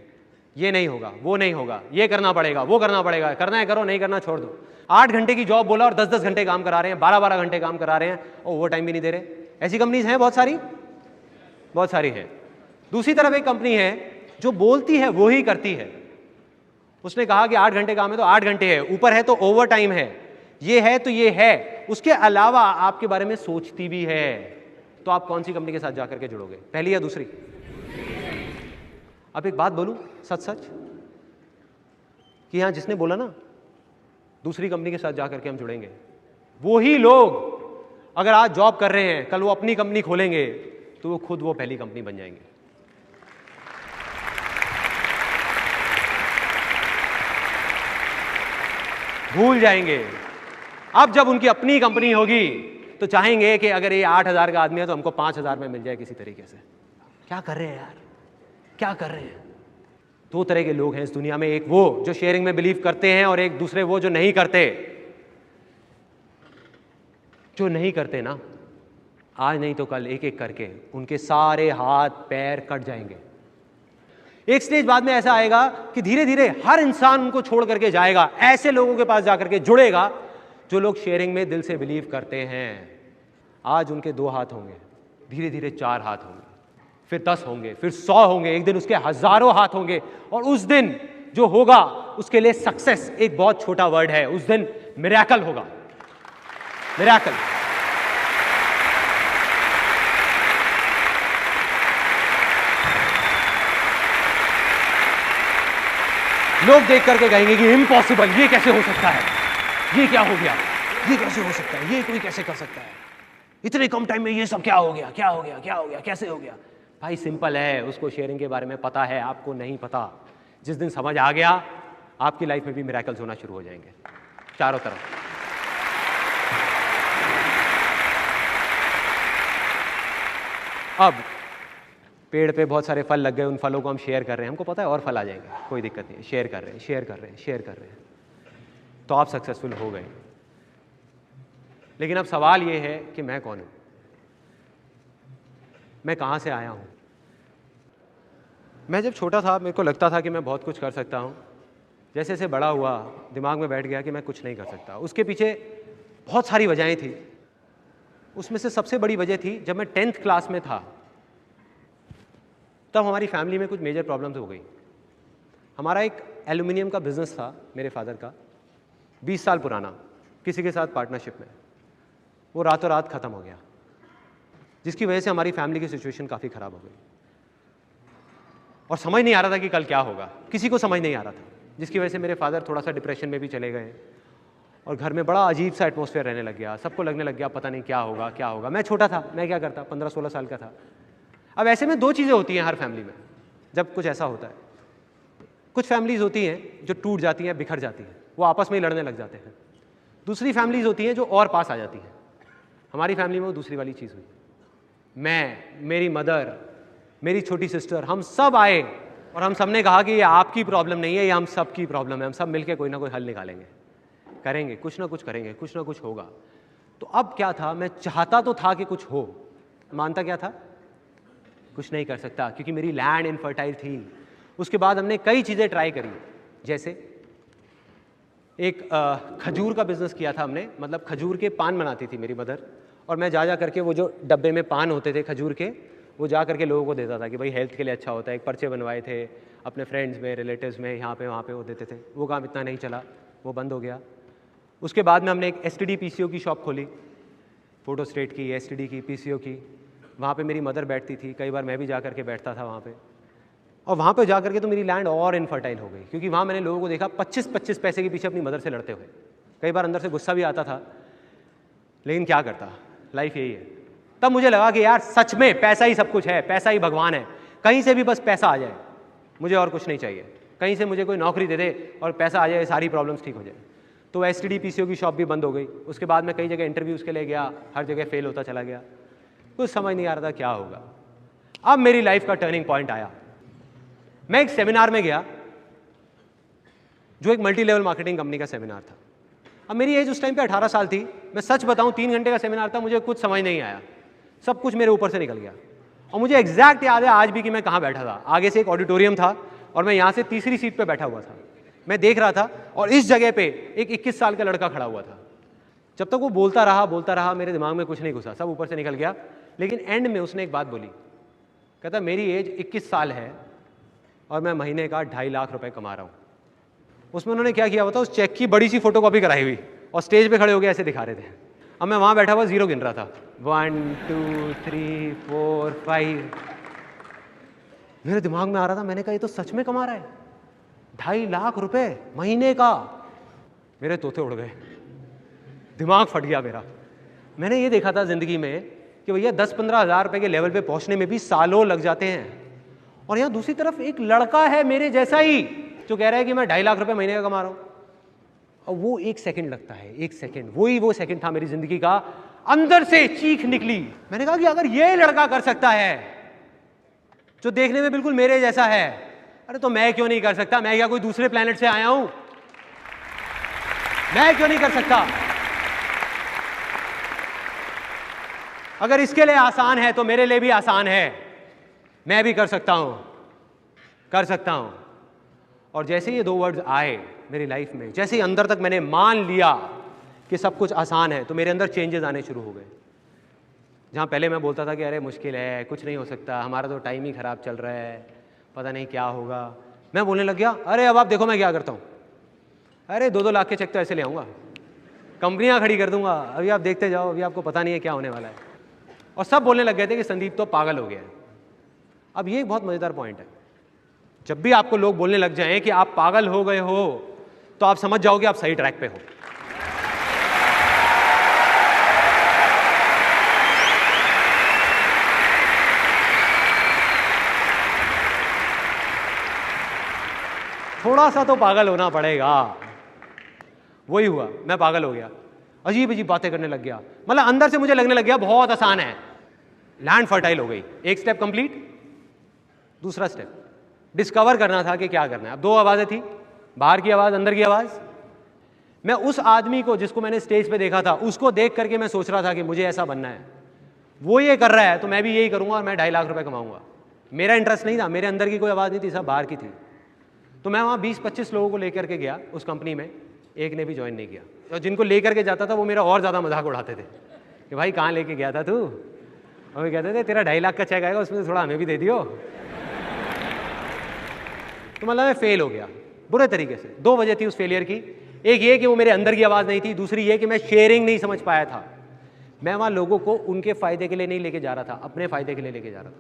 ये नहीं होगा, वो नहीं होगा, ये करना पड़ेगा, वो करना पड़ेगा, करना है करो, नहीं करना छोड़ दो। 8 घंटे की जॉब बोला और 10-10 घंटे काम करा रहे हैं, 12-12 घंटे काम करा रहे हैं और ओवर टाइम भी नहीं दे रहे। ऐसी कंपनीज हैं बहुत सारी, बहुत सारी है। दूसरी तरफ एक कंपनी है जो बोलती है वो ही करती है। उसने कहा कि 8 घंटे काम है तो 8 घंटे है, ऊपर है तो ओवर टाइम है, ये है तो ये है, उसके अलावा आपके बारे में सोचती भी है। तो आप कौन सी कंपनी के साथ जाकर के जुड़ोगे, पहली या दूसरी? अब एक बात बोलूं सच सच कि यहां जिसने बोला ना दूसरी कंपनी के साथ जाकर के हम जुड़ेंगे, वो ही लोग अगर आज जॉब कर रहे हैं, कल वो अपनी कंपनी खोलेंगे तो वो खुद वो पहली कंपनी बन जाएंगे। भूल जाएंगे। अब जब उनकी अपनी कंपनी होगी तो चाहेंगे कि अगर ये 8,000 का आदमी है तो हमको 5,000 में मिल जाए किसी तरीके से। क्या कर रहे हैं यार, क्या कर रहे हैं? 2 तरह के लोग हैं इस दुनिया में, एक वो जो शेयरिंग में बिलीव करते हैं और एक दूसरे वो जो नहीं करते। जो नहीं करते ना, आज नहीं तो कल एक एक करके उनके सारे हाथ पैर कट जाएंगे। एक स्टेज बाद में ऐसा आएगा कि धीरे धीरे हर इंसान उनको छोड़ करके जाएगा, ऐसे लोगों के पास जाकर के जुड़ेगा जो लोग शेयरिंग में दिल से बिलीव करते हैं। आज उनके 2 हाथ होंगे, धीरे धीरे 4 हाथ होंगे, फिर 10 होंगे, फिर 100 होंगे, एक दिन उसके हजारों हाथ होंगे। और उस दिन जो होगा उसके लिए सक्सेस एक बहुत छोटा वर्ड है, उस दिन मिरेकल होगा। मिरेकल। लोग देख करके कहेंगे कि इम्पॉसिबल, ये कैसे हो सकता है, ये क्या हो गया, ये कैसे हो सकता है, ये कोई कैसे कर सकता है, इतने कम टाइम में ये सब क्या हो गया, क्या हो गया, क्या हो गया, कैसे हो गया? भाई सिंपल है, उसको शेयरिंग के बारे में पता है, आपको नहीं पता। जिस दिन समझ आ गया आपकी लाइफ में भी मिरेकल्स होना शुरू हो जाएंगे चारों तरफ। अब पेड़ पे बहुत सारे फल लग गए, उन फलों को हम शेयर कर रहे हैं, हमको पता है और फल आ जाएंगे, कोई दिक्कत नहीं है, शेयर कर रहे हैं, शेयर कर रहे हैं, शेयर कर रहे हैं, तो आप सक्सेसफुल हो गए। लेकिन अब सवाल ये है कि मैं कौन हूं, मैं कहां से आया हूं? मैं जब छोटा था मेरे को लगता था कि मैं बहुत कुछ कर सकता हूं। जैसे जैसे बड़ा हुआ दिमाग में बैठ गया कि मैं कुछ नहीं कर सकता। उसके पीछे बहुत सारी वजहें थी। उसमें से सबसे बड़ी वजह थी जब मैं 10th क्लास में था, तब हमारी फैमिली में कुछ मेजर प्रॉब्लम्स हो गई। हमारा एक एल्यूमिनियम का बिजनेस था मेरे फादर का, 20 साल पुराना, किसी के साथ पार्टनरशिप में। वो रातों रात ख़त्म हो गया, जिसकी वजह से हमारी फैमिली की सिचुएशन काफ़ी ख़राब हो गई और समझ नहीं आ रहा था कि कल क्या होगा, किसी को समझ नहीं आ रहा था, जिसकी वजह से मेरे फादर थोड़ा सा डिप्रेशन में भी चले गए और घर में बड़ा अजीब सा एटमॉस्फेयर रहने लग गया। सबको लगने लग गया पता नहीं क्या होगा, क्या होगा। मैं छोटा था, मैं क्या करता, 15-16 साल का था। अब ऐसे में 2 चीज़ें होती हैं हर फैमिली में जब कुछ ऐसा होता है। कुछ फैमिलीज होती हैं जो टूट जाती हैं, बिखर जाती हैं, वो आपस में ही लड़ने लग जाते हैं। दूसरी फैमिलीज होती हैं जो और पास आ जाती हैं, हमारी फैमिली में वो दूसरी वाली चीज़ हुई। मैं, मेरी मदर, मेरी छोटी सिस्टर, हम सब आए और हम सब ने कहा कि ये आपकी प्रॉब्लम नहीं है, ये हम सब की प्रॉब्लम है, हम सब मिलकर कोई ना कोई हल निकालेंगे, करेंगे, कुछ ना कुछ करेंगे, कुछ ना कुछ होगा। तो अब क्या था, मैं चाहता तो था कि कुछ हो, मानता क्या था, कुछ नहीं कर सकता क्योंकि मेरी लैंड इनफर्टाइल थी। उसके बाद हमने कई चीज़ें ट्राई करी, जैसे एक खजूर का बिजनेस किया था हमने, मतलब खजूर के पान बनाती थी मेरी मदर, और मैं जा करके वो जो डब्बे में पान होते थे खजूर के, वो जा करके लोगों को देता था कि भाई हेल्थ के लिए अच्छा होता है। एक पर्चे बनवाए थे अपने फ्रेंड्स में, रिलेटिव्स में, यहाँ पे वहाँ पे वो देते थे। वो काम इतना नहीं चला, वो बंद हो गया। उसके बाद में हमने एक STD PCO की शॉप खोली, फोटो स्टेट की, STD की, PCO की। वहाँ पे मेरी मदर बैठती थी, कई बार मैं भी जा करके बैठता था वहाँ पे, और वहाँ पे जा करके तो मेरी लैंड और इनफर्टाइल हो गई, क्योंकि वहाँ मैंने लोगों को देखा 25-25 पैसे के पीछे अपनी मदर से लड़ते हुए। कई बार अंदर से गुस्सा भी आता था, लेकिन क्या करता, लाइफ यही है। तब मुझे लगा कि यार सच में पैसा ही सब कुछ है, पैसा ही भगवान है, कहीं से भी बस पैसा आ जाए, मुझे और कुछ नहीं चाहिए। कहीं से मुझे कोई नौकरी दे दे और पैसा आ जाए, सारी प्रॉब्लम्स ठीक हो जाए। तो STD PCO की शॉप भी बंद हो गई। उसके बाद मैं कई जगह इंटरव्यूज़ के लिए गया, हर जगह फेल होता चला गया, कुछ समझ नहीं आ रहा था क्या होगा। अब मेरी लाइफ का टर्निंग पॉइंट आया। मैं एक सेमिनार में गया, जो एक मल्टी लेवल मार्केटिंग कंपनी का सेमिनार था। अब मेरी एज उस टाइम पे 18 साल थी। मैं सच बताऊं, 3 घंटे का सेमिनार था, मुझे कुछ समझ नहीं आया, सब कुछ मेरे ऊपर से निकल गया। और मुझे एग्जैक्ट याद है आज भी कि मैं कहाँ बैठा था। आगे से एक ऑडिटोरियम था और मैं यहाँ से तीसरी सीट पे बैठा हुआ था। मैं देख रहा था और इस जगह पे एक 21 साल का लड़का खड़ा हुआ था। जब तक वो बोलता रहा, मेरे दिमाग में कुछ नहीं घुसा, सब ऊपर से निकल गया। लेकिन एंड में उसने एक बात बोली, कहता मेरी एज 21 साल है और मैं महीने का 2.5 लाख रुपए कमा रहा हूँ। उसमें उन्होंने क्या किया होता, उस चेक की बड़ी सी फोटोकॉपी कराई हुई और स्टेज पे खड़े हो गए ऐसे दिखा रहे थे। अब मैं वहाँ बैठा हुआ जीरो गिन रहा था, 1 2 3 4 5। मेरे दिमाग में आ रहा था, मैंने कहा ये तो सच में कमा रहा है 2.5 लाख रुपए महीने का। मेरे तोते उड़ गए, दिमाग फट गया मेरा। मैंने ये देखा था जिंदगी में कि भैया 10-15 हज़ार रुपए के लेवल पे पहुंचने में भी सालों लग जाते हैं, और यहाँ दूसरी तरफ एक लड़का है मेरे जैसा ही जो कह रहा है कि मैं 2.5 लाख रुपए महीने का कमा रहा हूँ। और वो 1 सेकंड लगता है, 1 सेकंड, वो सेकंड था मेरी जिंदगी का। अंदर से चीख निकली। मैंने कहा कि अगर ये लड़का कर सकता है जो देखने में बिल्कुल मेरे जैसा है, अरे तो मैं क्यों नहीं कर सकता? मैं क्या कोई दूसरे प्लेनेट से आया हूं? मैं क्यों नहीं कर सकता? अगर इसके लिए आसान है तो मेरे लिए भी आसान है, मैं भी कर सकता हूं, कर सकता हूं। और जैसे ये 2 वर्ड्स आए मेरी लाइफ में, जैसे ही अंदर तक मैंने मान लिया कि सब कुछ आसान है, तो मेरे अंदर चेंजेस आने शुरू हो गए। जहाँ पहले मैं बोलता था कि अरे मुश्किल है, कुछ नहीं हो सकता, हमारा तो टाइम ही खराब चल रहा है, पता नहीं क्या होगा, मैं बोलने लग गया अरे अब आप देखो मैं क्या करता हूँ, अरे 2-2 लाख के चेक तो ऐसे ले आऊँगा, कंपनियाँ खड़ी कर दूंगा, अभी आप देखते जाओ, अभी आपको पता नहीं है क्या होने वाला है। और सब बोलने लग गए थे कि संदीप तो पागल हो गया है। अब ये एक बहुत मज़ेदार पॉइंट है, जब भी आपको लोग बोलने लग जाएं कि आप पागल हो गए हो, तो आप समझ जाओ कि आप सही ट्रैक पे हो। थोड़ा सा तो पागल होना पड़ेगा। वही हुआ, मैं पागल हो गया, अजीब अजीब बातें करने लग गया। मतलब अंदर से मुझे लगने लग गया बहुत आसान है, लैंड फर्टाइल हो गई। एक स्टेप कंप्लीट, दूसरा स्टेप डिस्कवर करना था कि क्या करना है। अब 2 आवाजें थी, बाहर की आवाज, अंदर की आवाज। मैं उस आदमी को जिसको मैंने स्टेज पे देखा था, उसको देख करके मैं सोच रहा था कि मुझे ऐसा बनना है। वो ये कर रहा है तो मैं भी यही करूंगा और मैं 2.5 लाख रुपए कमाऊंगा। मेरा इंटरेस्ट नहीं था, मेरे अंदर की कोई आवाज़ नहीं थी, सब बाहर की थी। तो मैं वहाँ 20-25 लोगों को लेकर के गया उस कंपनी में, एक ने भी ज्वाइन नहीं किया। और जिनको लेकर के जाता था वो मेरा और ज़्यादा मजाक उड़ाते थे कि भाई कहाँ लेके गया था तू, और वो कहते थे तेरा 2.5 लाख का चेक आएगा, उसमें से थोड़ा हमें भी दे दियो। तो मतलब मैं फेल हो गया बुरे तरीके से। 2 वजह थी उस फेलियर की, एक ये कि वो मेरे अंदर की आवाज़ नहीं थी, दूसरी ये कि मैं शेयरिंग नहीं समझ पाया था। मैं वहाँ लोगों को उनके फ़ायदे के लिए नहीं लेके जा रहा था, अपने फ़ायदे के लिए लेके जा रहा था।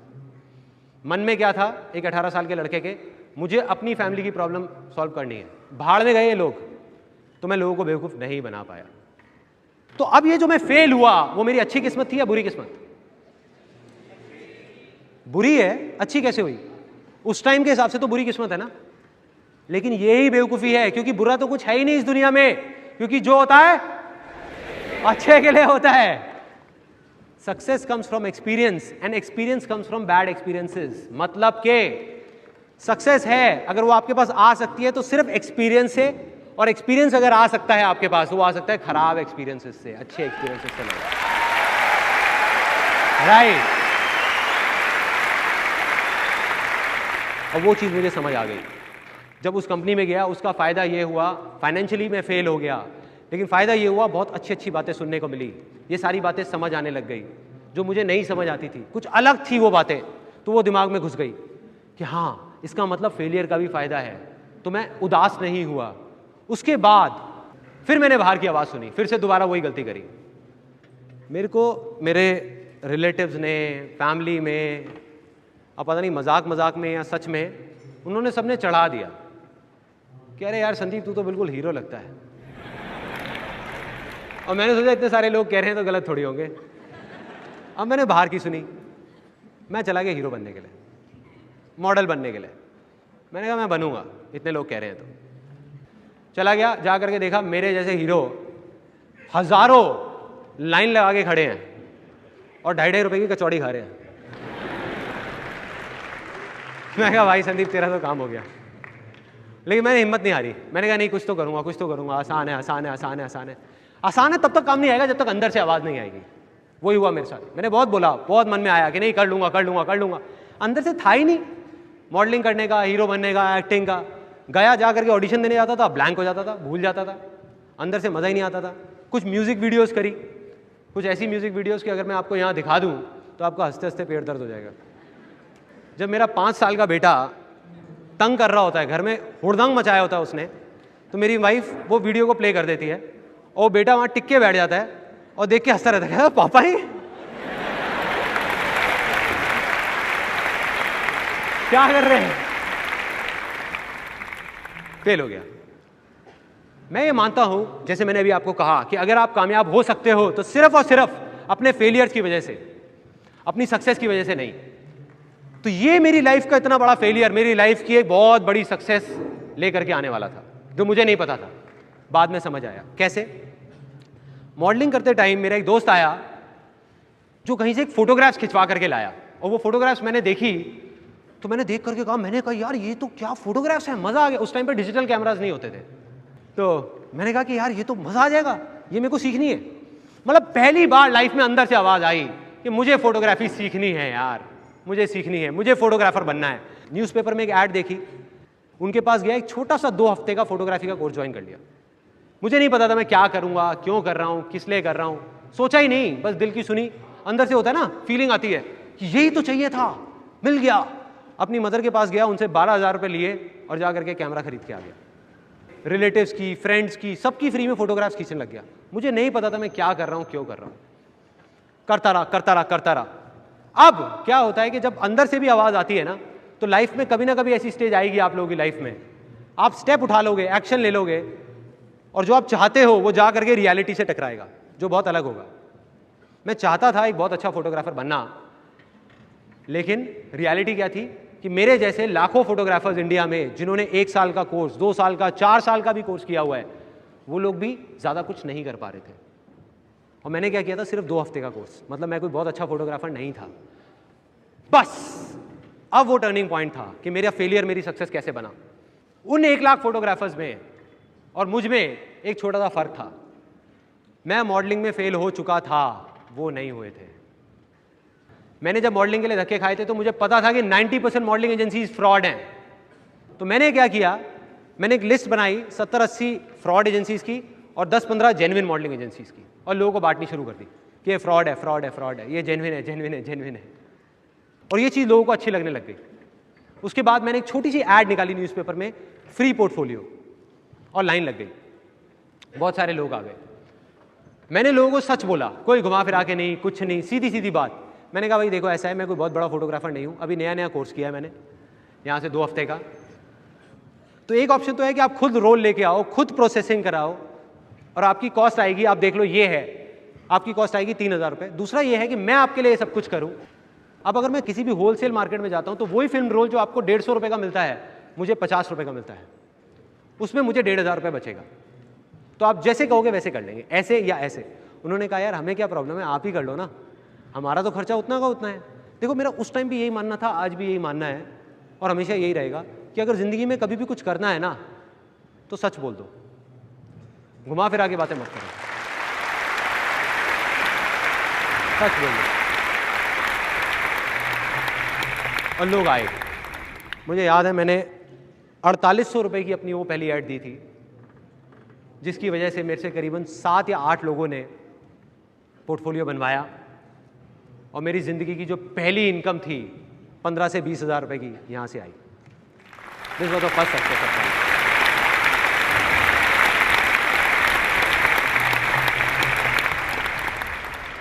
मन में क्या था, एक 18 साल के लड़के के, मुझे अपनी फैमिली की प्रॉब्लम सॉल्व करनी है। भाड़ में गए लोग, तो मैं लोगों को बेवकूफ़ नहीं बना पाया। तो अब ये जो मैं फेल हुआ, वो मेरी अच्छी किस्मत थी या बुरी किस्मत? बुरी है, अच्छी कैसे हुई? उस टाइम के हिसाब से तो बुरी किस्मत है ना। लेकिन यही बेवकूफ़ी है, क्योंकि बुरा तो कुछ है ही नहीं इस दुनिया में, क्योंकि जो होता है अच्छे के लिए होता है। Success comes from experience and experience comes from bad experiences. मतलब के सक्सेस है अगर वो आपके पास आ सकती है तो सिर्फ एक्सपीरियंस से, और एक्सपीरियंस अगर आ सकता है आपके पास, वो आ सकता है खराब एक्सपीरियंसेस से, अच्छे एक्सपीरियंसेस से नहीं। राइट। और वो चीज़ मुझे समझ आ गई जब उस कंपनी में गया। उसका फ़ायदा ये हुआ, फाइनेंशियली मैं फेल हो गया, लेकिन फ़ायदा ये हुआ बहुत अच्छी अच्छी बातें सुनने को मिली। ये सारी बातें समझ आने लग गई जो मुझे नहीं समझ आती थी, कुछ अलग थी वो बातें, तो वो दिमाग में घुस गई कि हाँ इसका मतलब फेलियर का भी फ़ायदा है। तो मैं उदास नहीं हुआ। उसके बाद फिर मैंने बाहर की आवाज़ सुनी, फिर से दोबारा वही गलती करी। मेरे को मेरे रिलेटिव्स ने, फैमिली में, अब पता नहीं मजाक मजाक में या सच में, उन्होंने सबने चढ़ा दिया कि अरे यार संदीप तू तो बिल्कुल हीरो लगता है। और मैंने सोचा इतने सारे लोग कह रहे हैं तो गलत थोड़ी होंगे। अब मैंने बाहर की सुनी, मैं चला गया हीरो बनने के लिए, मॉडल बनने के लिए। मैंने कहा मैं बनूंगा, इतने लोग कह रहे हैं तो। चला गया, जा करके देखा मेरे जैसे हीरो हजारों लाइन लगा के खड़े हैं और 2.5 रुपए की कचौड़ी खा रहे हैं। मैं कहा भाई संदीप तेरा तो काम हो गया। लेकिन मैंने हिम्मत नहीं हारी। मैंने कहा नहीं कुछ तो करूंगा, कुछ तो करूंगा, आसान है आसान है आसान है आसान है। आसान है तब तक काम नहीं आएगा जब तक अंदर से आवाज़ नहीं आएगी। वही हुआ मेरे साथ। मैंने बहुत बोला, बहुत मन में आया कि नहीं कर लूंगा कर लूंगा कर लूंगा, अंदर से था ही नहीं मॉडलिंग करने का, हीरो बनने का, एक्टिंग का। गया जा करके ऑडिशन देने जाता था, ब्लैंक हो जाता था, भूल जाता था, अंदर से मज़ा ही नहीं आता था। कुछ म्यूज़िक वीडियोज़ करी, कुछ ऐसी म्यूज़िक वीडियोज़ की अगर मैं आपको यहाँ दिखा दूँ तो आपका हंसते हंसते पेट दर्द हो जाएगा। जब मेरा 5 साल का बेटा तंग कर रहा होता है, घर में हुड़दंग मचाया होता है उसने, तो मेरी वाइफ वो वीडियो को प्ले कर देती है और बेटा वहाँ टिक के बैठ जाता है और देख के हंसता रहता है, पापा ही क्या कर रहे हैं। फेल हो गया। मैं ये मानता हूं, जैसे मैंने अभी आपको कहा, कि अगर आप कामयाब हो सकते हो तो सिर्फ और सिर्फ अपने फेलियर्स की वजह से, अपनी सक्सेस की वजह से नहीं। तो ये मेरी लाइफ का इतना बड़ा फेलियर मेरी लाइफ की एक बहुत बड़ी सक्सेस लेकर के आने वाला था, जो मुझे नहीं पता था। बाद में समझ आया। कैसे? मॉडलिंग करते टाइम मेरा एक दोस्त आया जो कहीं से एक फोटोग्राफ्स खिंचवा करके लाया, और वो फोटोग्राफ्स मैंने देखी तो मैंने देख करके कहा, मैंने कहा यार ये तो क्या फोटोग्राफ्स हैं, मजा आ गया। उस टाइम पे डिजिटल कैमरास नहीं होते थे, तो मैंने कहा कि यार ये तो मजा आ जाएगा, ये मेरे को सीखनी है। मतलब पहली बार लाइफ में अंदर से आवाज आई कि मुझे फोटोग्राफी सीखनी है यार, मुझे सीखनी है, मुझे फोटोग्राफर बनना है। न्यूज़पेपर में एक ऐड देखी, उनके पास गया, एक छोटा सा 2 हफ्ते का फोटोग्राफी का कोर्स ज्वाइन कर लिया। मुझे नहीं पता था मैं क्या करूंगा, क्यों कर रहा हूँ, किस लिए कर रहा हूँ, सोचा ही नहीं, बस दिल की सुनी। अंदर से होता है ना, फीलिंग आती है कि यही तो चाहिए था, मिल गया। अपनी मदर के पास गया, उनसे 12,000 रुपये लिए और जा करके कैमरा खरीद के आ गया। रिलेटिव्स की, फ्रेंड्स की, सबकी फ्री में फोटोग्राफ्स खींचने लग गया। मुझे नहीं पता था मैं क्या कर रहा हूँ, क्यों कर रहा हूँ, करता रहा करता रहा करता रहा। अब क्या होता है कि जब अंदर से भी आवाज़ आती है ना, तो लाइफ में कभी ना कभी ऐसी स्टेज आएगी आप लोगों की लाइफ में, आप स्टेप उठा लोगे, एक्शन ले लोगे, और जो आप चाहते हो वो जा करके रियलिटी से टकराएगा, जो बहुत अलग होगा। मैं चाहता था एक बहुत अच्छा फोटोग्राफर बनना, लेकिन रियलिटी क्या थी कि मेरे जैसे लाखों फोटोग्राफर्स इंडिया में, जिन्होंने 1 साल का कोर्स, 2 साल का, 4 साल का भी कोर्स किया हुआ है, वो लोग भी ज़्यादा कुछ नहीं कर पा रहे थे। और मैंने क्या किया था, सिर्फ 2 हफ्ते का कोर्स। मतलब मैं कोई बहुत अच्छा फोटोग्राफर नहीं था। बस अब वो टर्निंग पॉइंट था कि मेरा फेलियर मेरी सक्सेस कैसे बना। उन 1 लाख फोटोग्राफर्स में और मुझ में एक छोटा सा फर्क था। मैं मॉडलिंग में फेल हो चुका था, वो नहीं हुए थे। मैंने जब मॉडलिंग के लिए धक्के खाए थे तो मुझे पता था कि 90% मॉडलिंग एजेंसीज फ्रॉड हैं। तो मैंने क्या किया, मैंने एक लिस्ट बनाई 70-80 फ्रॉड एजेंसीज की और 10-15 जेन्युइन मॉडलिंग एजेंसीज की, और लोगों को बांटनी शुरू कर दी कि ये फ्रॉड है, फ्रॉड है, फ्रॉड है, ये जेन्युइन है, जेन्युइन है, जेन्युइन है। और ये चीज़ लोगों को अच्छी लगने लग गई। उसके बाद मैंने एक छोटी सी ऐड निकाली न्यूज़पेपर में, फ्री पोर्टफोलियो, और लाइन लग गई। बहुत सारे लोग आ गए। मैंने लोगों को सच बोला, कोई घुमा फिरा के नहीं, कुछ नहीं, सीधी सीधी बात। मैंने कहा भाई देखो ऐसा है, मैं कोई बहुत बड़ा फोटोग्राफर नहीं हूँ, अभी नया नया कोर्स किया है मैंने यहाँ से 2 हफ्ते का। तो एक ऑप्शन तो है कि आप खुद रोल लेके आओ, खुद प्रोसेसिंग कराओ, और आपकी कॉस्ट आएगी, आप देख लो ये है, आपकी कॉस्ट आएगी 3,000 रुपये। दूसरा ये है कि मैं आपके लिए सब कुछ करूँ। अब अगर मैं किसी भी होलसेल मार्केट में जाता हूँ तो वही फिल्म रोल जो आपको 150 रुपये का मिलता है, मुझे 50 रुपये का मिलता है, उसमें मुझे 1,500 रुपये बचेगा। तो आप जैसे कहोगे वैसे कर लेंगे, ऐसे या ऐसे। उन्होंने कहा यार हमें क्या प्रॉब्लम है, आप ही कर लो ना, हमारा तो खर्चा उतना का उतना है। देखो मेरा उस टाइम भी यही मानना था, आज भी यही मानना है और हमेशा यही रहेगा कि अगर ज़िंदगी में कभी भी कुछ करना है ना तो सच बोल दो, घुमा फिरा के बातें मत करो, सच बोल दो। और लोग आए, मुझे याद है मैंने 4800 रुपये की अपनी वो पहली ऐड दी थी, जिसकी वजह से मेरे से करीबन 7 या 8 लोगों ने पोर्टफोलियो बनवाया और मेरी ज़िंदगी की जो पहली इनकम थी 15 से 20 हज़ार रुपये की यहाँ से आई। This was the first success.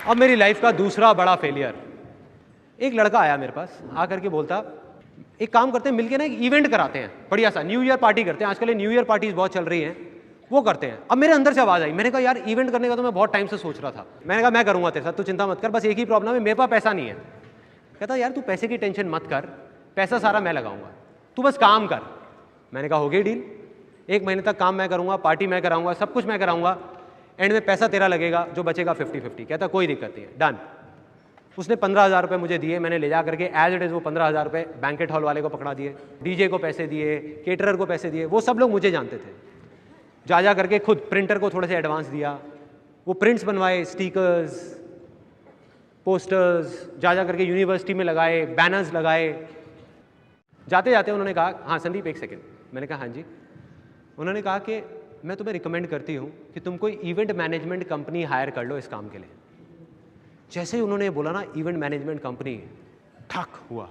अब मेरी लाइफ का दूसरा बड़ा फेलियर, एक लड़का आया मेरे पास, आकर के बोलता एक काम करते हैं मिलके ना, एक इवेंट कराते हैं बढ़िया सा, न्यू ईयर पार्टी करते हैं, आजकल न्यू ईयर पार्टीज बहुत चल रही हैं, वो करते हैं। अब मेरे अंदर से आवाज़ आई, मैंने कहा यार इवेंट करने का तो मैं बहुत टाइम से सोच रहा था। मैंने कहा मैं करूँगा तेरे साथ, तू चिंता मत कर, बस एक ही प्रॉब्लम है, मेरे पास पैसा नहीं है। कहता यार तू पैसे की टेंशन मत कर, पैसा सारा मैं लगाऊंगा, तू बस काम कर। मैंने कहा हो गई डील, 1 महीने तक काम मैं करूँगा, पार्टी मैं कराऊंगा, सब कुछ मैं कराऊंगा, एंड में पैसा तेरा लगेगा, जो बचेगा 50-50। कहता कोई दिक्कत नहीं है, डन। उसने 15,000 रुपये मुझे दिए, मैंने ले जा करके एज इट इज़ वो 15,000 रुपये बैंकेट हॉल वाले को पकड़ा दिए, डीजे को पैसे दिए, केटरर को पैसे दिए, वो सब लोग मुझे जानते थे। जा करके खुद प्रिंटर को थोड़े से एडवांस दिया, वो प्रिंट्स बनवाए, स्टिकर्स, पोस्टर्स, जा करके यूनिवर्सिटी में लगाए, बैनर्स लगाए। जाते जाते उन्होंने कहा हाँ संदीप एक सेकेंड। मैंने कहा हाँ जी। उन्होंने कहा कि मैं तुम्हें रिकमेंड करती हूँ कि तुम कोई इवेंट मैनेजमेंट कंपनी हायर कर लो इस काम के लिए। जैसे ही उन्होंने बोला ना इवेंट मैनेजमेंट कंपनी, ठक हुआ।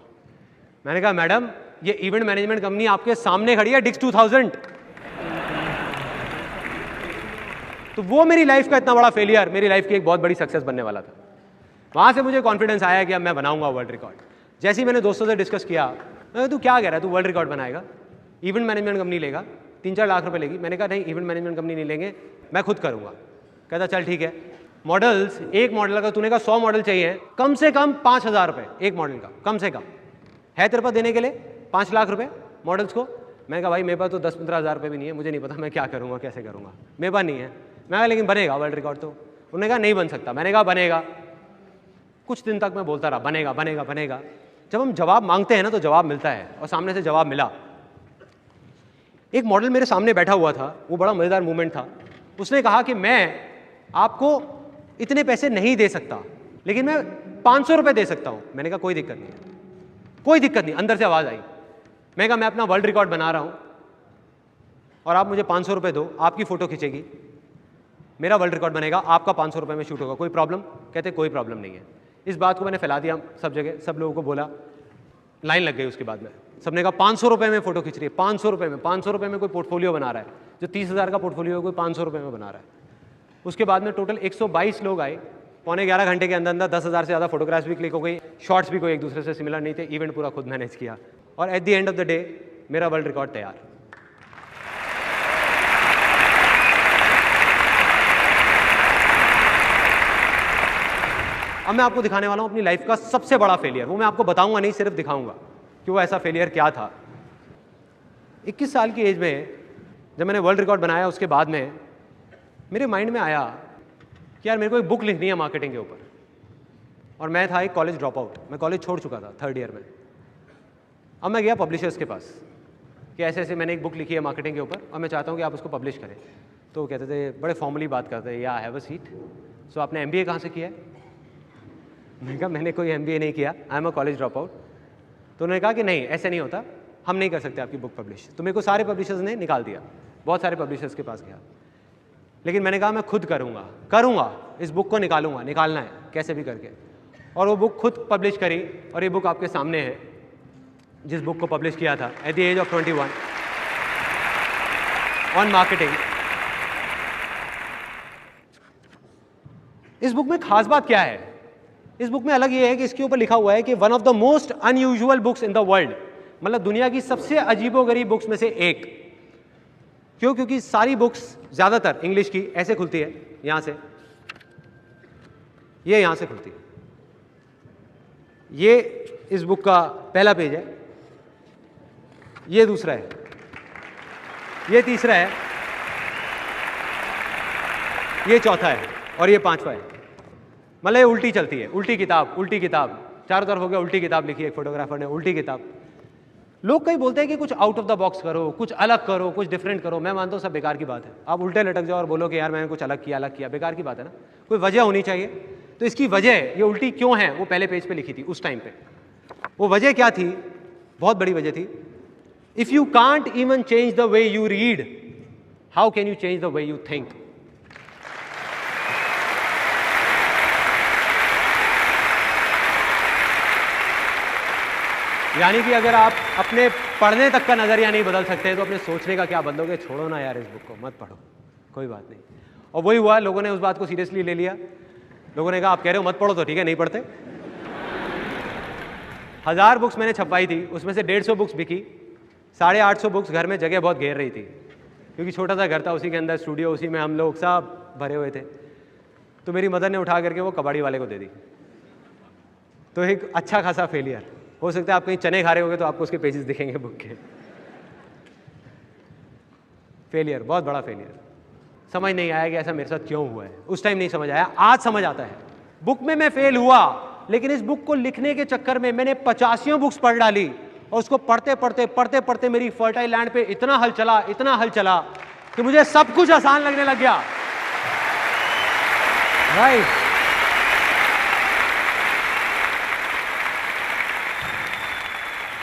मैंने कहा मैडम ये इवेंट मैनेजमेंट कंपनी आपके सामने खड़ी है, डिक्स 2000। तो वो मेरी लाइफ का इतना बड़ा फेलियर मेरी लाइफ की एक बहुत बड़ी सक्सेस बनने वाला था। वहाँ से मुझे कॉन्फिडेंस आया कि अब मैं बनाऊंगा वर्ल्ड रिकॉर्ड। जैसे ही मैंने दोस्तों से डिस्कस किया, तू क्या कह रहा है, तू वर्ल्ड रिकॉर्ड बनाएगा, इवेंट मैनेजमेंट कंपनी लेगा, 3-4 लाख रुपए लेगी। मैंने कहा नहीं इवेंट मैनेजमेंट कंपनी नहीं लेंगे, मैं खुद करूँगा। कहता चल ठीक है। मॉडल्स, एक मॉडल का तूने कहा 100 मॉडल चाहिए, कम से कम 5,000 रुपये एक मॉडल का, कम से कम है तेरे पास देने के लिए 5 लाख रुपये मॉडल्स को। मैंने कहा भाई मेरे पास तो 10-15 हज़ार रुपये भी नहीं है, मुझे नहीं पता मैं क्या करूँगा कैसे करूँगा, मेरे पास नहीं है। मैं कहा लेकिन बनेगा वर्ल्ड रिकॉर्ड तो। उन्होंने कहा नहीं बन सकता। मैंने कहा बनेगा। कुछ दिन तक मैं बोलता रहा बनेगा बनेगा बनेगा। जब हम जवाब मांगते हैं ना तो जवाब मिलता है, और सामने से जवाब मिला। एक मॉडल मेरे सामने बैठा हुआ था, वो बड़ा मज़ेदार मूवमेंट था। उसने कहा कि मैं आपको इतने पैसे नहीं दे सकता, लेकिन मैं 500 रुपये दे सकता हूँ। मैंने कहा कोई दिक्कत नहीं, कोई दिक्कत नहीं। अंदर से आवाज़ आई, मैं कहा मैं अपना वर्ल्ड रिकॉर्ड बना रहा हूँ और आप मुझे 500 रुपये दो, आपकी फ़ोटो खींचेगी, मेरा वर्ल्ड रिकॉर्ड बनेगा, आपका 500 रुपये में शूट होगा, कोई प्रॉब्लम? कहते कोई प्रॉब्लम नहीं है। इस बात को मैंने फैला दिया सब जगह, सब लोगों को बोला, लाइन लग गई। उसके बाद में सबने कहा 500 रुपये में फ़ोटो खींच रही है, 500 रुपये में, 500 रुपये में कोई पोर्टफोलियो बना रहा है, जो 30,000 का पोर्टफोलियो है कोई 500 रुपये में बना रहा है। उसके बाद में टोटल 122 लोग आए, 11.25 घंटे के अंदर अंदर 10,000 से ज़्यादा फोटोग्राफ्स भी क्लिक हो गई, शॉट्स भी कोई एक दूसरे से सिमिलर नहीं थे। इवेंट पूरा खुद मैनेज किया और at the end of the day मेरा वर्ल्ड रिकॉर्ड तैयार। अब मैं आपको दिखाने वाला हूं अपनी लाइफ का सबसे बड़ा फेलियर। वो मैं आपको बताऊंगा नहीं, सिर्फ दिखाऊंगा कि वो ऐसा फेलियर क्या था। 21 साल की एज में जब मैंने वर्ल्ड रिकॉर्ड बनाया, उसके बाद में मेरे माइंड में आया कि यार मेरे को एक बुक लिखनी है मार्केटिंग के ऊपर। और मैं था एक कॉलेज ड्रॉप आउट, मैं कॉलेज छोड़ चुका था 3rd ईयर में। अब मैं गया पब्लिशर्स के पास कि ऐसे ऐसे मैंने एक बुक लिखी है मार्केटिंग के ऊपर और मैं चाहता हूँ कि आप उसको पब्लिश करें। तो वो कहते थे, बड़े फॉर्मली बात करते हैं, या हैव अ सीट, सो आपने MBA कहाँ से किया है? मैंने कहा मैंने कोई MBA नहीं किया, I am a college drop out. तो उन्होंने कहा कि नहीं ऐसे नहीं होता, हम नहीं कर सकते आपकी बुक पब्लिश। तो मेरे को सारे पब्लिशर्स ने निकाल दिया, बहुत सारे पब्लिशर्स के पास गया, लेकिन मैंने कहा मैं खुद करूँगा, इस बुक को निकालना है कैसे भी करके। और वो बुक खुद पब्लिश करी, और ये बुक आपके सामने है, जिस बुक को पब्लिश किया था at the age of 21 on marketing. इस बुक में खास बात क्या है? इस बुक में अलग ये है कि इसके ऊपर लिखा हुआ है कि one of the most unusual books in the world, मतलब दुनिया की सबसे अजीबोगरीब बुक्स में से एक। क्यों? क्योंकि सारी बुक्स ज़्यादातर इंग्लिश की ऐसे खुलती है, यहाँ से, ये यहाँ से खुलती है। ये इस बुक का पहला पेज है, ये दूसरा है, ये तीसरा है, ये चौथा है और ये पांचवा है। मतलब ये उल्टी चलती है, उल्टी किताब, चारों तरफ हो गया उल्टी किताब लिखी है एक फोटोग्राफर ने, उल्टी किताब। लोग कई बोलते हैं कि कुछ आउट ऑफ द बॉक्स करो, कुछ अलग करो, कुछ डिफरेंट करो। मैं मानता हूँ सब बेकार की बात है। आप उल्टे लटक जाओ और बोलो कि यार मैंने कुछ अलग किया, बेकार की बात है ना। कोई वजह होनी चाहिए। तो इसकी वजह ये उल्टी क्यों है वो पहले पेज पे लिखी थी उस टाइम पे। वो वजह क्या थी? बहुत बड़ी वजह थी। If you can't even change the way you read, how can you change the way you think? यानी कि अगर आप अपने पढ़ने तक का नजरिया नहीं बदल सकते तो अपने सोचने का क्या बदलोगे? छोड़ो ना यार, इस बुक को मत पढ़ो, कोई बात नहीं। और वही हुआ, लोगों ने उस बात को सीरियसली ले लिया। लोगों ने कहा आप कह रहे हो मत पढ़ो तो ठीक है, नहीं पढ़ते। 1000 बुक्स मैंने छपवाई थी, उसमें से 150 बुक्स बिकी। 850 बुक्स घर में जगह बहुत घेर रही थी, क्योंकि छोटा सा घर था, उसी के अंदर स्टूडियो, उसी में हम लोग सब भरे हुए थे। तो मेरी मदर ने उठा करके वो कबाड़ी वाले को दे दी। तो एक अच्छा खासा फेलियर। हो सकता है आप कहीं चने खा रहे होगे तो आपको उसके पेजेस दिखेंगे बुक के। फेलियर, बहुत बड़ा फेलियर। समझ नहीं आया कि ऐसा मेरे साथ क्यों हुआ है। उस टाइम नहीं समझ आया, आज समझ आता है। बुक में मैं फेल हुआ, लेकिन इस बुक को लिखने के चक्कर में मैंने 85 बुक्स पढ़ डाली और उसको पढ़ते पढ़ते मेरी फर्टाइल लैंड पे इतना हल चला कि मुझे सब कुछ आसान लगने लग गया। राइट।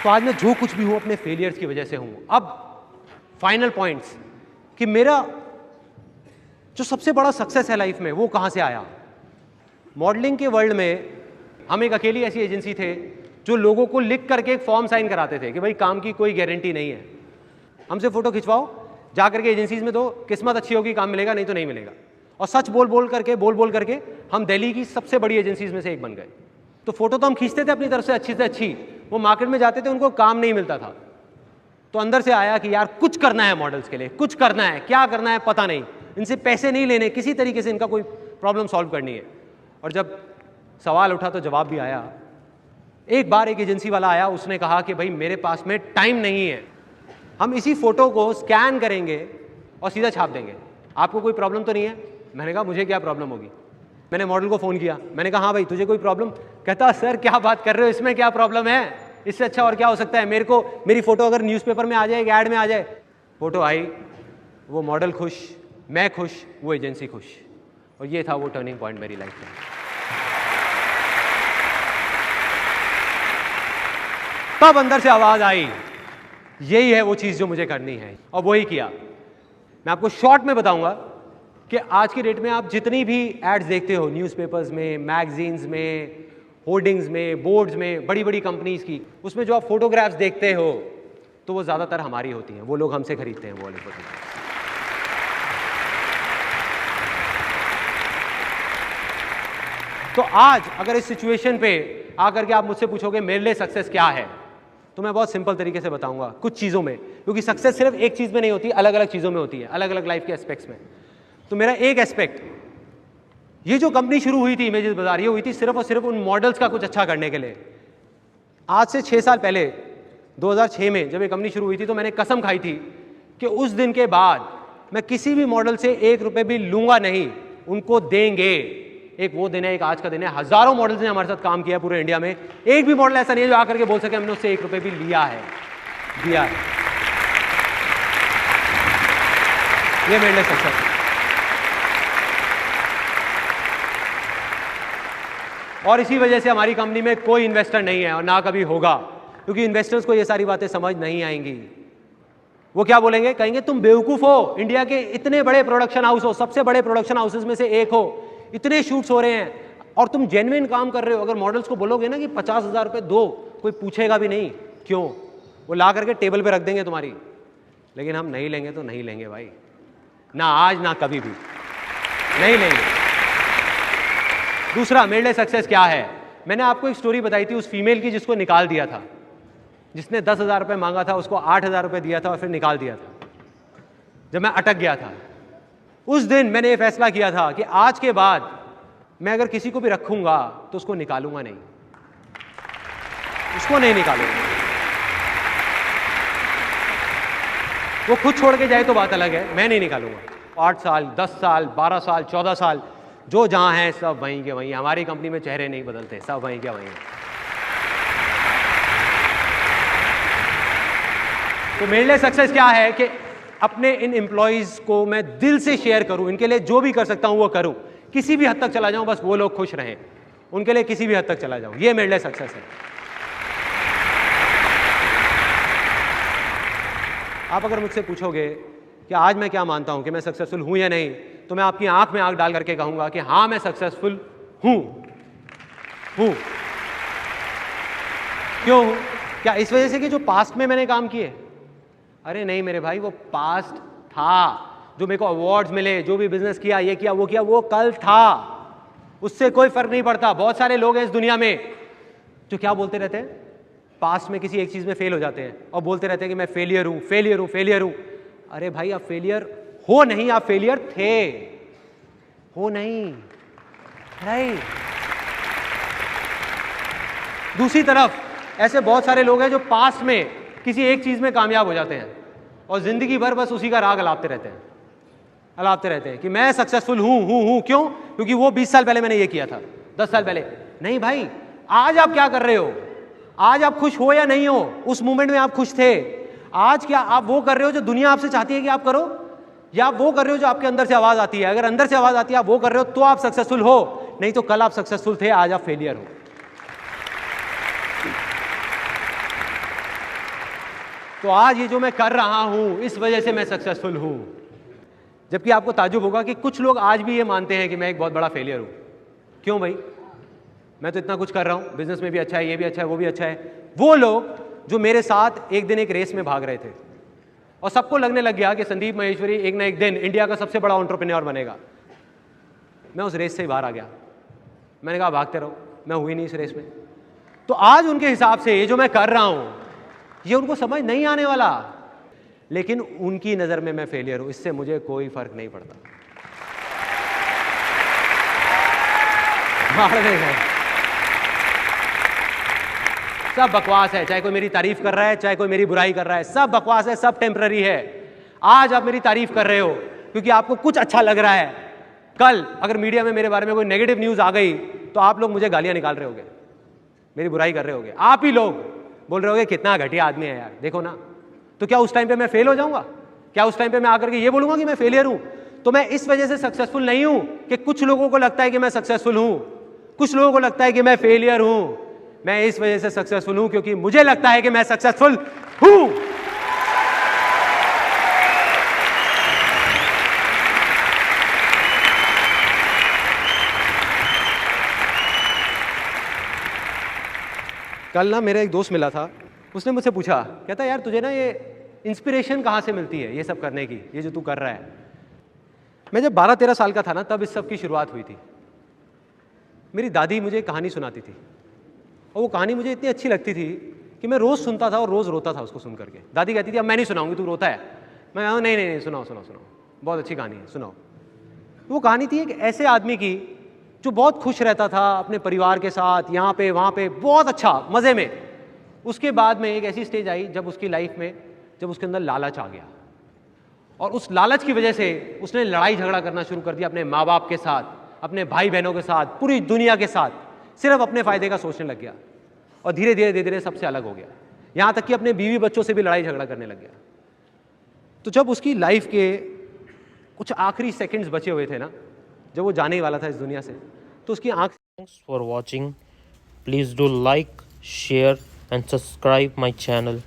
तो आज मैं जो कुछ भी हूं अपने फेलियर्स की वजह से हूं। अब फाइनल पॉइंट्स कि मेरा जो सबसे बड़ा सक्सेस है लाइफ में वो कहां से आया। मॉडलिंग के वर्ल्ड में हम एक अकेली ऐसी एजेंसी थे जो लोगों को लिख करके एक फॉर्म साइन कराते थे कि भाई काम की कोई गारंटी नहीं है, हमसे फोटो खिंचवाओ, जा करके एजेंसीज में, तो किस्मत अच्छी होगी काम मिलेगा, नहीं तो नहीं मिलेगा। और सच बोल बोल करके हम दिल्ली की सबसे बड़ी एजेंसीज में से एक बन गए। तो फोटो तो हम खींचते थे अपनी तरफ से अच्छी, वो मार्केट में जाते थे, उनको काम नहीं मिलता था। तो अंदर से आया कि यार कुछ करना है मॉडल्स के लिए, कुछ करना है, क्या करना है पता नहीं, इनसे पैसे नहीं लेने, किसी तरीके से इनका कोई प्रॉब्लम सॉल्व करनी है। और जब सवाल उठा तो जवाब भी आया। एक बार एक एजेंसी वाला आया, उसने कहा कि भाई मेरे पास में टाइम नहीं है, हम इसी फोटो को स्कैन करेंगे और सीधा छाप देंगे, आपको कोई प्रॉब्लम तो नहीं है? मैंने कहा मुझे क्या प्रॉब्लम होगी। मैंने मॉडल को फ़ोन किया, मैंने कहा हाँ भाई तुझे कोई प्रॉब्लम? कहता सर क्या बात कर रहे हो, इसमें क्या प्रॉब्लम है, इससे अच्छा और क्या हो सकता है, मेरी फोटो अगर न्यूज़पेपर में आ जाए, ऐड में आ जाए। फोटो आई, वो मॉडल खुश, मैं खुश, वो एजेंसी खुश। और ये था वो टर्निंग पॉइंट मेरी लाइफ में। तब अंदर से आवाज आई, यही है वो चीज़ जो मुझे करनी है, और वही किया। मैं आपको शॉर्ट में बताऊंगा कि आज की डेट में आप जितनी भी एड्स देखते हो न्यूज़पेपर्स में, मैगजीन्स में, होर्डिंग्स में, बोर्ड्स में, बड़ी बड़ी कंपनीज की, उसमें जो आप फोटोग्राफ्स देखते हो तो वो ज़्यादातर हमारी होती हैं, वो लोग हमसे खरीदते हैं वो वाली फोटोग्राफ्स। तो आज अगर इस सिचुएशन पे आकर के आप मुझसे पूछोगे मेरे लिए सक्सेस क्या है, तो मैं बहुत सिंपल तरीके से बताऊंगा, कुछ चीज़ों में, क्योंकि सक्सेस सिर्फ एक चीज़ में नहीं होती, अलग अलग चीज़ों में होती है, अलग अलग लाइफ के एस्पेक्ट्स में। तो मेरा एक एस्पेक्ट, ये जो कंपनी शुरू हुई थी इमेजेस बाजार, ये हुई थी सिर्फ और सिर्फ उन मॉडल्स का कुछ अच्छा करने के लिए। आज से 6 साल पहले 2006 में जब ये कंपनी शुरू हुई थी तो मैंने कसम खाई थी कि उस दिन के बाद मैं किसी भी मॉडल से 1 रुपये भी लूंगा नहीं, उनको देंगे। एक वो दिन है, एक आज का दिन है। हजारों मॉडल्स ने हमारे साथ काम किया पूरे इंडिया में, एक भी मॉडल ऐसा नहीं है जो आकर के बोल सके हमने उससे 1 रुपये भी लिया है, दिया है। ये मेरे लिए सक्सेस है। और इसी वजह से हमारी कंपनी में कोई इन्वेस्टर नहीं है और ना कभी होगा, क्योंकि इन्वेस्टर्स को ये सारी बातें समझ नहीं आएंगी। वो क्या बोलेंगे, कहेंगे तुम बेवकूफ हो, इंडिया के इतने बड़े प्रोडक्शन हाउस हो, सबसे बड़े प्रोडक्शन हाउसेस में से एक हो, इतने शूट्स हो रहे हैं और तुम जेन्युइन काम कर रहे हो। अगर मॉडल्स को बोलोगे ना कि 50,000 रुपये दो, कोई पूछेगा भी नहीं क्यों, वो ला करके टेबल पे रख देंगे तुम्हारी। लेकिन हम नहीं लेंगे तो नहीं लेंगे भाई, ना आज ना कभी भी नहीं लेंगे। दूसरा, मेरे लिए सक्सेस क्या है, मैंने आपको एक स्टोरी बताई थी उस फीमेल की जिसको निकाल दिया था, जिसने 10,000 रुपये मांगा था, उसको 8,000 रुपये दिया था और फिर निकाल दिया था जब मैं अटक गया था। उस दिन मैंने ये फैसला किया था कि आज के बाद मैं अगर किसी को भी रखूंगा तो उसको निकालूंगा नहीं, उसको नहीं निकालूंगा। वो खुद छोड़ के जाए तो बात अलग है, मैं नहीं निकालूंगा। 8 साल, 10 साल, 12 साल, 14 साल, जो जहाँ हैं सब वहीं के वहीं। हमारी कंपनी में चेहरे नहीं बदलते, सब वहीं के वहीं। तो मेरे लिए सक्सेस क्या है कि अपने इन एम्प्लॉयज़ को मैं दिल से शेयर करूं, इनके लिए जो भी कर सकता हूं वो करूं, किसी भी हद तक चला जाऊं, बस वो लोग खुश रहें, उनके लिए किसी भी हद तक चला जाऊं, ये मेरे लिए सक्सेस है। आप अगर मुझसे पूछोगे कि आज मैं क्या मानता हूं कि मैं सक्सेसफुल हूं या नहीं, तो मैं आपकी आंख में आंख डाल करके कहूंगा कि हाँ, मैं सक्सेसफुल हूं। क्यों? क्या इस वजह से कि जो पास्ट में मैंने काम किए? अरे नहीं मेरे भाई, वो पास्ट था। जो मेरे को अवार्ड्स मिले, जो भी बिजनेस किया, ये किया, वो कल था, उससे कोई फर्क नहीं पड़ता। बहुत सारे लोग हैं इस दुनिया में जो क्या बोलते रहते हैं, पास्ट में किसी एक चीज में फेल हो जाते हैं और बोलते रहते हैं कि मैं फेलियर हूं, फेलियर हूं, फेलियर हूं। अरे भाई, आप फेलियर हो नहीं, आप फेलियर थे, हो नहीं। दूसरी तरफ ऐसे बहुत सारे लोग हैं जो पास्ट में किसी एक चीज में कामयाब हो जाते हैं और जिंदगी भर बस उसी का राग अलापते रहते हैं कि मैं सक्सेसफुल हूं। क्यों? क्योंकि वो 20 साल पहले मैंने ये किया था, 10 साल पहले। नहीं भाई, आज आप क्या कर रहे हो? आज आप खुश हो या नहीं हो? उस मोमेंट में आप खुश थे। आज क्या आप वो कर रहे हो जो दुनिया आपसे चाहती है कि आप करो, या आप वो कर रहे हो जो आपके अंदर से आवाज आती है? अगर अंदर से आवाज आती है, आप वो कर रहे हो, तो आप सक्सेसफुल हो। नहीं तो कल आप सक्सेसफुल थे, आज आप फेलियर हो। तो आज ये जो मैं कर रहा हूं, इस वजह से मैं सक्सेसफुल हूं। जबकि आपको ताज्जुब होगा कि कुछ लोग आज भी ये मानते हैं कि मैं एक बहुत बड़ा फेलियर हूं। क्यों भाई? मैं तो इतना कुछ कर रहा हूं, बिजनेस में भी अच्छा है, ये भी अच्छा है, वो भी अच्छा है। वो लोग जो मेरे साथ एक दिन एक रेस में भाग रहे थे और सबको लगने लग गया कि संदीप माहेश्वरी एक ना एक दिन इंडिया का सबसे बड़ा एंटरप्रेन्योर बनेगा, मैं उस रेस से ही बाहर आ गया। मैंने कहा भागते रहो, मैं हुई नहीं इस रेस में। तो आज उनके हिसाब से ये जो मैं कर रहा हूं, ये उनको समझ नहीं आने वाला, लेकिन उनकी नजर में मैं फेलियर हूं, इससे मुझे कोई फर्क नहीं पड़ता। सब बकवास है, चाहे कोई मेरी तारीफ कर रहा है, चाहे कोई मेरी बुराई कर रहा है, सब बकवास है, सब टेम्पररी है। आज आप मेरी तारीफ कर रहे हो क्योंकि आपको कुछ अच्छा लग रहा है। कल अगर मीडिया में मेरे बारे में कोई नेगेटिव न्यूज आ गई तो आप लोग मुझे गालियां निकाल रहे होगे, मेरी बुराई कर रहे होगे। आप ही लोग बोल रहे होगे कितना घटिया आदमी है यार, देखो ना। तो क्या उस टाइम पे मैं फेल हो जाऊंगा? क्या उस टाइम पे मैं आकर के ये बोलूंगा कि मैं फेलियर हूं? तो मैं इस वजह से सक्सेसफुल नहीं हूं कि कुछ लोगों को लगता है कि मैं सक्सेसफुल हूं, कुछ लोगों को लगता है कि मैं फेलियर हूं। मैं इस वजह से सक्सेसफुल हूं क्योंकि मुझे लगता है कि मैं सक्सेसफुल हूं। कल ना मेरा एक दोस्त मिला था, उसने मुझसे पूछा, कहता यार तुझे ना ये इंस्पिरेशन कहाँ से मिलती है ये सब करने की, ये जो तू कर रहा है? मैं जब 12-13 साल का था ना, तब इस सब की शुरुआत हुई थी। मेरी दादी मुझे एक कहानी सुनाती थी और वो कहानी मुझे इतनी अच्छी लगती थी कि मैं रोज़ सुनता था और रोज़ रोता था उसको सुन करके। दादी कहती थी अब मैं नहीं सुनाऊंगी, तू रोता है। मैं कहा नहीं, सुनाओ, बहुत अच्छी कहानी है, सुनाओ। वो कहानी थी एक ऐसे आदमी की जो बहुत खुश रहता था अपने परिवार के साथ, यहाँ पे वहाँ पे, बहुत अच्छा मज़े में। उसके बाद में एक ऐसी स्टेज आई जब उसकी लाइफ में, जब उसके अंदर लालच आ गया और उस लालच की वजह से उसने लड़ाई झगड़ा करना शुरू कर दिया अपने माँ बाप के साथ, अपने भाई बहनों के साथ, पूरी दुनिया के साथ। सिर्फ अपने फ़ायदे का सोचने लग गया और धीरे धीरे सबसे अलग हो गया, यहाँ तक कि अपने बीवी बच्चों से भी लड़ाई झगड़ा करने लग गया। तो जब उसकी लाइफ के कुछ आखिरी सेकंड्स बचे हुए थे ना, जब वो जाने ही वाला था इस दुनिया से, तो उसकी आंख। Thanks for watching. Please do like, share and subscribe my channel.